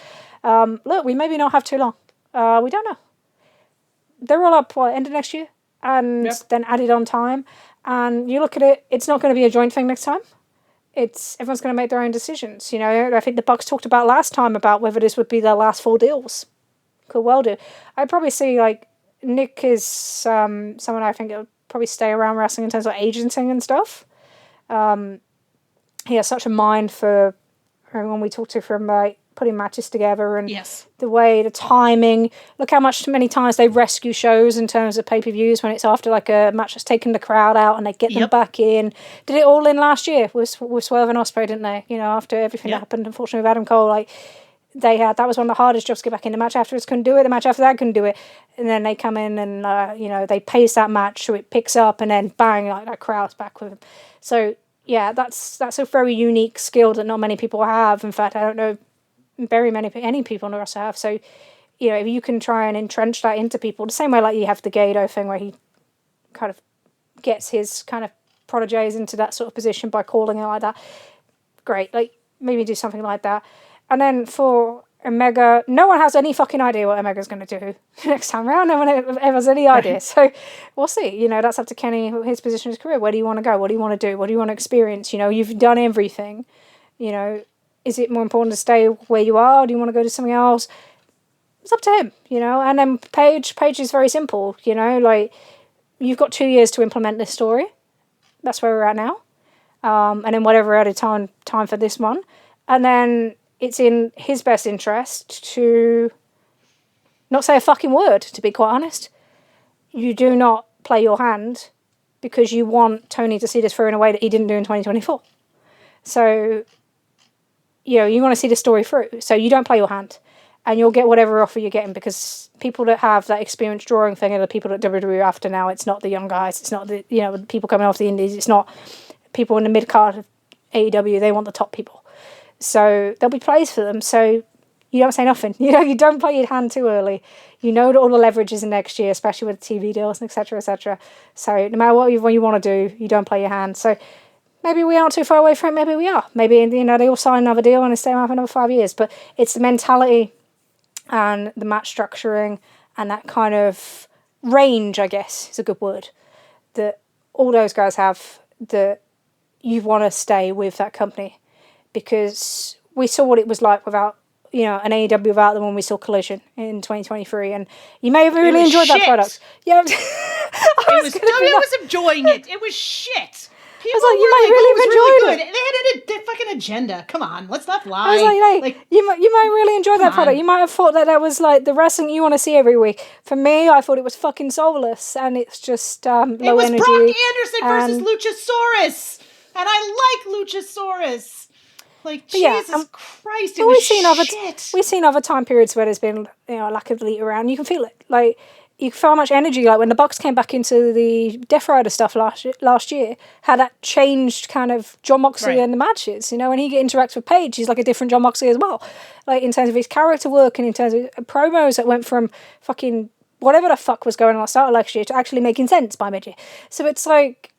Look, we maybe not have too long. We don't know. They're all up end of next year and then added on time. And you look at it, it's not going to be a joint thing next time. Everyone's going to make their own decisions. You know, I think the Bucks talked about last time about whether this would be their last 4 deals. could well do. I'd probably see, like, Nick is someone I think that would probably stay around wrestling in terms of agenting and stuff. He has such a mind for everyone we talk to, from like putting matches together and the timing. Look how many times they rescue shows in terms of pay-per-views when it's after like a match that's taken the crowd out and they get them back in. Did it all in last year with Swerve and Ospreay, didn't they? You know, after everything that happened, unfortunately, with Adam Cole, like, that was one of the hardest jobs to get back in. The match afterwards couldn't do it. The match after that couldn't do it. And then they come in and, they pace that match so it picks up, and then bang, like, that crowd's back with them. So, yeah, that's a very unique skill that not many people have. In fact, I don't know any people in the roster have. So, if you can try and entrench that into people, the same way like you have the Gato thing where he kind of gets his kind of proteges into that sort of position by calling it like that. Great. Like, maybe do something like that. And then for Omega, no one has any fucking idea what Omega's going to do next time around. No one ever has any idea. So we'll see. That's up to Kenny, his position in his career. Where do you want to go? What do you want to do? What do you want to experience? You've done everything. Is it more important to stay where you are? Do you want to go to something else? It's up to him, And then Paige is very simple, like, you've got 2 years to implement this story. That's where we're at now. And then whatever added time for this one. And then it's in his best interest to not say a fucking word, to be quite honest. You do not play your hand because you want Tony to see this through in a way that he didn't do in 2024. So, you want to see the story through. So you don't play your hand. And you'll get whatever offer you're getting, because people that have that experience drawing thing are the people that WWE are after now. It's not the young guys. It's not the, people coming off the indies. It's not people in the mid-card of AEW. They want the top people. So there'll be plays for them. So you don't say nothing. You don't play your hand too early. You know that all the leverage is in next year, especially with TV deals, et cetera, et cetera. So no matter what you want to do, you don't play your hand. So maybe we aren't too far away from it. Maybe we are. Maybe, they all sign another deal and they stay around for another 5 years. But it's the mentality and the match structuring and that kind of range, I guess, is a good word, that all those guys have, that you want to stay with that company. Because we saw what it was like without, an AEW without them when we saw Collision in 2023, and you may have really enjoyed that product. Yeah, I was enjoying it. It was shit. People you might really have enjoyed it. They had a fucking agenda. Come on, let's not lie. I was you might really enjoy that product. You might have thought that was like the wrestling you want to see every week. For me, I thought it was fucking soulless, and it's just low energy. It was Brock Anderson versus Luchasaurus, and I like Luchasaurus. Like, Jesus Christ, it was shit. We've seen other time periods where there's been a lack of elite around. You can feel it. Like, you feel how much energy, like when the Bucks came back into the Death Rider stuff last year, how that changed kind of Jon Moxley in the matches. When he interacts with Paige, he's like a different Jon Moxley as well. Like, in terms of his character work and in terms of promos that went from fucking whatever the fuck was going on at the start of last year to actually making sense by mid-year. So it's like,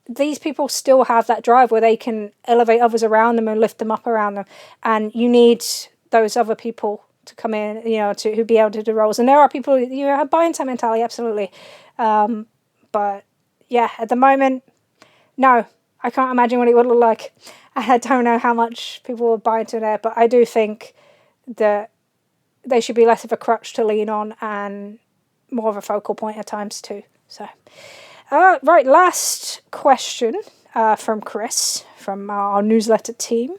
these people still have that drive where they can elevate others around them and lift them up around them. And you need those other people to come in, to be able to do roles. And there are people, have buy into mentality, absolutely. But yeah, at the moment, no, I can't imagine what it would look like. I don't know how much people will buy into there, but I do think that they should be less of a crutch to lean on and more of a focal point at times too. So, right, last question from Chris from our newsletter team.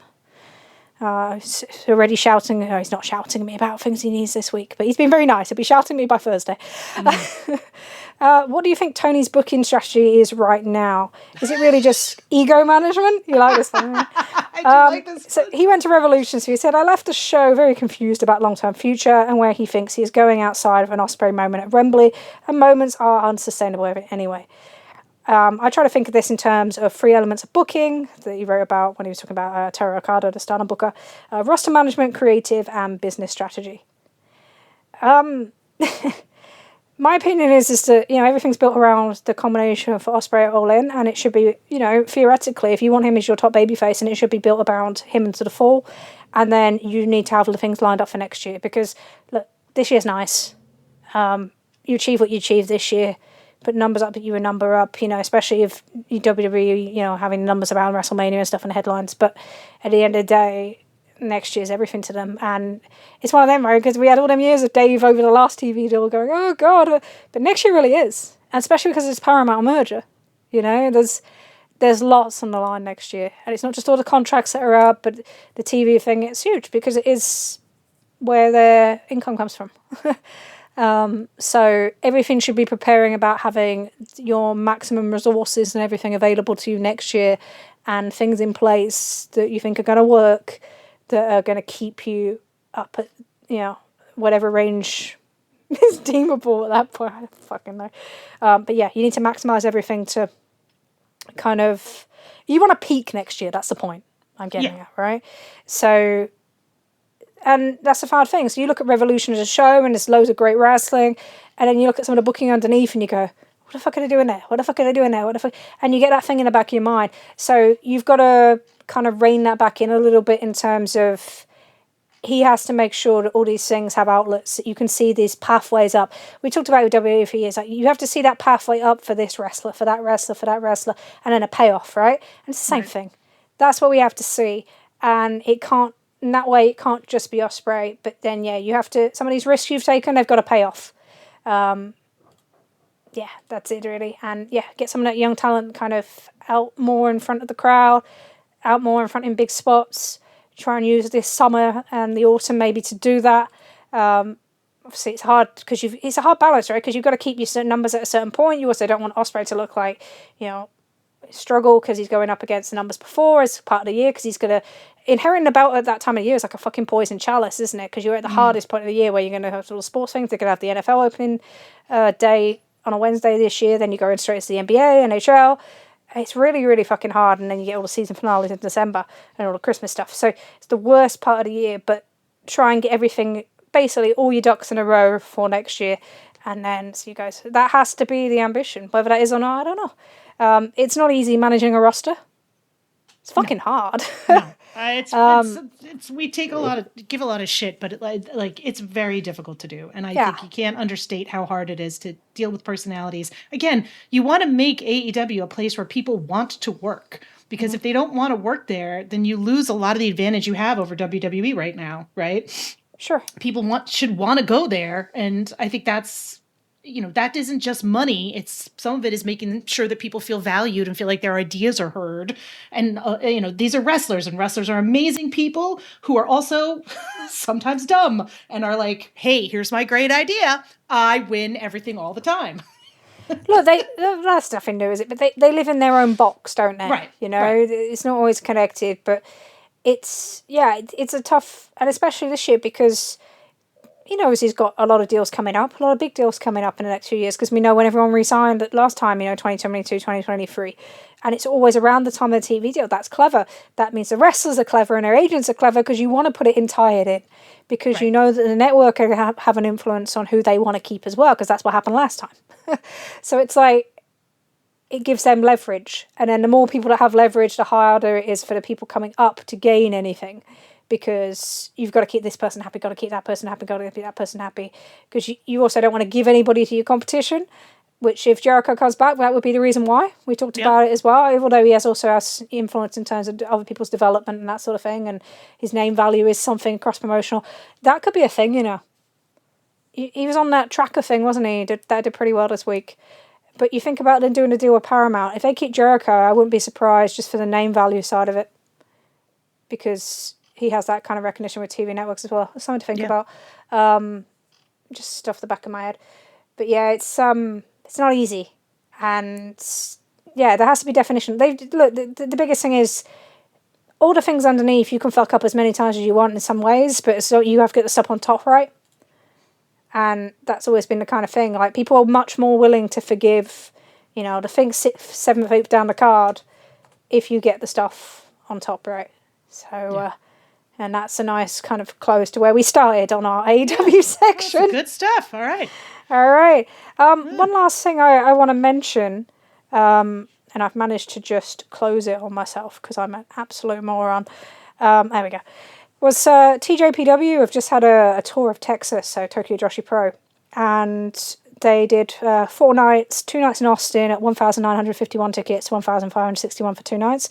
He's already shouting. No, he's not shouting at me about things he needs this week, but he's been very nice. He'll be shouting at me by Thursday. What do you think Tony's booking strategy is right now? Is it really just ego management? You like this one? I do like this one. So he went to Revolution, so he said, I left the show very confused about long-term future and where he thinks he is going outside of an Ospreay moment at Wembley, and moments are unsustainable anyway. I try to think of this in terms of 3 elements of booking that he wrote about when he was talking about Terra Okada, the Stardom booker, roster management, creative, and business strategy. My opinion is that, everything's built around the combination for Ospreay at All In, and it should be, theoretically, if you want him as your top babyface, and it should be built around him into the fall, and then you need to have the things lined up for next year, because, look, this year's nice. You achieve what you achieved this year. Put numbers up, you a number up, especially if WWE, having numbers around WrestleMania and stuff in the headlines. But at the end of the day, next year's everything to them. And it's one of them, right? Because we had all them years of Dave over the last TV deal going, oh God, but next year really is. And especially because it's Paramount merger, you know, there's lots on the line next year. And it's not just all the contracts that are up, but the TV thing, it's huge because it is where their income comes from. So everything should be preparing about having your maximum resources and everything available to you next year, and things in place that you think are going to work, that are going to keep you up at, you know, whatever range is deemable at that point. I don't fucking know. But yeah, you need to maximize everything to kind of, you want to peak next year. That's the point I'm getting at, right? So, and that's a hard thing. So you look at Revolution as a show and there's loads of great wrestling, and then you look at some of the booking underneath and you go, what the fuck are they doing there? What the fuck are they doing there? What the fuck? And you get that thing in the back of your mind. So you've got to kind of rein that back in a little bit in terms of, he has to make sure that all these things have outlets, that you can see these pathways up. We talked about WWE for years. Like, you have to see that pathway up for this wrestler, for that wrestler, for that wrestler, and then a payoff, right? And it's the same thing. That's what we have to see. And it can't, in that way, it can't just be Ospreay. But then, yeah, you have to, some of these risks you've taken, they've got to pay off. Yeah, that's it really. And yeah, get some of that young talent kind of out more in front of the crowd, out more in front in big spots. Try and use this summer and the autumn maybe to do that. Obviously, it's hard because it's a hard balance, right? Because you've got to keep your certain numbers at a certain point. You also don't want Ospreay to look like, you know, struggle because he's going up against the numbers before as part of the year, because he's going to inheriting the belt at that time of year is like a fucking poison chalice, isn't it? Because you're at the hardest point of the year where you're going to have all the sports things. They're going to have the NFL opening day on a Wednesday this year. Then you go in straight to the NBA, NHL. It's really, really fucking hard. And then you get all the season finales in December and all the Christmas stuff. So it's the worst part of the year, but try and get everything, basically all your ducks in a row for next year. And then, so you guys, that has to be the ambition. Whether that is or not, I don't know. It's not easy managing a roster. It's fucking hard. No. It's we take give a lot of shit, but it's very difficult to do. And I think you can't understate how hard it is to deal with personalities. Again, you want to make AEW a place where people want to work, because if they don't want to work there, then you lose a lot of the advantage you have over WWE right now, right? Sure. People should want to go there. And I think that's, you know, that isn't just money. It's, some of it is making sure that people feel valued and feel like their ideas are heard. And, you know, these are wrestlers, and wrestlers are amazing people who are also sometimes dumb and are like, hey, here's my great idea. I win everything all the time. Look, that's nothing new, is it? But they live in their own box, don't they? Right. You know, it's not always connected, but it's a tough, and especially this year because, you know, he's got a lot of deals coming up, a lot of big deals coming up in the next few years, because we know when everyone re-signed last time, you know, 2022, 2023, and it's always around the time of the TV deal. That's clever. That means the wrestlers are clever and their agents are clever, because you want to put it in, tie it in, because you know that the network have an influence on who they want to keep as well, because that's what happened last time. So it's like, it gives them leverage, and then the more people that have leverage, the harder it is for the people coming up to gain anything. Because you've got to keep this person happy, got to keep that person happy, got to keep that person happy. Because you also don't want to give anybody to your competition, which if Jericho comes back, that would be the reason why. We talked about it as well, although he also has influence in terms of other people's development and that sort of thing, and his name value is something cross-promotional. That could be a thing, you know. He was on that tracker thing, wasn't he? That did pretty well this week. But you think about them doing a deal with Paramount. If they keep Jericho, I wouldn't be surprised just for the name value side of it. Because he has that kind of recognition with TV networks as well. It's something to think about. Just off the back of my head. But yeah, it's not easy. And yeah, there has to be definition. The biggest thing is, all the things underneath you can fuck up as many times as you want in some ways, but so you have to get the stuff on top right. And that's always been the kind of thing. Like, people are much more willing to forgive, you know, the thing 7th, 8th down the card if you get the stuff on top right. So, and that's a nice kind of close to where we started on our AEW section. That's good stuff. All right. One last thing I want to mention, and I've managed to just close it on myself because I'm an absolute moron. There we go. Was TJPW have just had a tour of Texas, so Tokyo Joshi Pro, and They did 4 nights, 2 nights in Austin at 1,951 tickets, 1,561 for 2 nights.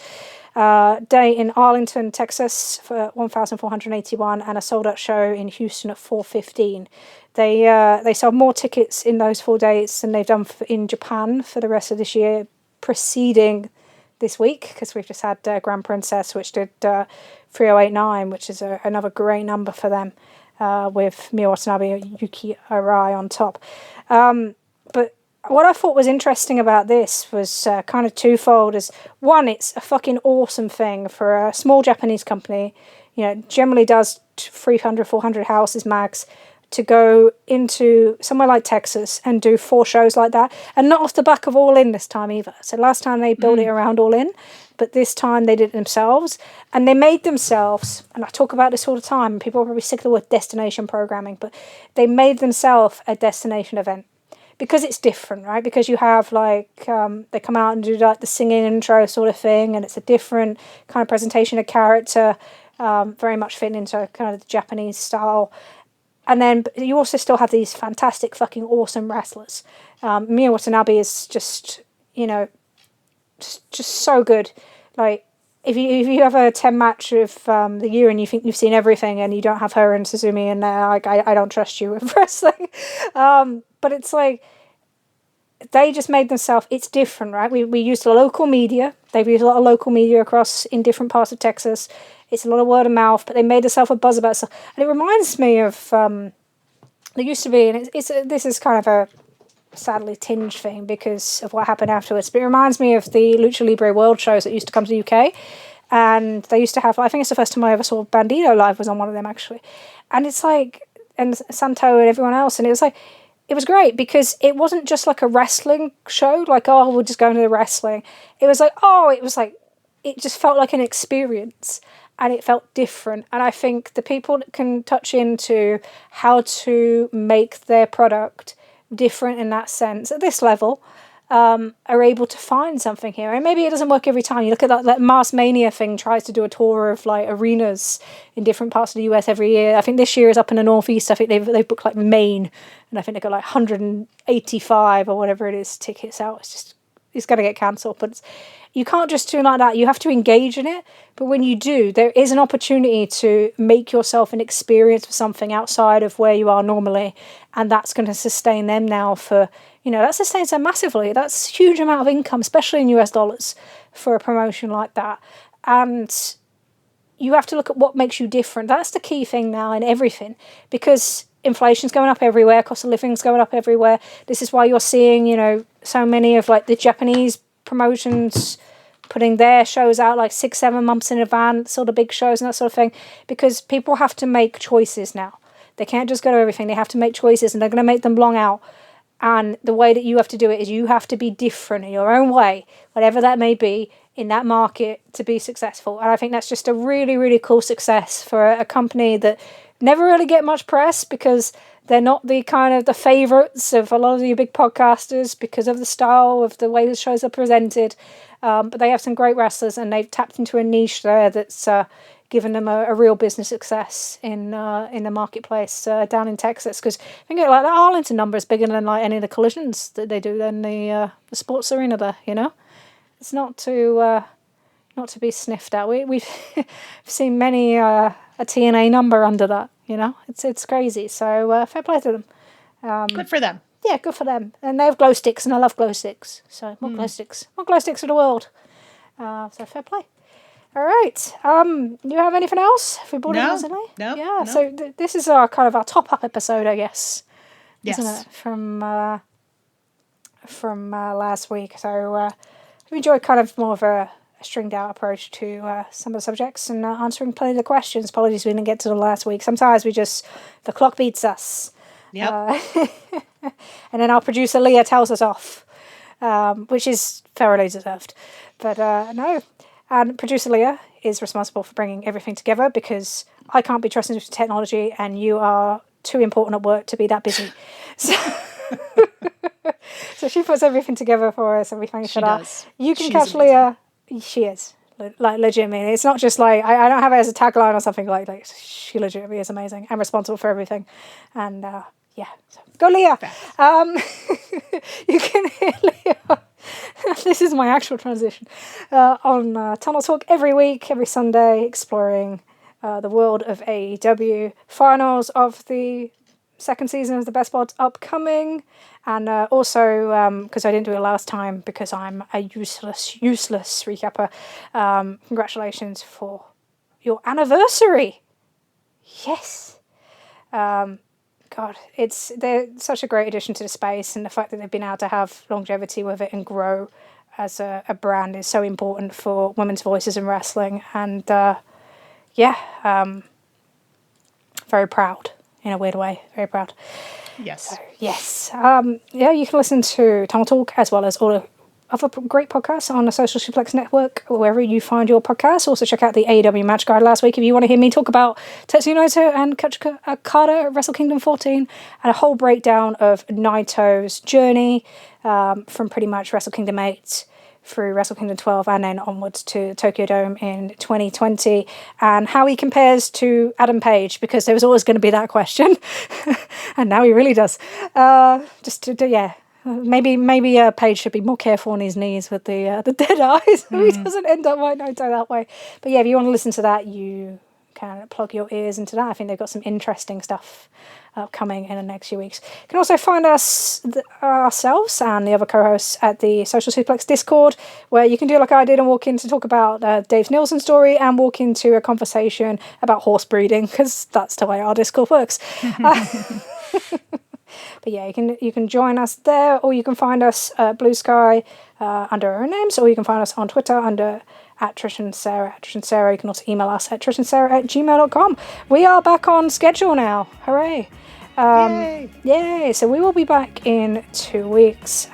Day in Arlington, Texas for 1,481, and a sold-out show in Houston at 415. They sold more tickets in those 4 days than they've done in Japan for the rest of this year, preceding this week, because we've just had Grand Princess, which did 3089, which is another great number for them, with Miya Watanabe and Yuki Arai on top. But what I thought was interesting about this was kind of twofold. Is one, it's a fucking awesome thing for a small Japanese company, generally does 300, 400 houses max, to go into somewhere like Texas and do 4 shows like that, and not off the back of All In this time either. So last time they built it around All In, but this time they did it themselves, and they made themselves, and I talk about this all the time, and people are probably sick of the word destination programming, but they made themselves a destination event. Because it's different, right? Because you have they come out and do like the singing intro sort of thing, and it's a different kind of presentation of character, very much fitting into kind of the Japanese style. And then you also still have these fantastic fucking awesome wrestlers. Miya Watanabe is just, just so good. Like, if you have a 10 match of the year and you think you've seen everything and you don't have her and Suzumi in there, I don't trust you with wrestling. But it's like, they just made themselves, it's different, right? We used local media. They've used a lot of local media across in different parts of Texas. It's a lot of word of mouth, but they made themselves a buzz about stuff. And it reminds me of, there used to be, and this is kind of a sadly tinged thing because of what happened afterwards, but it reminds me of the Lucha Libre World shows that used to come to the UK. And they used to have, I think it's the first time I ever saw Bandito live was on one of them actually. And it's like, and Santo and everyone else, and it was like, it was great because it wasn't just like a wrestling show, like, oh, we'll just go into the wrestling. It was like, it just felt like an experience and it felt different. And I think the people that can touch into how to make their product different in that sense at this level are able to find something here. And maybe it doesn't work every time. You look at that Mars Mania thing tries to do a tour of like arenas in different parts of the US every year. I think this year is up in the Northeast. I think they've booked like Maine, and I think they've got like 185 or whatever it is tickets out. It's going to get cancelled, but you can't just do it like that. You have to engage in it. But when you do, there is an opportunity to make yourself an experience for something outside of where you are normally. And that's going to sustain them now for, that sustains them massively. That's a huge amount of income, especially in US dollars, for a promotion like that. And you have to look at what makes you different. That's the key thing now in everything, because inflation's going up everywhere, cost of living's going up everywhere. This is why you're seeing, so many of like the Japanese promotions putting their shows out like 6-7 months in advance, all the big shows and that sort of thing, because people have to make choices now. They can't just go to everything. They have to make choices, and they're going to make them long out. And the way that you have to do it is you have to be different in your own way, whatever that may be, in that market to be successful. And I think that's just a really, really cool success for a company that never really get much press because they're not the kind of the favourites of a lot of the big podcasters because of the style of the way the shows are presented. But they have some great wrestlers, and they've tapped into a niche there that's given them a real business success in the marketplace down in Texas. Because I think like that Arlington number is bigger than like any of the collisions that they do than the sports arena there. It's not to be sniffed at. We've seen many a TNA number under that. It's crazy. So fair play to them. Good for them. Yeah, good for them. And they have glow sticks, and I love glow sticks. So more glow sticks. More glow sticks for the world. So fair play. All right. You have anything else? Have we brought it recently? No. Yeah. No. So this is our kind of our top up episode, I guess. Yes. Isn't it? From last week. So we enjoyed kind of more of a stringed out approach to some of the subjects and answering plenty of the questions. Apologies we didn't get to the last week. Sometimes the clock beats us. Yep. And then our producer Leah tells us off, which is thoroughly deserved. But no. And producer Leah is responsible for bringing everything together because I can't be trusted with technology and you are too important at work to be that busy. So she puts everything together for us and we thank her for that. You can catch Leah. She is. Like legitimately. It's not just like, I don't have it as a tagline or something like she legitimately is amazing and responsible for everything. And Yeah, so go Leah. You can hear Leah. This is my actual transition on Tunnel Talk every week, every Sunday, exploring the world of AEW. Finals of the second season of the Best Buds upcoming, and also because I didn't do it last time because I'm a useless recapper. Congratulations for your anniversary. Yes. God, they're such a great addition to the space, and the fact that they've been able to have longevity with it and grow as a brand is so important for women's voices in wrestling. And very proud in a weird way. Very proud. Yes. So, yes. You can listen to Tunnel Talk as well as all the other great podcasts on the Social Suplex Network, wherever you find your podcasts. Also check out the AEW Match Guide last week if you want to hear me talk about Tetsuya Naito and Takeshita Okada at Wrestle Kingdom 14, and a whole breakdown of Naito's journey from pretty much Wrestle Kingdom 8 through Wrestle Kingdom 12 and then onwards to Tokyo Dome in 2020, and how he compares to Adam Page, because there was always going to be that question and now he really does. Maybe Paige should be more careful on his knees with the dead eyes so he doesn't end up like Naito that way. But yeah, if you want to listen to that, you can plug your ears into that. I think they've got some interesting stuff coming in the next few weeks. You can also find us, ourselves and the other co-hosts at the Social Suplex Discord, where you can do like I did and walk in to talk about Dave's Neilsen story and walk into a conversation about horse breeding, because that's the way our Discord works. But yeah, you can join us there, or you can find us at Blue Sky under our own names, or you can find us on Twitter under @Trish and Sarah. Trish and Sarah. You can also email us at trishandsarah@gmail.com. We are back on schedule now. Hooray! Yay! So we will be back in 2 weeks,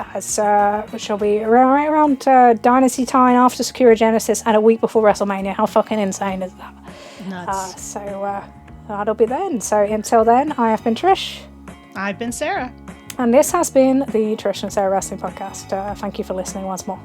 which will be around Dynasty time after Sakura Genesis and a week before WrestleMania. How fucking insane is that? Nuts. That'll be then. So until then, I have been Trish. I've been Sarah. And this has been the Trish and Sarah Wrestling Podcast. Thank you for listening once more.